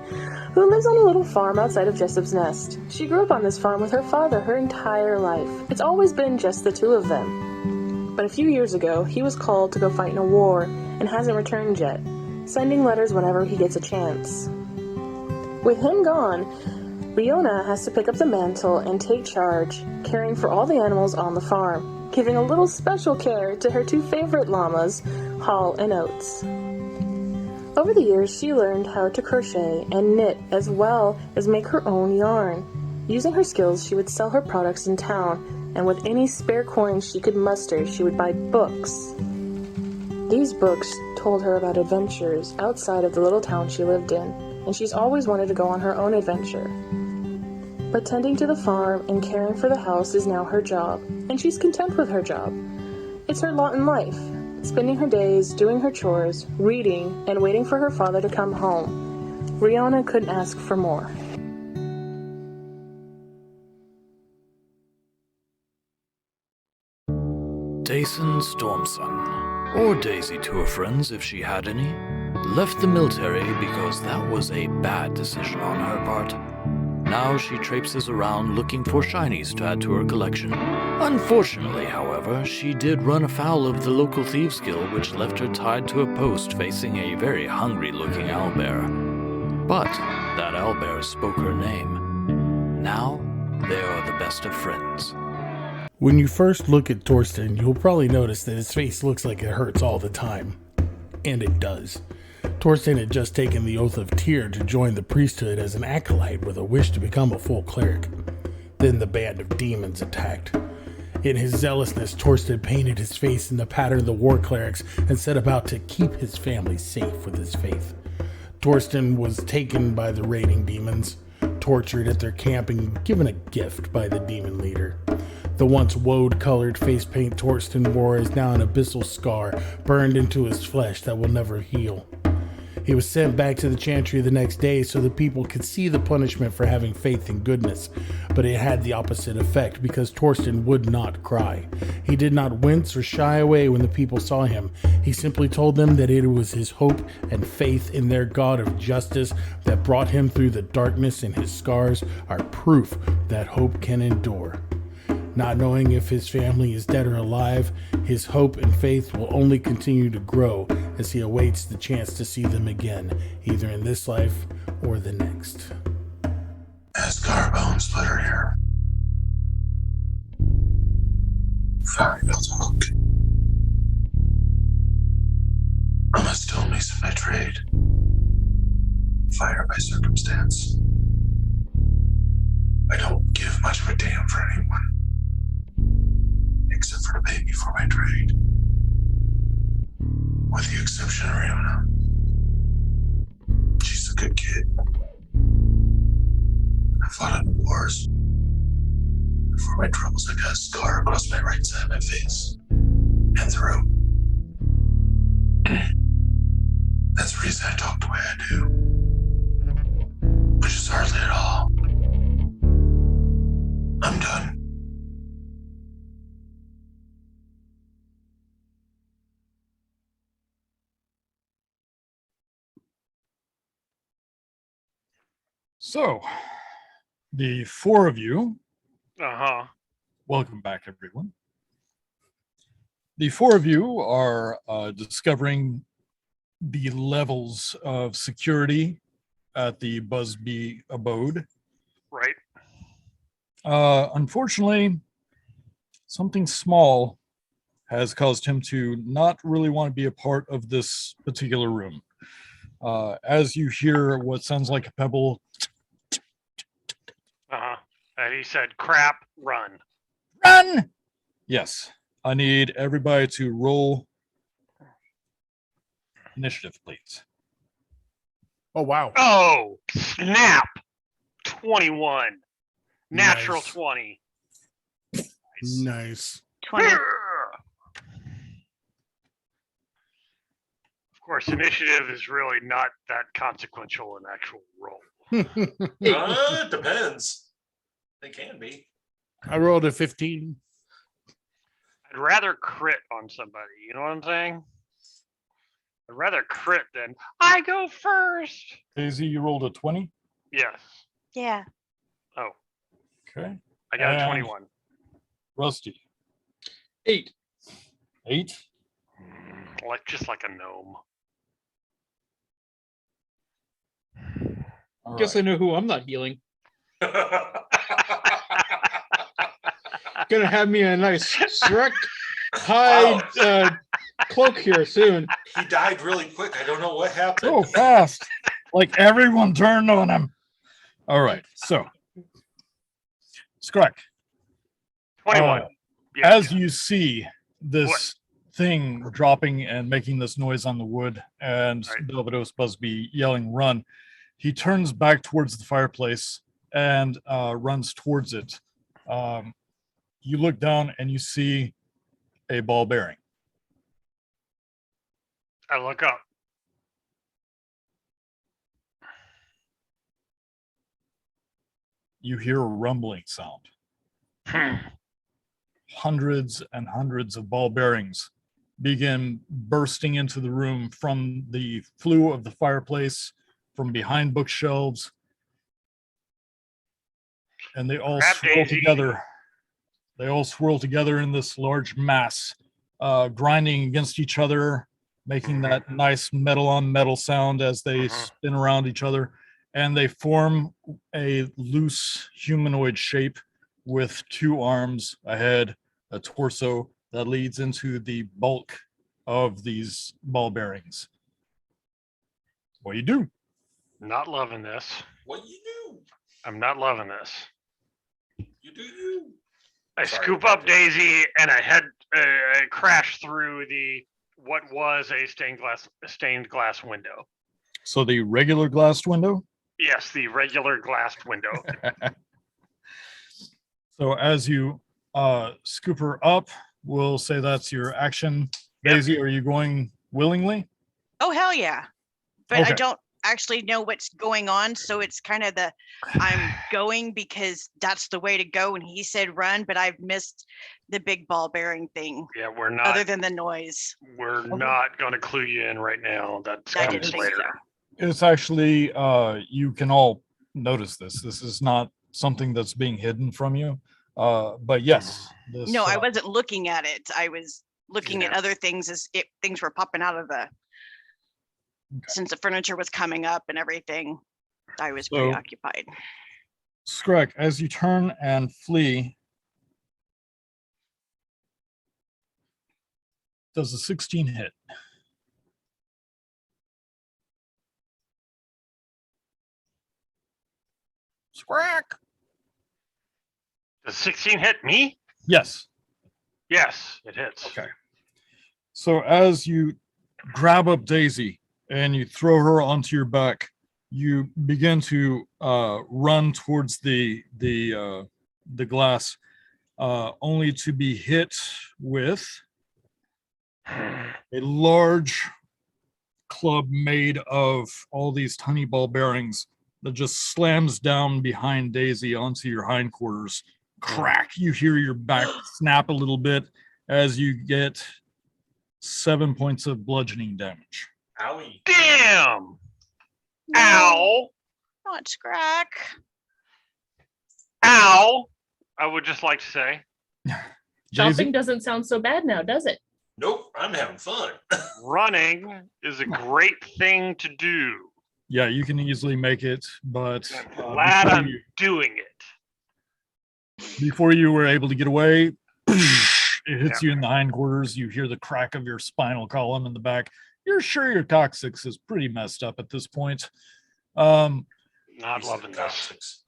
who lives on a little farm outside of Jessup's Nest. She grew up on this farm with her father her entire life. It's always been just the two of them. but a few years ago, he was called to go fight in a war and hasn't returned yet, sending letters whenever he gets a chance. With him gone, Riona has to pick up the mantle and take charge, caring for all the animals on the farm, giving a little special care to her 2 favorite llamas, Hall and Oats. Over the years, she learned how to crochet and knit as well as make her own yarn. Using her skills, she would sell her products in town, and with any spare coins she could muster, she would buy books. These books told her about adventures outside of the little town she lived in, and she's always wanted to go on her own adventure. But tending to the farm and caring for the house is now her job, and she's content with her job. It's her lot in life, spending her days doing her chores, reading, and waiting for her father to come home. Riona couldn't ask for more. Dason Stormson, or Daisy to her friends if she had any, left the military because that was a bad decision on her part. Now she traipses around looking for shinies to add to her collection. Unfortunately, however, she did run afoul of the local thieves guild, which left her tied to a post facing a very hungry-looking owlbear. But that owlbear spoke her name. Now, they are the best of friends. When you first look at Torsten, you'll probably notice that his face looks like it hurts all the time. And it does. Torsten had just taken the Oath of Tyr to join the priesthood as an acolyte with a wish to become a full cleric. Then the band of demons attacked. In his zealousness, Torsten painted his face in the pattern of the war clerics and set about to keep his family safe with his faith. Torsten was taken by the raiding demons, tortured at their camp, and given a gift by the demon leader. The once woad-colored face paint Torsten wore is now an abyssal scar burned into his flesh that will never heal. He was sent back to the Chantry the next day so the people could see the punishment for having faith in goodness, but it had the opposite effect because Torsten would not cry. He did not wince or shy away when the people saw him. He simply told them that it was his hope and faith in their God of justice that brought him through the darkness, and his scars are proof that hope can endure. Not knowing if his family is dead or alive, his hope and faith will only continue to grow as he awaits the chance to see them again, either in this life or the next. Ascar Bone Splitter here. Fiery Bells Hook. I'm a stonemason by trade. Fire by circumstance. I don't give much of a damn for anyone, except for to pay me for my trade. With the exception of Riona. She's a good kid. I fought in wars. For my troubles, I got a scar across my right side of my face and throat. That's the reason I talk the way I do. Which is hardly at all. I'm done. So, the 4 of you, Uh-huh. welcome back, everyone. The 4 of you are discovering the levels of security at the Busby abode. Right. Unfortunately, something small has caused him to not really want to be a part of this particular room. As you hear what sounds like a pebble, Uh-huh. And he said, crap, run. run! Yes, I need everybody to roll initiative, please. Oh, wow. Oh, snap. 21. Natural Nice. 20. Nice. 20. Of course, initiative is really not that consequential in actual roll. It depends. They can be. I rolled a 15. I'd rather crit on somebody. You know what I'm saying? I'd rather crit than I go first. Daisy, you rolled a 20. Yes. Yeah. Oh, Okay. I got a And 21. Rusty. 8. 8. Like just like a gnome. All Guess right. I know who I'm not healing. Gonna have me a nice Shrek hide cloak here soon. He died really quick. I don't know what happened. So fast. Like everyone turned on him. All right. So, Skrek, 21. as you see this thing dropping and making this noise on the wood, and Belvados Busby yelling, "Run!" he turns back towards the fireplace and runs towards it. You look down and you see a ball bearing. I look up. You hear a rumbling sound. Hundreds and hundreds of ball bearings begin bursting into the room from the flue of the fireplace, from behind bookshelves, and they all Grab swirl Daisy. together. They all swirl together in this large mass, grinding against each other, making that nice metal on metal sound as they spin around each other, and they form a loose humanoid shape with 2 arms, a head, a torso that leads into the bulk of these ball bearings. What do you do? Not loving this. What you do? I'm not loving this. You do you. I Sorry, scoop up Daisy and I crash through what was a stained glass window. So the regular glassed window? Yes, the regular glassed window. So as you scoop her up, we'll say that's your action. Daisy, are you going willingly? Oh, hell yeah. But I Okay. don't actually know what's going on. So it's kind of I'm going because that's the way to go. And he said run, but I've missed the big ball bearing thing. Yeah, we're not. Other than the noise. We're not going to clue you in right now. That I comes didn't think later. so. It's actually, you can all notice this. This is not something that's being hidden from you. But yes. This, No, I wasn't looking at it. I was looking at other things as things were popping out of since the furniture was coming up and everything. I was So- preoccupied. Skrek, as you turn and flee, does a 16 hit? Skrek. Does 16 hit me? Yes. Yes, it hits. Okay. So as you grab up Daisy and you throw her onto your back, you begin to run towards the glass, only to be hit with a large club made of all these tiny ball bearings that just slams down behind Daisy onto your hindquarters. Crack! You hear your back snap a little bit as you get 7 points of bludgeoning damage. Owie. Damn! No, Ow! not Scrack. Ow! I would just like to say. Chopping Daisy? doesn't sound so bad now, does it? Nope, I'm having fun. Running is a great thing to do. Yeah, you can easily make it, but I'm glad before, I'm doing it. before you were able to get away, it hits you in the hindquarters. You hear the crack of your spinal column in the back. You're sure your coccyx is pretty messed up at this point. Not Piece of loving this. coccyx.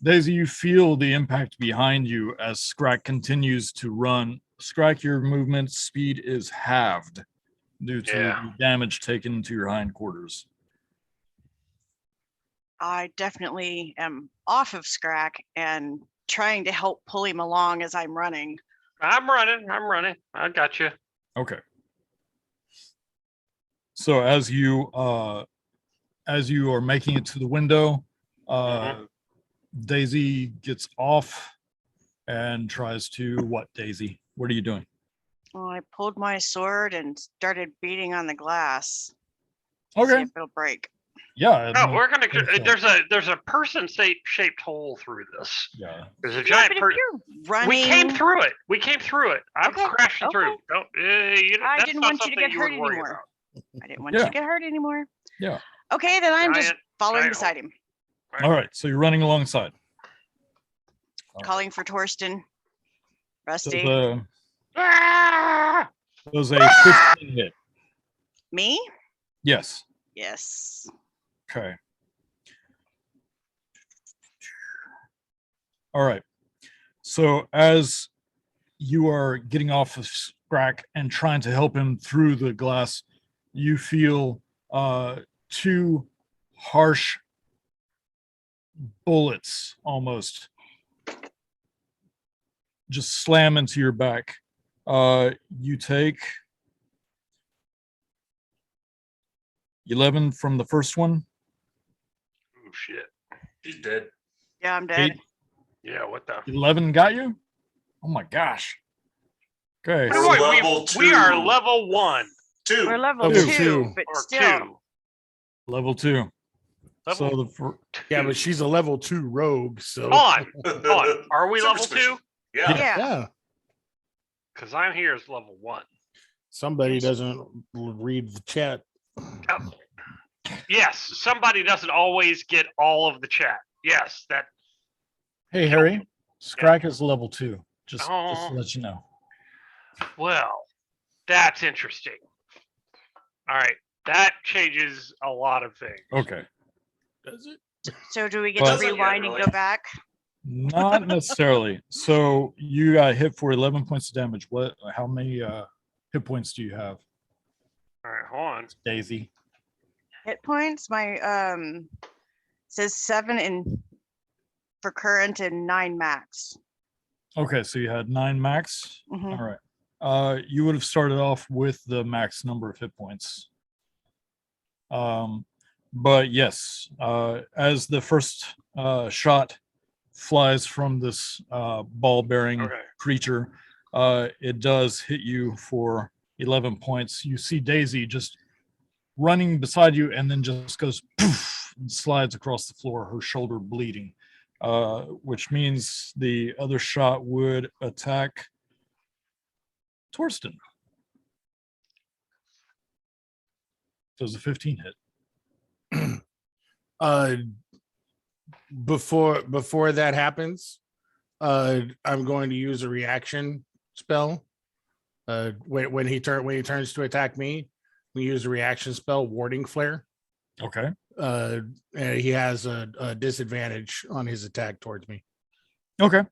Daisy, you feel the impact behind you as Scrack continues to run. Scrack, your movement speed is halved due to the damage taken to your hindquarters. I definitely am off of Scrack and trying to help pull him along as I'm running. I'm running. I got you. Okay. So as you are making it to the window, Daisy gets off and tries to what, Daisy? What are you doing? Well, I pulled my sword and started beating on the glass. See Okay. if it'll break. Yeah. No, we're gonna. so. There's a person shaped hole through this. Yeah. There's a Yeah, giant. but if you're running, We came through it. We came through it. I'm Okay, crashing through. okay. Don't. I That's didn't not want you to something get hurt would worry anymore. about. I didn't want you Yeah. to get hurt anymore. Yeah. Okay, then I'm just Giant- following giant beside hole. him, All right. So you're running alongside. calling for Torsten. So Rusty, the Ah! was a 15 hit. me? Yes. Yes. Okay. All right. So as you are getting off of Scrack and trying to help him through the glass, you feel two harsh bullets almost just slam into your back. You take 11 from the first one. Oh shit. He's dead. Yeah, I'm dead. 8, Yeah. What the? 11 got you? Oh my gosh. Okay. We're Wait, level we are 2. level 1 2. We're level Level 2, two. but or still. 2. Level 2. Level So the Yeah, but she's a level 2 rogue, so on. Are we Super level 2? suspicious. Yeah. Yeah. yeah. Because I'm here as level 1. Somebody doesn't read the chat. Yes, somebody doesn't always get all of the chat. Yes, that. Hey Harry, Scrack is level 2. Just to Oh. let you know. Well, that's interesting. All right, that changes a lot of things. Okay. Does it? So do we get But- to rewind and go back? Not necessarily. So you got hit for 11 points of damage. How many hit points do you have, All right, hold on. Daisy? Hit points? My says 7 in for current and 9 max. Okay, so you had 9 max. Mhm. All right. You would have started off with the max number of hit points. But yes, as the first shot flies from this ball-bearing Okay. creature, it does hit you for 11 points. You see Daisy just running beside you and then just goes poof and slides across the floor, her shoulder bleeding, which means the other shot would attack Torsten. Does a 15 hit? Before that happens, I'm going to use a reaction spell. When he turns to attack me, we use a reaction spell, Warding Flare. Okay. And he has a disadvantage on his attack towards me. Okay.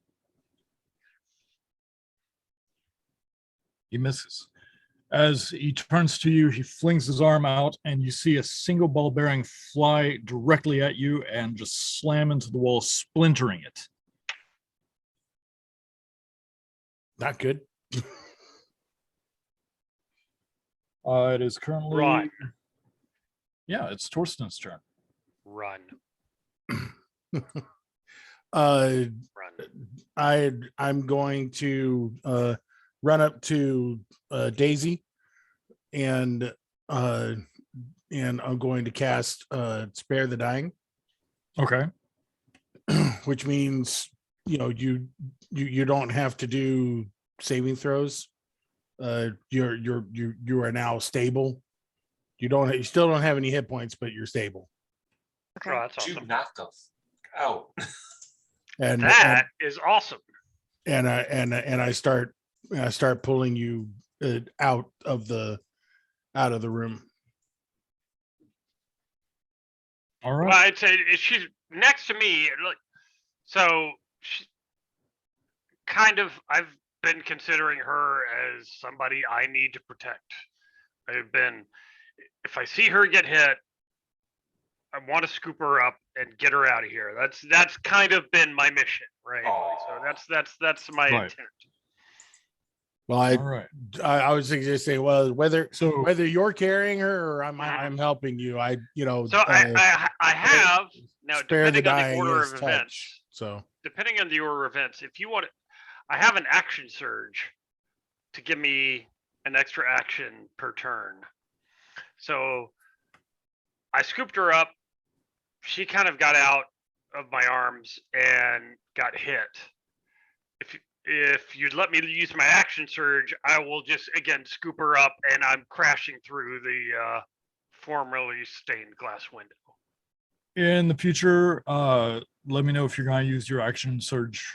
He misses. As he turns to you, he flings his arm out, and you see a single ball bearing fly directly at you and just slam into the wall, splintering it. Not good. It is currently. Run. Yeah, it's Torsten's turn. Run. Run. Run. I'm going to run up to Daisy, and I'm going to cast Spare the Dying. Okay. Which means you don't have to do saving throws. You are now stable. You still don't have any hit points, but you're stable. Okay. Oh, that's Dude, awesome. knock the out. And That is awesome. I start pulling you out of the room. All right. Well, I'd say she's next to me. So she kind of, I've been considering her as somebody I need to protect. If I see her get hit, I want to scoop her up and get her out of here. That's kind of been my mission, right? So that's my Right. intent. Well, All right. I was just saying, well, whether So you're carrying her or I'm helping you, So I have now, Spare the depending on the Dying order is of touch. events. So Depending on the order of events, if you want, I have an action surge to give me an extra action per turn. So I scooped her up. She kind of got out of my arms and got hit. If you'd let me use my action surge, I will just again scoop her up, and I'm crashing through the formerly stained glass window. In the future, let me know if you're going to use your action surge.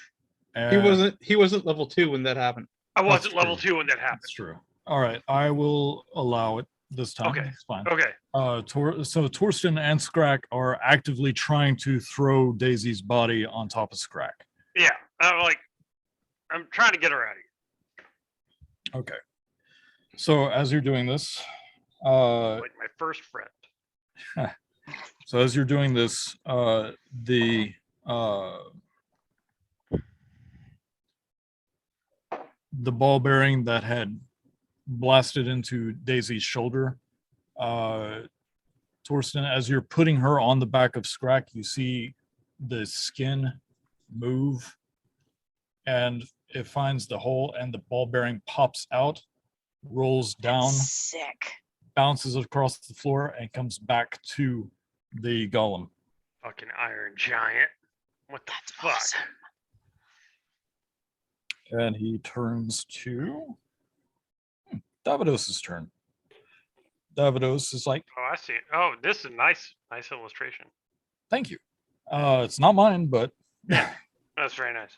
He wasn't level 2 when that happened. I wasn't That's level true. 2 when that happened. That's true. All right, I will allow it this time. Okay. It's fine. Okay. So Torsten and Scrack are actively trying to throw Daisy's body on top of Scrack. Yeah. I'm trying to get her out of here. Okay. So as you're doing this, Like my first friend. so as you're doing this, the ball bearing that had blasted into Daisy's shoulder, Torsten, as you're putting her on the back of Scrack, you see the skin move, and it finds the hole, and the ball bearing pops out, rolls down, Sick. bounces across the floor, and comes back to the golem. Fucking Iron Giant. What the fuck? Awesome. And he turns to Davidos' turn. Davidos is like, Oh, I see it. Oh, this is a nice illustration. thank you. It's not mine, but That's very nice.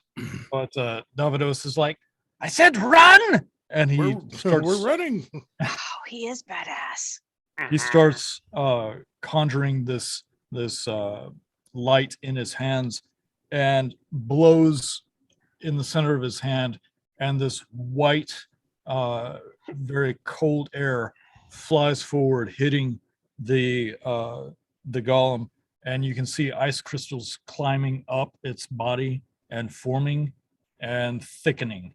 Davidos is like, I said run! And he We're running. Oh, he is badass. he starts conjuring this light in his hands and blows in the center of his hand, and this white very cold air flies forward, hitting the golem, and you can see ice crystals climbing up its body and forming and thickening.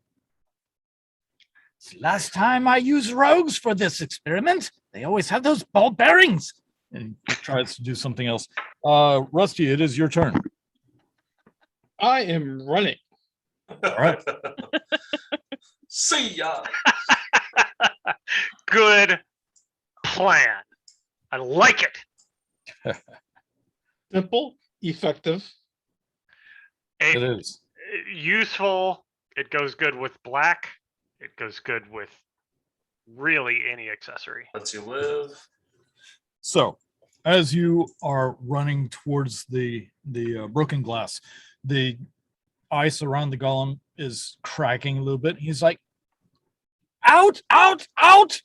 Last time I used rogues for this experiment, they always have those ball bearings. And he tries to do something else. Rusty, it is your turn. I am running. All right. See ya. Good plan. I like it. Simple, effective. It is. Useful. It goes good with black. It goes good with really any accessory. Lets you live. So, as you are running towards the broken glass, the ice around the golem is cracking a little bit. He's like, out, out, out.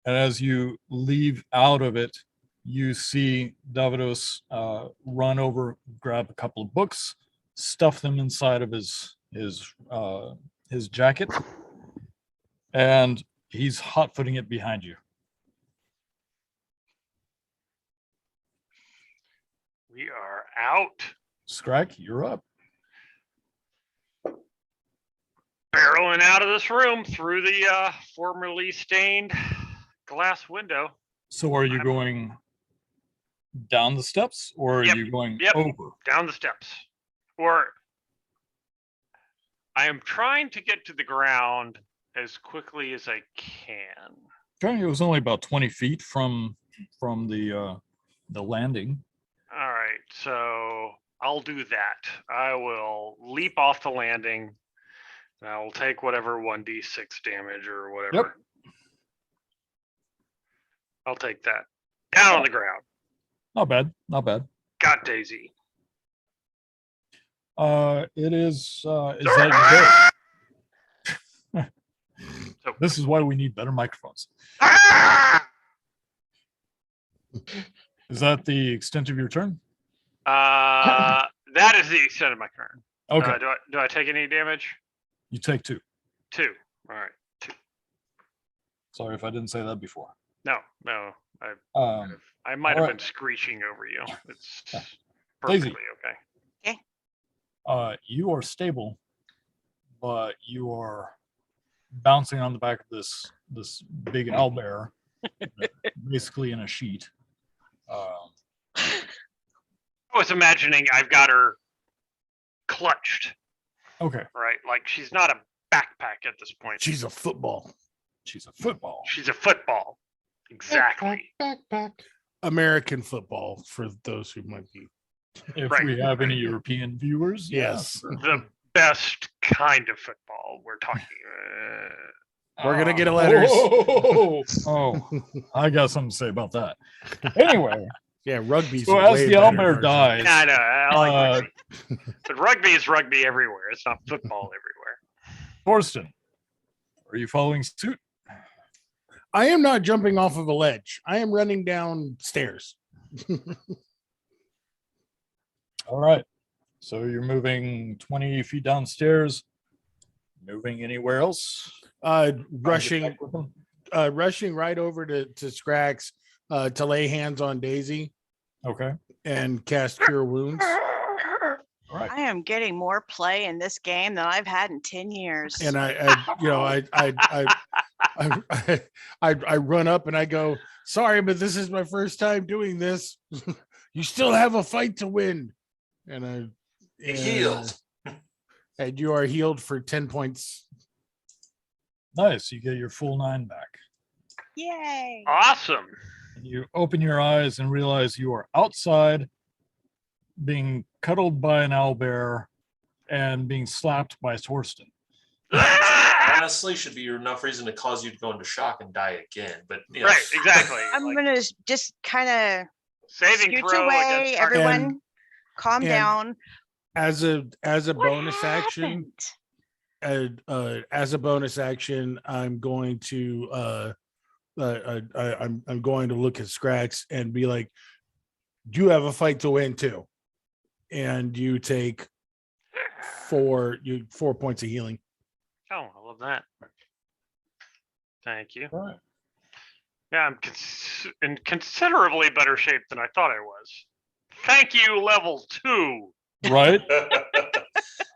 And as you leave out of it, you see Davidos run over, grab a couple of books, stuff them inside of his jacket, and he's hot-footing it behind you. We are out. Scrack, you're up. Barreling out of this room through the formerly stained glass window. So are you going down the steps, or are you going over? Down the steps. Or I am trying to get to the ground as quickly as I can. Okay, it was only about 20 feet from the landing. All right, so I'll do that. I will leap off the landing. And I will take whatever 1d6 damage or whatever. Yep. I'll take that. Down on the ground. Not bad, not bad. Got Daisy. It is that your go? This is why we need better microphones. Is that the extent of your turn? That is the extent of my turn. Okay. Do I take any damage? You take 2. 2. All right. 2. Sorry if I didn't say that before. No. I might have been screeching over you. It's perfectly okay. You are stable, but you are bouncing on the back of this big owlbear, basically in a sheet. I was imagining I've got her clutched. Okay. Right? Like she's not a backpack at this point. She's a football. She's a football. She's a football. Exactly. Backpack. American football for those who might be. If Right. we have any European viewers, yeah, Yes. sure. The best kind of football we're talking. We're gonna get a letters. Oh, I got something to say about that. Anyway, Yeah, rugby's so a as way the better owlbear version. dies, Yeah, I know. I like uh, rugby. But rugby is rugby everywhere. It's not football everywhere. Thorsten, are you following suit? I am not jumping off of a ledge. I am running down stairs. All right. So you're moving 20 feet downstairs. Moving anywhere else? Rushing right over to Scrax to lay hands on Daisy Okay. and cast Cure Wounds. All right. I am getting more play in this game than I've had in 10 years. And I run up and I go, sorry, but this is my first time doing this. You still have a fight to win. And Healed. And you are healed for 10 points. Nice. You get your full 9 back. Yay. Awesome. You open your eyes and realize you are outside, being cuddled by an owlbear and being slapped by Thorsten. Honestly, should be enough reason to cause you to go into shock and die again. But you know, Right, exactly. I'm Like, gonna just kind of saving scooch throw away. against target. Everyone, calm and down. As a What bonus action, happened? as a bonus action, I'm going to I'm going to look at Scrax and be like, you have a fight to win too. And you take 4 points of healing. Oh, I love that. Thank you. All right. Yeah, I'm in considerably better shape than I thought I was. Thank you, level 2. Right?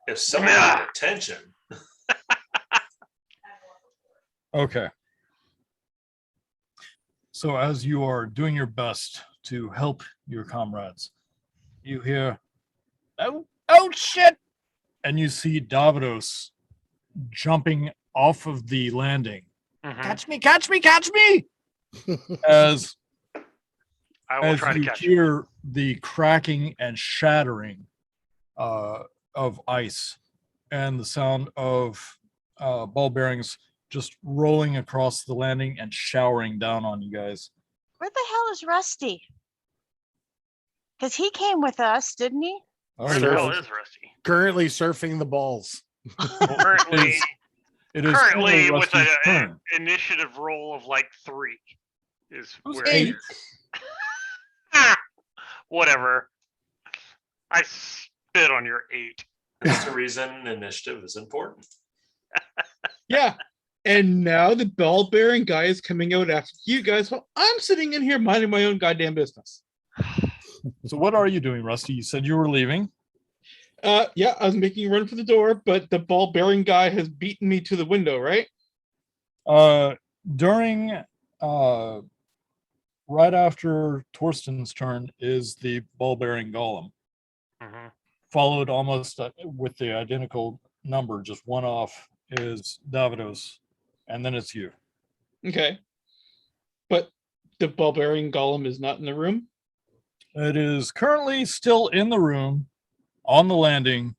if someone had attention, Okay. So as you are doing your best to help your comrades, you hear, oh shit! And you see Davidos jumping off of the landing. Mhm. Catch me, catch me, catch me! As I will as try to you catch you. hear the cracking and shattering of ice and the sound of ball bearings just rolling across the landing and showering down on you guys. Where the hell is Rusty? Because he came with us, didn't he? All Where right, the Sure. hell is Rusty? Currently surfing the balls. Currently, It is currently with Rusty's an turn. initiative roll of like 3 is Who's where 8? Whatever. I spit on your 8. that's the reason initiative is important. Yeah. And now the ball bearing guy is coming out after you guys. Well, I'm sitting in here minding my own goddamn business. So what are you doing, Rusty? You said you were leaving. Yeah, I was making a run for the door, but the ball bearing guy has beaten me to the window, right? During right after Torsten's turn is the ball bearing golem, Mhm. followed almost with the identical number, just one off is Davidos, and then it's you. Okay. But the ball bearing golem is not in the room. It is currently still in the room, on the landing,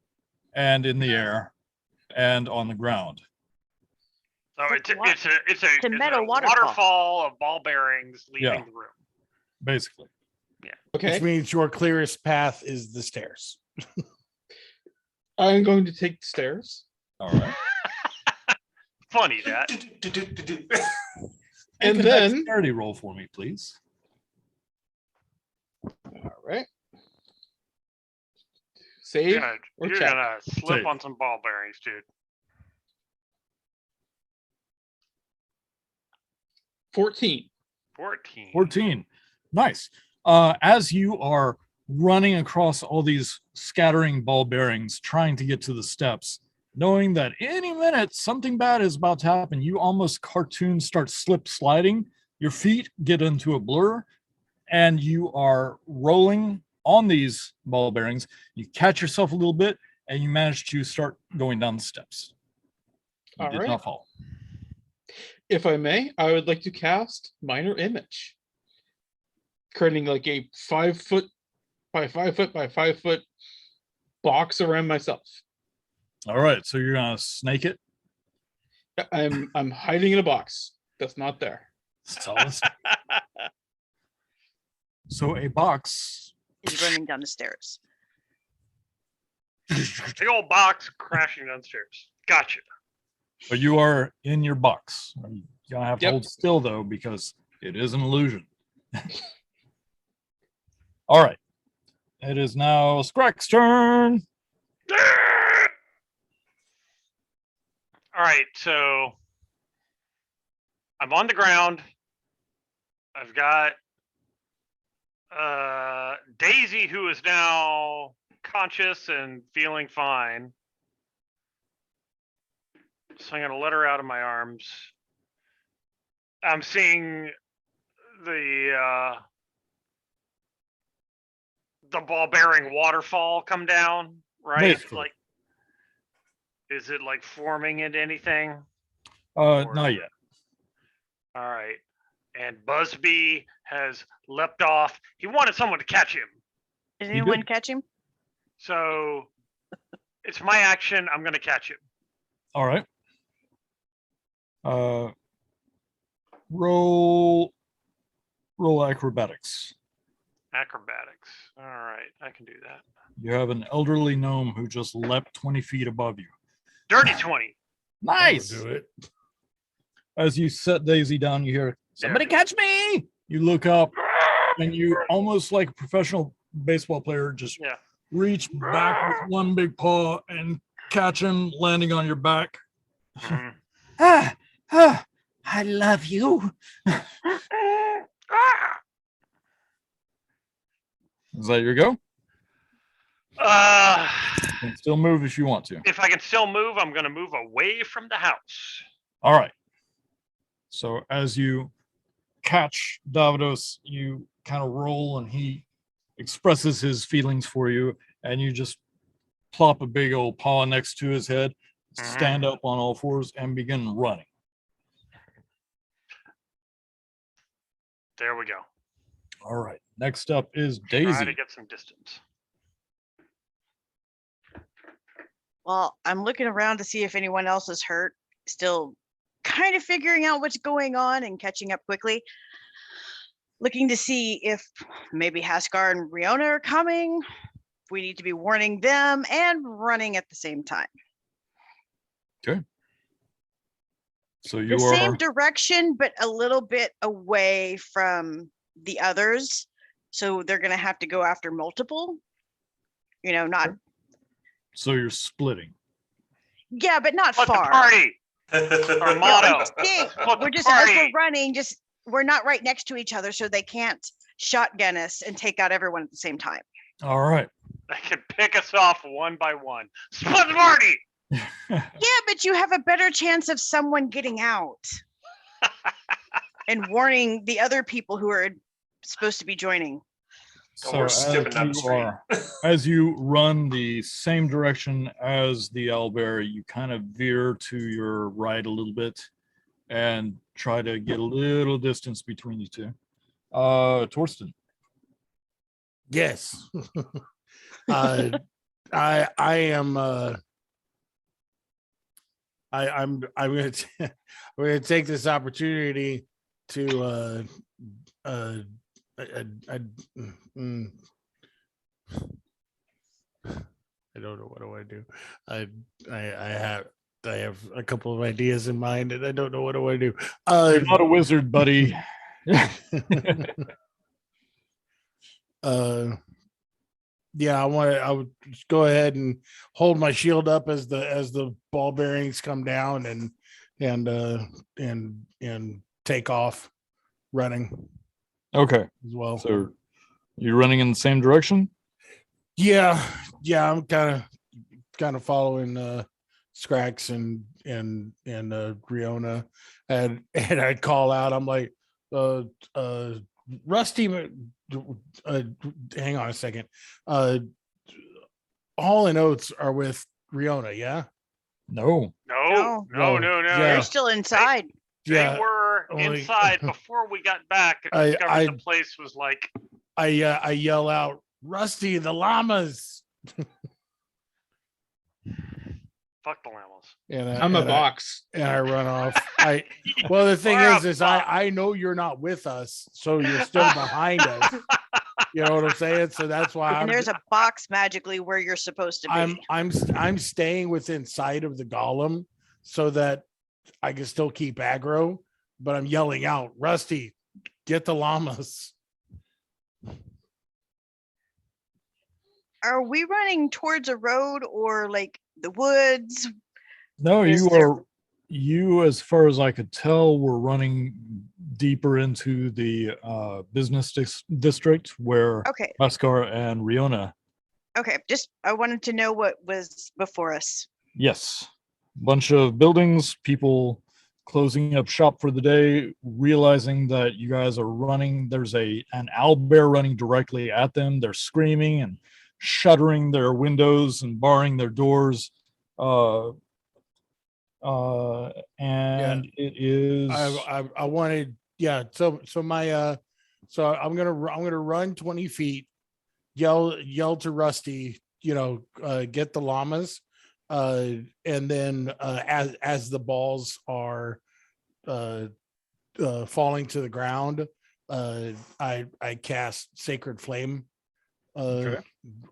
and in the air, and on the ground. So It's it's a it's a metal waterfall. waterfall of ball bearings leaving Yeah. the room. Basically. Okay. Which means your clearest path is the stairs. I'm going to take the stairs. All right. Funny that. And Make a then, dexterity roll for me, please. all right. You're Save gonna, or you're check? gonna slip Save. on some ball bearings, dude. 14. 14. 14. Nice. As you are running across all these scattering ball bearings, trying to get to the steps, knowing that any minute something bad is about to happen, you almost cartoon start slip sliding. Your feet get into a blur, and you are rolling on these ball bearings. You catch yourself a little bit, and you manage to start going down the steps. You All did right. not fall. If I may, I would like to cast Minor Image, creating like a 5 foot by 5 foot by 5 foot box around myself. All right, so you're gonna snake it. I'm hiding in a box that's not there. So a box. Is running down the stairs. Big old box crashing downstairs. Gotcha. But you are in your box. You gotta have to Yep. hold still though, because it is an illusion. All right. It is now Scrack's turn. All right, so I'm on the ground. I've got Daisy, who is now conscious and feeling fine. So I'm gonna let her out of my arms. I'm seeing the ball-bearing waterfall come down, right? Basically. Like, is it like forming into anything? Not yet. All right. And Busby has leapt off. He wanted someone to catch him. Did You anyone did. catch him? So it's my action. I'm going to catch him. All right. Roll acrobatics. Acrobatics. All right. I can do that. You have an elderly gnome who just leapt 20 feet above you. Dirty 20. Nice. Do it. As you set Daisy down, you hear, "Somebody catch me!" You look up and you, almost like a professional baseball player, just Yeah. reach back with one big paw and catch him, landing on your back. Mhm. I love you. Ah! Is that your go? You can still move if you want to. If I can still move, I'm going to move away from the house. All right. So as you catch Davidos, you kind of roll and he expresses his feelings for you, and you just plop a big old paw next to his head, stand up on all fours, and begin running. There we go. All right. Next up is Try Daisy. to get some distance. Well, I'm looking around to see if anyone else is hurt. Still kind of figuring out what's going on and catching up quickly. Looking to see if maybe Haskar and Riona are coming. If we need to be warning them and running at the same time. Okay. So you The are same direction, but a little bit away from the others. So they're going to have to go after multiple. You know, not, so you're splitting. yeah, but not Split the far. party. Our No, motto. I'm saying, Split the we're just, as we're party. running, just, we're not right next to each other, so they can't shotgun us and take out everyone at the same time. All right. They can pick us off one by one. Split the party. Yeah, but you have a better chance of someone getting out and warning the other people who are supposed to be joining. So we're as skipping down the you street. are, as you run the same direction as the owlbear, you kind of veer to your right a little bit and try to get a little distance between you two. Torsten. Yes. I am I'm gonna we're gonna take this opportunity to I don't know, what do I do? I have a couple of ideas in mind and I don't know what do I do. You're not a wizard, buddy. Yeah, I would just go ahead and hold my shield up as the ball bearings come down and take off running Okay. as well. So you're running in the same direction? Yeah, I'm kind of following Scrax and Riona, and I'd call out. I'm like, Rusty, hang on a second. Hall and Oates are with Riona, yeah? No. No. No. No. Yeah. They're still inside. Yeah, They were only- inside before we got back and I- discovered I- the place was like, I yell out, Rusty, the llamas. fuck the llamas. And I'm a box. and I run off. Well, the thing Or a is box. I know you're not with us, so you're still behind us. You know what I'm saying? So that's why And there's a box magically where you're supposed to be. I'm staying within sight of the golem so that I can still keep aggro, but I'm yelling out, Rusty, get the llamas. Are we running towards a road or like the woods? No, Is you there- are you, as far as I could tell, were running deeper into the business district where Okay. Mascar and Riona. Okay, just I wanted to know what was before us. Yes, bunch of buildings, people closing up shop for the day, realizing that you guys are running. There's an owlbear running directly at them. They're screaming and shuttering their windows and barring their doors. And it is I wanted, yeah. So my so I'm gonna run 20 feet, yell to Rusty, get the llamas, and then as the balls are falling to the ground, I cast Sacred Flame Okay.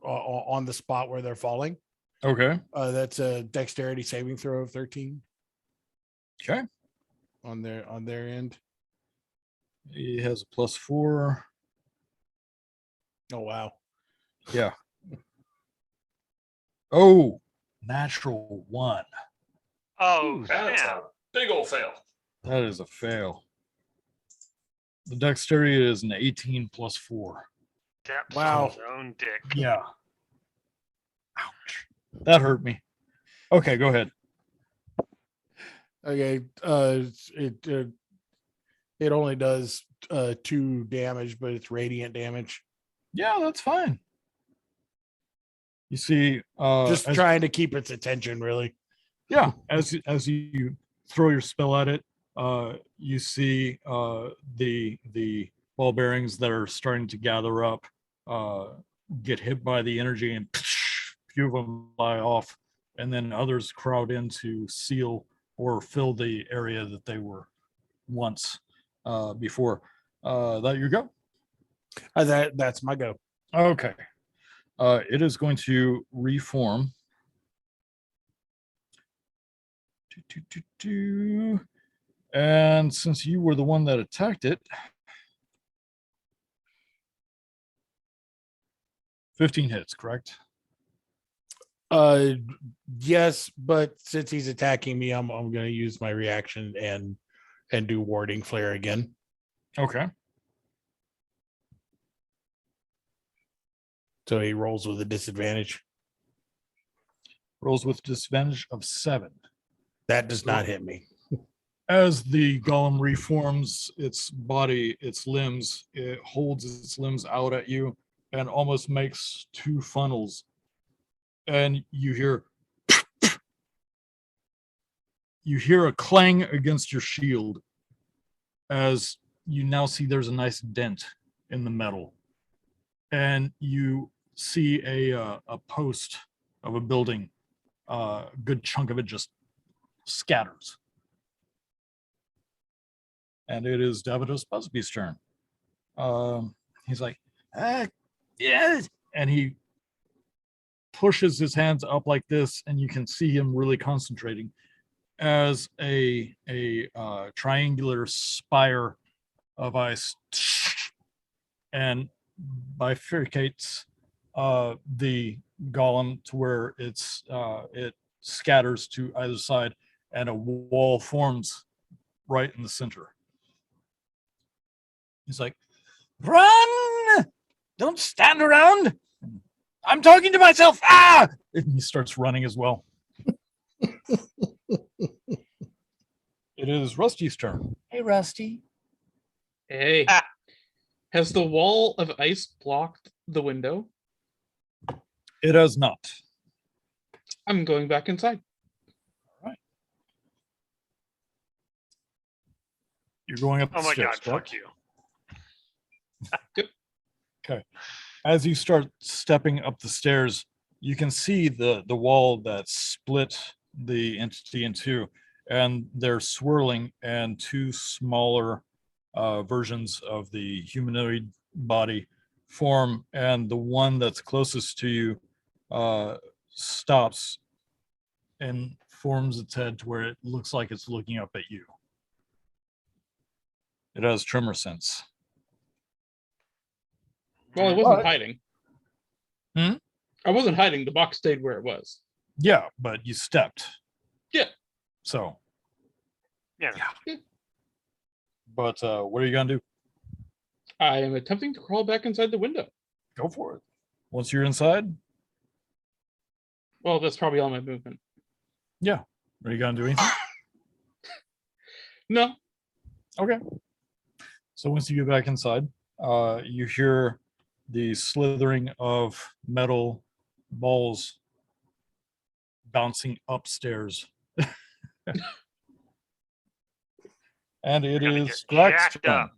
on the spot where they're falling. okay. That's a dexterity saving throw of 13 Okay. on their end. He has a +4. Oh wow. Yeah. Oh, natural 1. Oh, That's snap. a big old fail. That is a fail. The dexterity is an 18 +4. Taps Wow. on his own dick. Yeah. Ouch. That hurt me. Okay, go ahead. Okay. It only does 2 damage, but it's radiant damage. Yeah, that's fine. You see, Just as- trying to keep its attention, really. yeah, as you throw your spell at it, you see the ball bearings that are starting to gather up get hit by the energy, and a few of them fly off, and then others crowd in to seal or fill the area that they were once before. That your go. That's my go. Okay. It is going to reform. And since you were the one that attacked it, 15 hits, correct? Yes, but since he's attacking me, I'm going to use my reaction and do warding flare again. Okay. So he rolls with a disadvantage. Rolls with disadvantage of 7. That does not hit me. As the golem reforms its body, its limbs, it holds its limbs out at you and almost makes 2 funnels. And you hear a clang against your shield as you now see there's a nice dent in the metal. And you see a post of a building. A good chunk of it just scatters. And it is Davidos Busby's turn. He's like, yes. And he pushes his hands up like this, and you can see him really concentrating as a triangular spire of ice and bifurcates the golem to where it scatters to either side, and a wall forms right in the center. He's like, run! Don't stand around! I'm talking to myself! Ah! And he starts running as well. It is Rusty's turn. Hey, Rusty. Hey. Has the wall of ice blocked the window? It has not. I'm going back inside. You're going up the Oh my stairs, god, fuck correct? you. Okay. As you start stepping up the stairs, you can see the wall that split the entity in two, and they're swirling, and two smaller versions of the humanoid body form, and the one that's closest to you stops and forms its head to where it looks like it's looking up at you. It has tremor sense. Well, I wasn't But- hiding. Hmm? I wasn't hiding. The box stayed where it was. Yeah, but you stepped. Yeah. So, Yeah. but what are you gonna do? I am attempting to crawl back inside the window. Go for it. Once you're inside, Well, that's probably all my movement. yeah. Are you gonna do anything? No. Okay. So once you get back inside, you hear the slithering of metal balls bouncing upstairs. And it Gonna is get Scrack's jacked turn. up.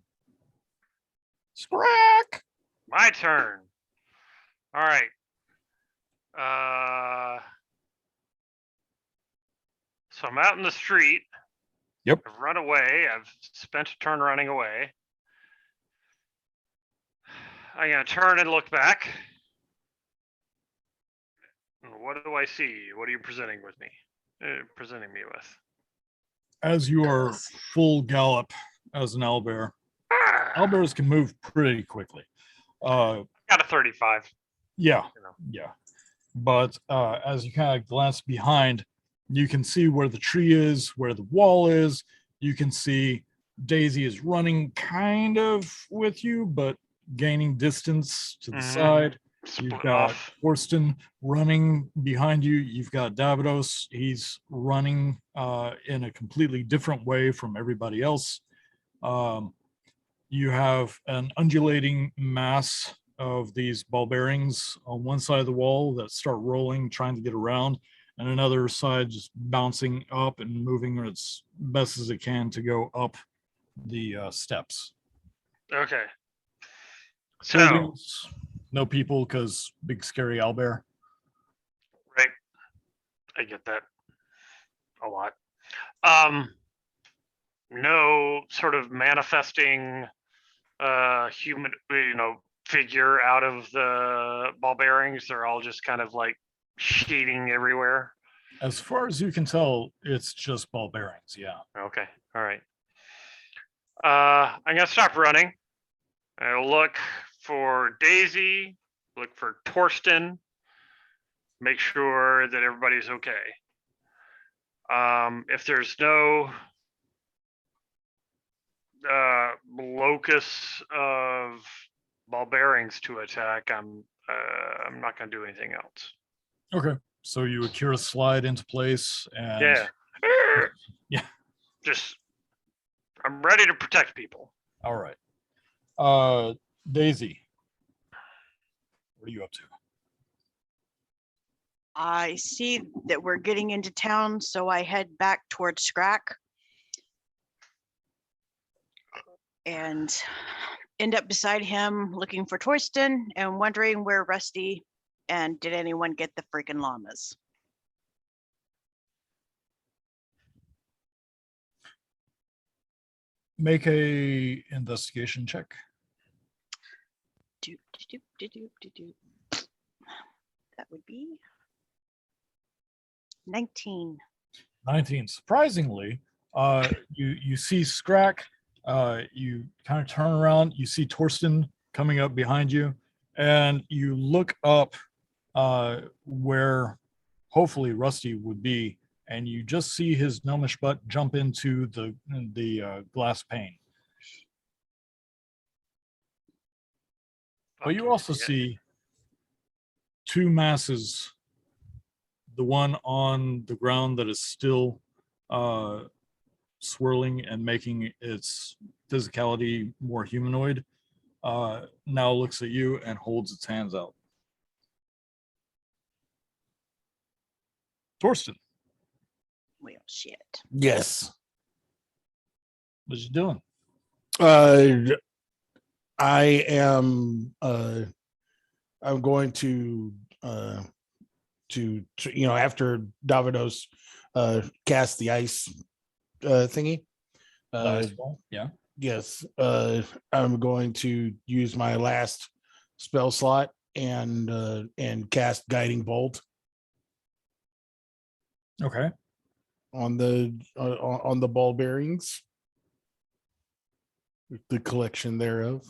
Scrack! My turn. All right. So I'm out in the street. Yep. I've run away. I've spent a turn running away. I'm gonna turn and look back. What do I see? What are you presenting with me? Presenting me with? As you are full gallop as an owlbear, owlbears can move pretty quickly. Got a 35. Yeah, You know. yeah. But as you kind of glance behind, you can see where the tree is, where the wall is. You can see Daisy is running kind of with you, but gaining distance to the Mhm. side. Split You've got off. Torsten running behind you. You've got Davidos. He's running in a completely different way from everybody else. You have an undulating mass of these ball bearings on one side of the wall that start rolling, trying to get around, and another side just bouncing up and moving as best as it can to go up the steps. Okay. So, Buildings, no people because big scary owlbear. right. I get that a lot. No sort of manifesting human, figure out of the ball bearings. They're all just kind of like sheeting everywhere. As far as you can tell, it's just ball bearings. Yeah. Okay. All right. I'm gonna stop running. I'll look for Daisy, look for Torsten, make sure that everybody's okay. If there's no locus of ball bearings to attack, I'm not gonna do anything else. Okay. So you Akira slide into place and Yeah. Yeah. Just I'm ready to protect people. All right. Daisy, what are you up to? I see that we're getting into town, so I head back towards Scrack and end up beside him looking for Torsten and wondering where Rusty and did anyone get the freaking llamas. Make a investigation check. Do, do, do, do, do, do. That would be 19. 19. Surprisingly, you see Scrack, you kind of turn around, you see Torsten coming up behind you, and you look up where hopefully Rusty would be, and you just see his gnomish butt jump into the glass pane. But you Fucking also idiot. see two masses, the one on the ground that is still swirling and making its physicality more humanoid, now looks at you and holds its hands out. Torsten, Well, shit. Yes. what you doing? I am. I'm going to after Davidos cast the ice thingy. The ice ball, yeah. Yes. I'm going to use my last spell slot and cast Guiding Bolt. Okay. On the ball bearings, the collection thereof.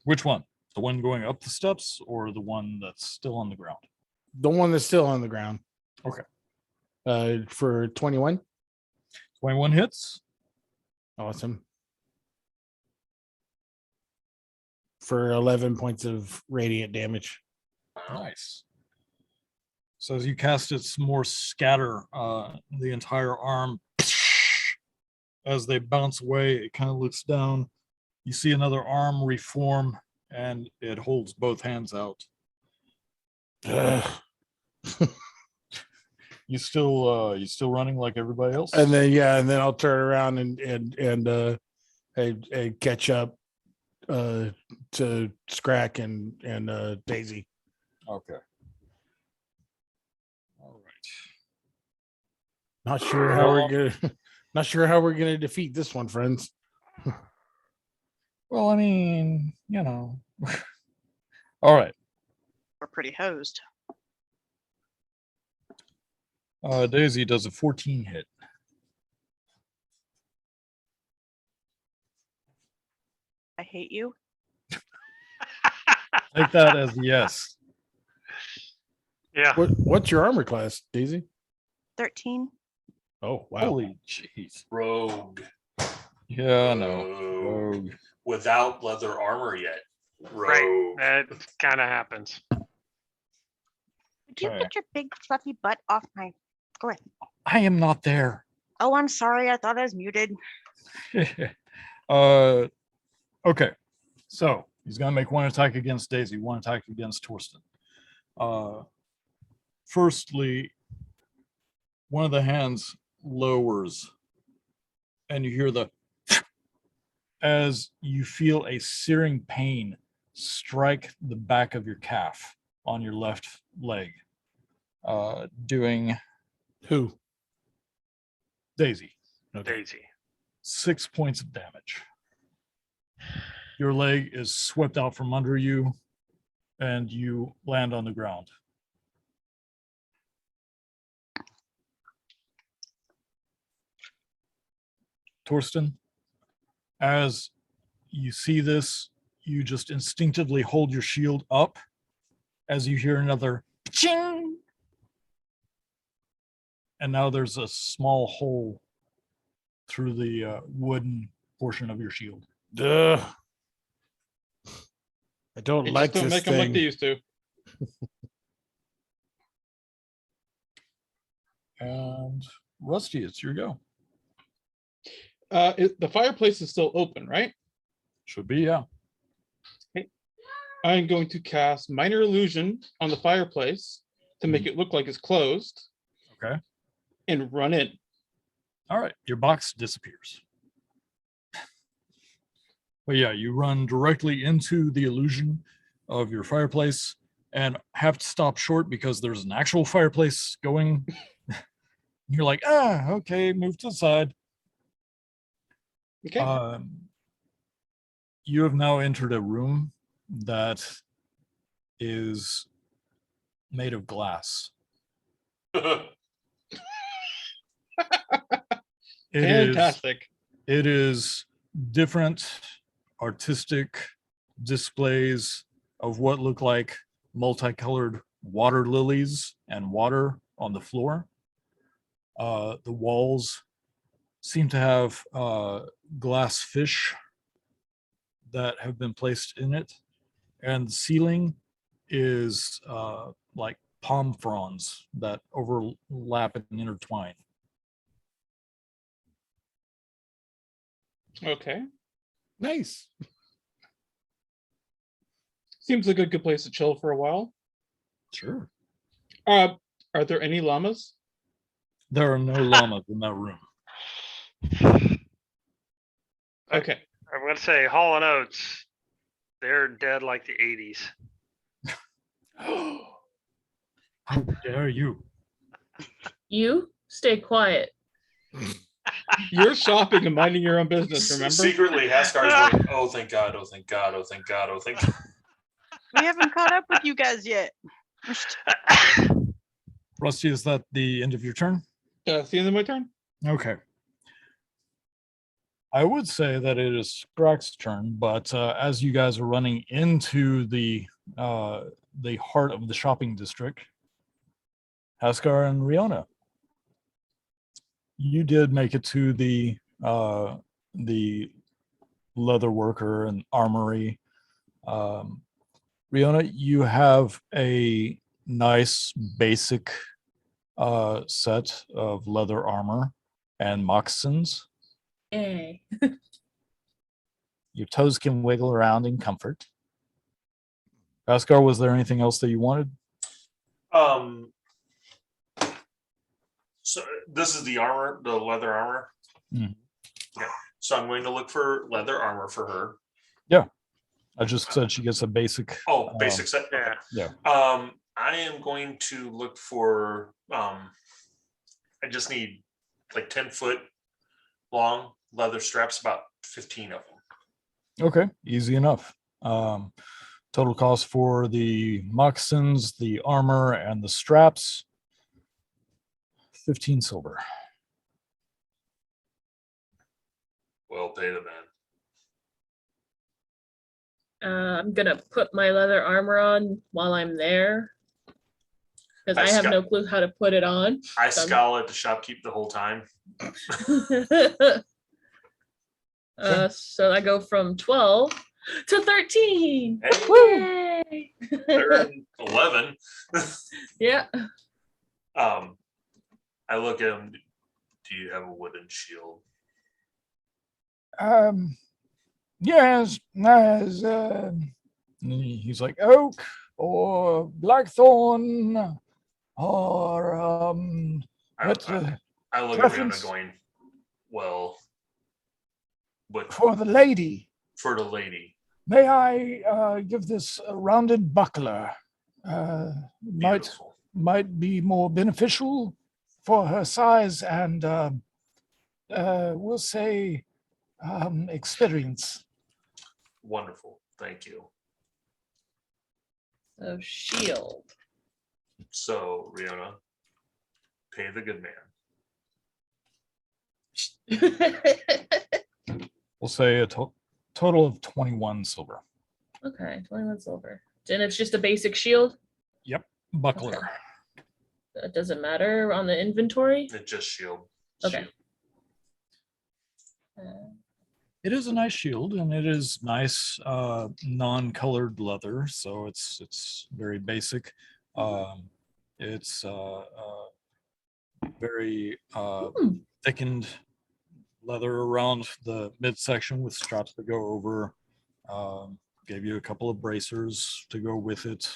Which one? The one going up the steps or the one that's still on the ground? The one that's still on the ground. Okay. For 21. 21 hits. Awesome. For 11 points of radiant damage. Nice. So as you cast it, some more scatter the entire arm. As they bounce away, it kind of looks down. You see another arm reform, and it holds both hands out. You still running like everybody else? And then I'll turn around and catch up to Scrack and Daisy. Okay. All right. Not sure how we're gonna defeat this one, friends. Well, I mean, All right. We're pretty hosed. Daisy does a 14 hit. I hate you. Take that as a yes. Yeah. What's your armor class, Daisy? 13. Oh wow! Holy jeez. Rogue. Yeah, no. Rogue. Without leather armor yet. Rogue. Right. That kind of happens. Would you Okay. get your big fluffy butt off my... Go ahead. I am not there. Oh, I'm sorry. I thought I was muted. Okay. So he's gonna make one attack against Daisy, one attack against Torsten. Firstly, one of the hands lowers, and you hear the as you feel a searing pain strike the back of your calf on your left leg, doing Who? Daisy. Daisy. 6 points of damage. Your leg is swept out from under you, and you land on the ground. Torsten, as you see this, you just instinctively hold your shield up as you hear another ching. And now there's a small hole through the wooden portion of your shield. Duh. I don't They like just don't this make them like thing. they used to. And Rusty, it's your go. The fireplace is still open, right? Should be, yeah. I'm going to cast Minor Illusion on the fireplace to make it look like it's closed. Okay. And run in. All right, your box disappears. But yeah, you run directly into the illusion of your fireplace and have to stop short because there's an actual fireplace going. You're like, okay, move to the side. Okay. You have now entered a room that is made of glass. Fantastic. It is different artistic displays of what look like multicolored water lilies and water on the floor. The walls seem to have glass fish that have been placed in it, and the ceiling is like palm fronds that overlap and intertwine. Okay. Nice. Seems like a good place to chill for a while. Sure. Are there any llamas? There are no llamas in that room. Okay. I'm gonna say Hall and Oates. They're dead like the 80s. How dare you? You stay quiet. You're shopping and minding your own business, remember? Secretly, Haskar's going, oh, thank God, oh, thank God, oh, thank God, oh, thank God. We haven't caught up with you guys yet. Rusty, is that the end of your turn? It's the end of my turn. Okay. I would say that it is Scrack's turn, but as you guys are running into the heart of the shopping district, Haskar and Riona, you did make it to the leather worker and armory. Riona, you have a nice basic set of leather armor and moccasins. Yay. Your toes can wiggle around in comfort. Haskar, was there anything else that you wanted? So this is the armor, the leather armor. Mhm. Yeah. So I'm going to look for leather armor for her. Yeah. I just said she gets a basic. Oh, basic set. Yeah. Yeah. I am going to look for. I just need like 10-foot long leather straps, about 15 of them. Okay, easy enough. Total cost for the moccasins, the armor, and the straps, 15 silver. Well, pay the man. I'm gonna put my leather armor on while I'm there because I have no clue how to put it on. I scowl at the shopkeep the whole time. So I go from 12 to 13. Hey. Yay! They're 11. Yeah. I look at him. Do you have a wooden shield? Yes, as he's like oak or blackthorn or I look at preference Rihanna going, well, but for the lady. for the lady. May I give this a rounded buckler? Might be more beneficial for her size and we'll say experience. Wonderful. Thank you. So shield. So, Rihanna, pay the good man. We'll say a total of 21 silver. Okay, 21 silver. And it's just a basic shield? Yep, buckler. That doesn't matter on the inventory? It's just shield. Okay. It is a nice shield, and it is nice non-colored leather, so it's very basic. It's very thickened leather around the midsection with straps that go over. Gave you a couple of bracers to go with it.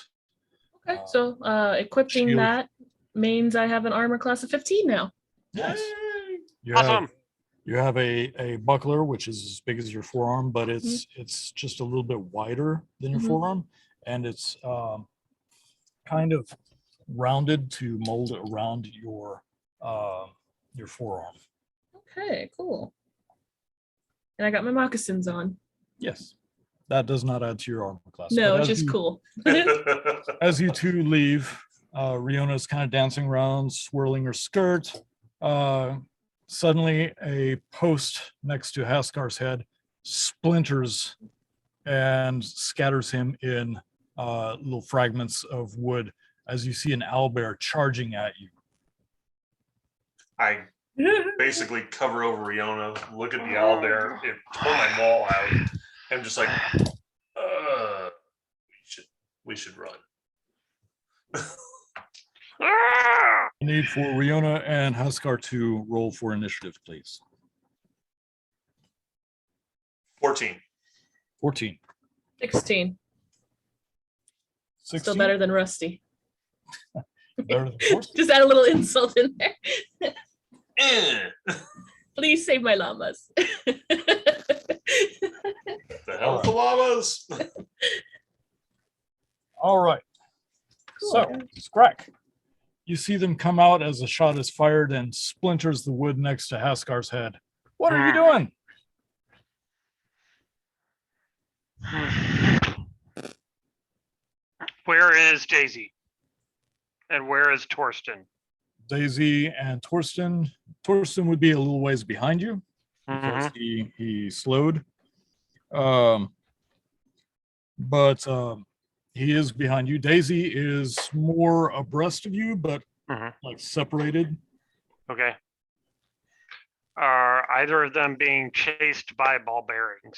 Okay, so equipping shield. that means I have an armor class of 15 now. Yes. You Awesome. You have a buckler, which is as big as your forearm, but it's just a little bit wider than your forearm, and it's kind of rounded to mold around your forearm. Okay, cool. And I got my moccasins on. Yes, that does not add to your armor class. No, but it's as just you- cool. As you two leave, Riona's kind of dancing around, swirling her skirt. Suddenly, a post next to Haskar's head splinters and scatters him in little fragments of wood as you see an owlbear charging at you. I basically cover over Riona, look at the owlbear, and pull my maul out. I'm just like, we should run. I need for Riona and Haskar to roll for initiative, please. 14. 14. 16. 16. Still better than Rusty. Better than 14. Just add a little insult in there. Eh. Please save my llamas. llamas. All right. So, Scrack, you see them come out as a shot is fired and splinters the wood next to Haskar's head. What are you doing? Where is Daisy? And where is Torsten? Daisy and Torsten. Torsten would be a little ways behind you because he slowed. But he is behind you. Daisy is more abreast of you, but like separated. Okay. Are either of them being chased by ball bearings?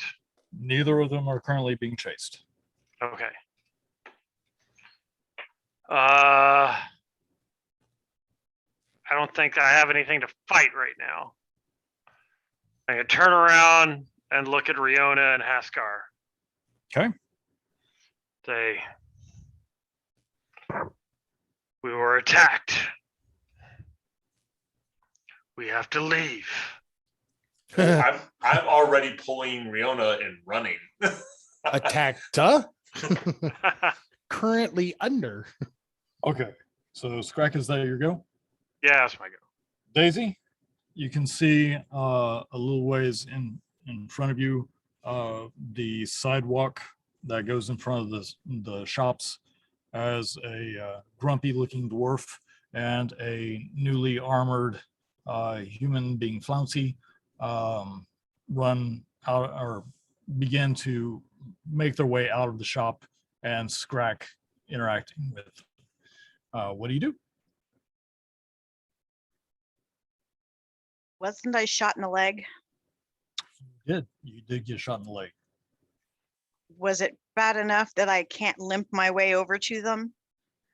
Neither of them are currently being chased. Okay. I don't think I have anything to fight right now. I can turn around and look at Riona and Haskar. Okay. We were attacked. We have to leave. I'm already pulling Riona and running. Attacked. Currently under. Okay. So Scrack, is that your go? Yeah, that's my go. Daisy, you can see a little ways in front of you the sidewalk that goes in front of the shops as a grumpy looking dwarf and a newly armored human being flouncy run out or begin to make their way out of the shop and Scrack interacting with. What do you do? Wasn't I shot in the leg? You did get shot in the leg. Was it bad enough that I can't limp my way over to them?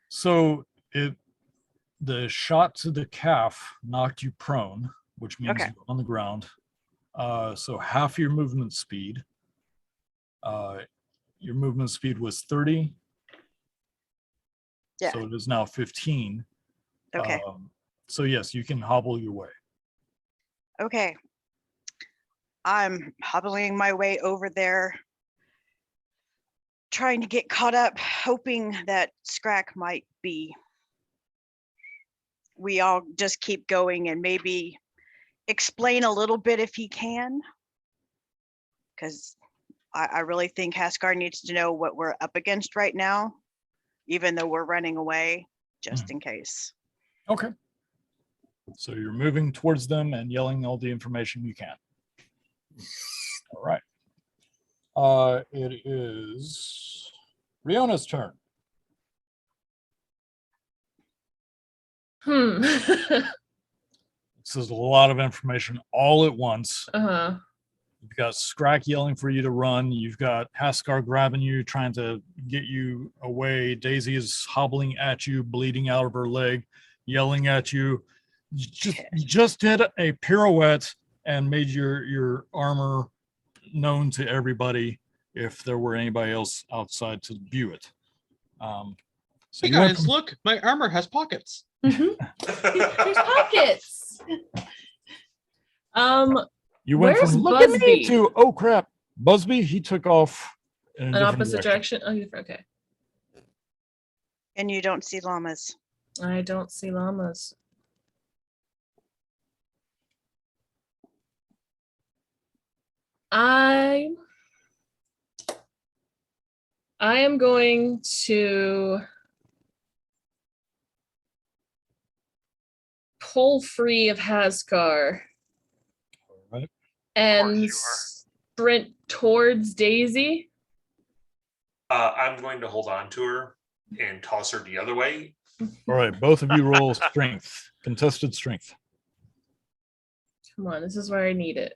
So the shot to the calf knocked you prone, which means Okay. you're on the ground. So half your movement speed. Your movement speed was 30. Yeah. So it is now 15. Okay. So yes, you can hobble your way. Okay. I'm hobbling my way over there, trying to get caught up, hoping that Scrack might be. We all just keep going and maybe explain a little bit if he can. Because I really think Haskar needs to know what we're up against right now, even though we're running away, just in case. Okay. So you're moving towards them and yelling all the information you can. All right. It is Riona's turn. This is a lot of information all at once. You've got Scrack yelling for you to run. You've got Haskar grabbing you, trying to get you away. Daisy is hobbling at you, bleeding out of her leg, yelling at you. You just did a pirouette and made your armor known to everybody if there were anybody else outside to view it. So Hey you went guys, look, my armor has pockets. There's pockets. You went Where's from look at me Busby? to oh crap. Busby, he took off in a An different opposite direction. Oh, okay. And you don't see llamas. I don't see llamas. I am going to pull free of Haskar Right. and sprint towards Daisy. I'm going to hold on to her and toss her the other way. All right, both of you roll strength, contested strength. Come on, this is where I need it.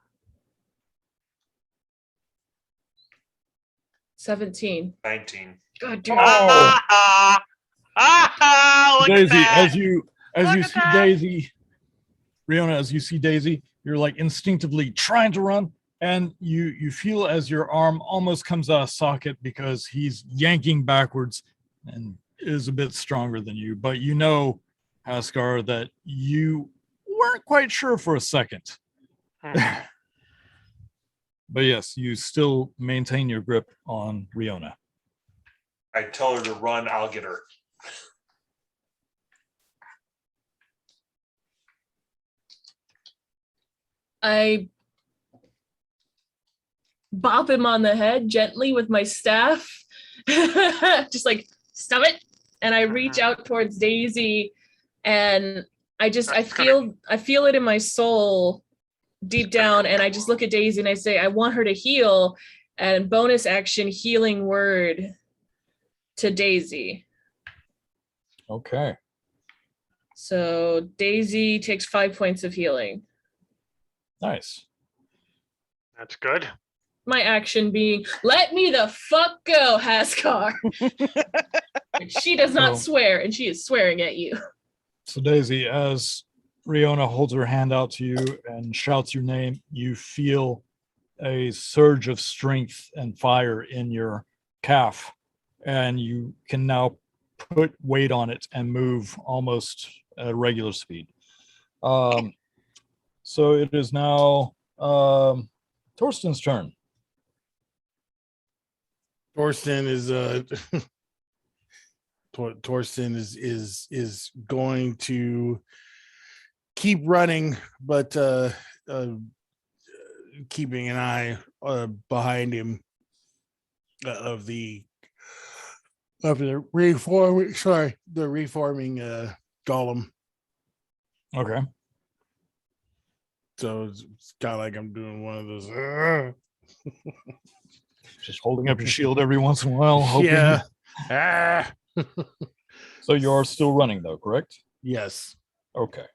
17. 19. God damn. Oh. Look Daisy, at that. as you see Daisy, Riona, as you see Daisy, you're like instinctively trying to run, and you feel as your arm almost comes out of socket because he's yanking backwards and is a bit stronger than you. But you know, Haskar, that you weren't quite sure for a second. But But yes, you still maintain your grip on Riona. I tell her to run, I'll get her. I bop him on the head gently with my staff, just like, stop it. And I reach out towards Daisy, and I feel it in my soul deep down. And I just look at Daisy and I say, I want her to heal. And bonus action, healing word to Daisy. Okay. So Daisy takes 5 points of healing. Nice. That's good. My action being, let me the fuck go, Haskar. She does not swear, and she is swearing at you. So Daisy, as Riona holds her hand out to you and shouts your name, you feel a surge of strength and fire in your calf, and you can now put weight on it and move almost at regular speed. So it is now Torsten's turn. Torsten is going to keep running, but keeping an eye behind him of the reforming golem. Okay. So it's kind of like I'm doing one of those. Just holding up your shield every once in a while. Hoping. Yeah. So you are still running though, correct? Yes. Okay.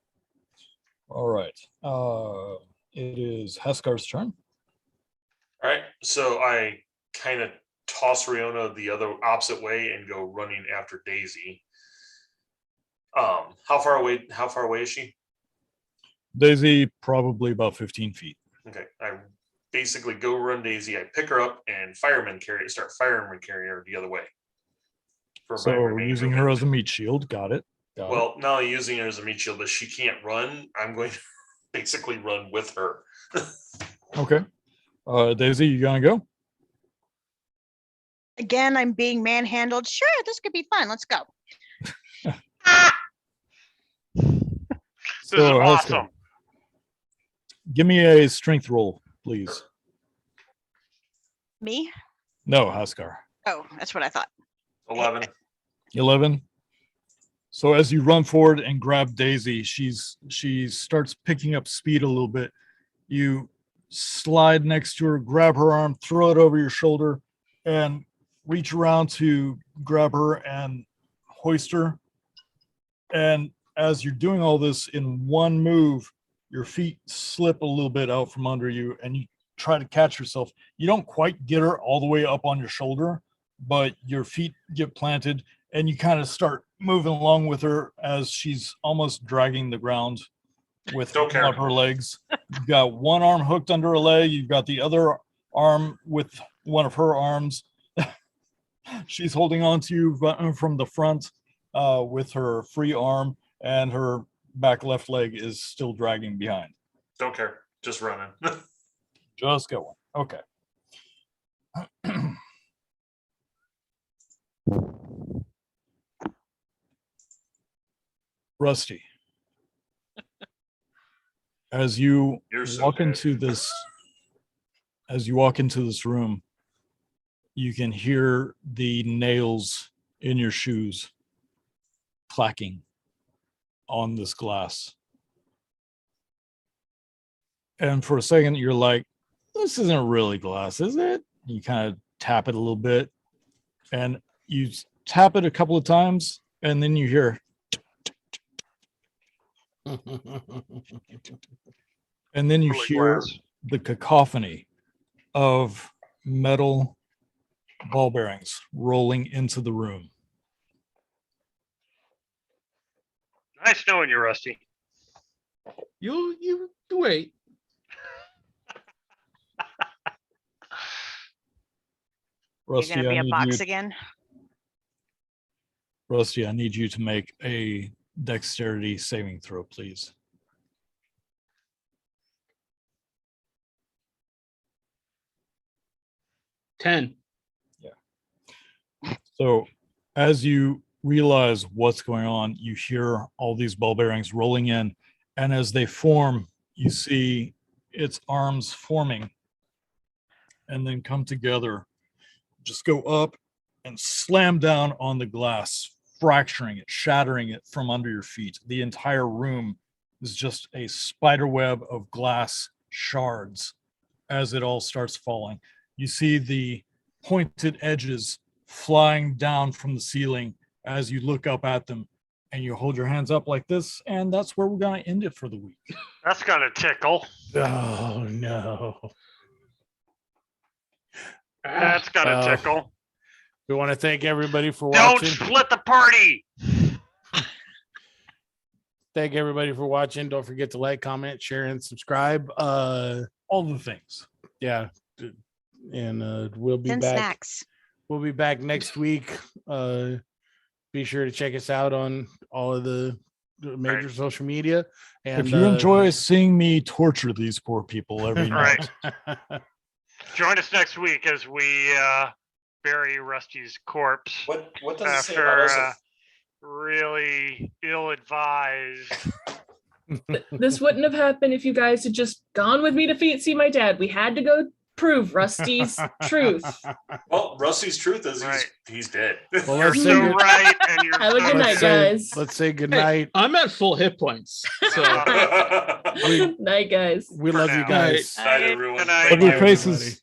All right. It is Haskar's turn. All right. So I kind of toss Riona the other opposite way and go running after Daisy. How far away is she? Daisy, probably about 15 feet. Okay. I basically go run Daisy. I pick her up and start fireman carrying her the other way. So using her as a meat shield. Got it. Well, not only using her as a meat shield, but she can't run. I'm going to basically run with her. Okay. Daisy, you gonna go? Again, I'm being manhandled. Sure, this could be fun. Let's go. This is awesome. Give me a strength roll, please. Me? No, Haskar. Oh, that's what I thought. 11. 11. So as you run forward and grab Daisy, she starts picking up speed a little bit. You slide next to her, grab her arm, throw it over your shoulder, and reach around to grab her and hoist her. And as you're doing all this in one move, your feet slip a little bit out from under you and you try to catch yourself. You don't quite get her all the way up on your shoulder, but your feet get planted and you kind of start moving along with her as she's almost dragging the ground with one of her legs. You've got one arm hooked under her leg. You've got the other arm with one of her arms. She's holding on to you from the front with her free arm, and her back left leg is still dragging behind. Don't care. Just running. Just going. Okay. Rusty, as you walk into this room, you can hear the nails in your shoes clacking on this glass. And for a second, you're like, this isn't really glass, is it? You kind of tap it a little bit, and you tap it a couple of times, and then you hear and then you hear the cacophony of metal ball bearings rolling into the room. Nice knowing you, Rusty. You wait. Rusty, You're gonna be a box you, again. Rusty, I need you to make a dexterity saving throw, please. 10. So as you realize what's going on, you hear all these ball bearings rolling in, and as they form, you see its arms forming and then come together, just go up and slam down on the glass, fracturing it, shattering it from under your feet. The entire room is just a spider web of glass shards as it all starts falling. You see the pointed edges flying down from the ceiling as you look up at them, and you hold your hands up like this, and that's where we're going to end it for the week. That's gonna tickle. Oh no. That's gonna tickle. We want to thank everybody for Don't watching. split the party. Thank everybody for watching. Don't forget to like, comment, share, and subscribe. All the things. Yeah. And we'll be And back. snacks. We'll be back next week. Be sure to check us out on all of the major social media. And If you enjoy seeing me torture these poor people every night, Right. Join us next week as we bury Rusty's corpse What does it say about us? after really ill-advised. This wouldn't have happened if you guys had just gone with me to see my dad. We had to go prove Rusty's truth. Well, Rusty's truth is he's dead. Well, You're let's so say, right, and you're Have a so good night, guys. let's say good Hey, night. I'm at full hit points. So Night, guys. We For love you now. guys. Night, everyone. Good night. Thank ugly you. faces.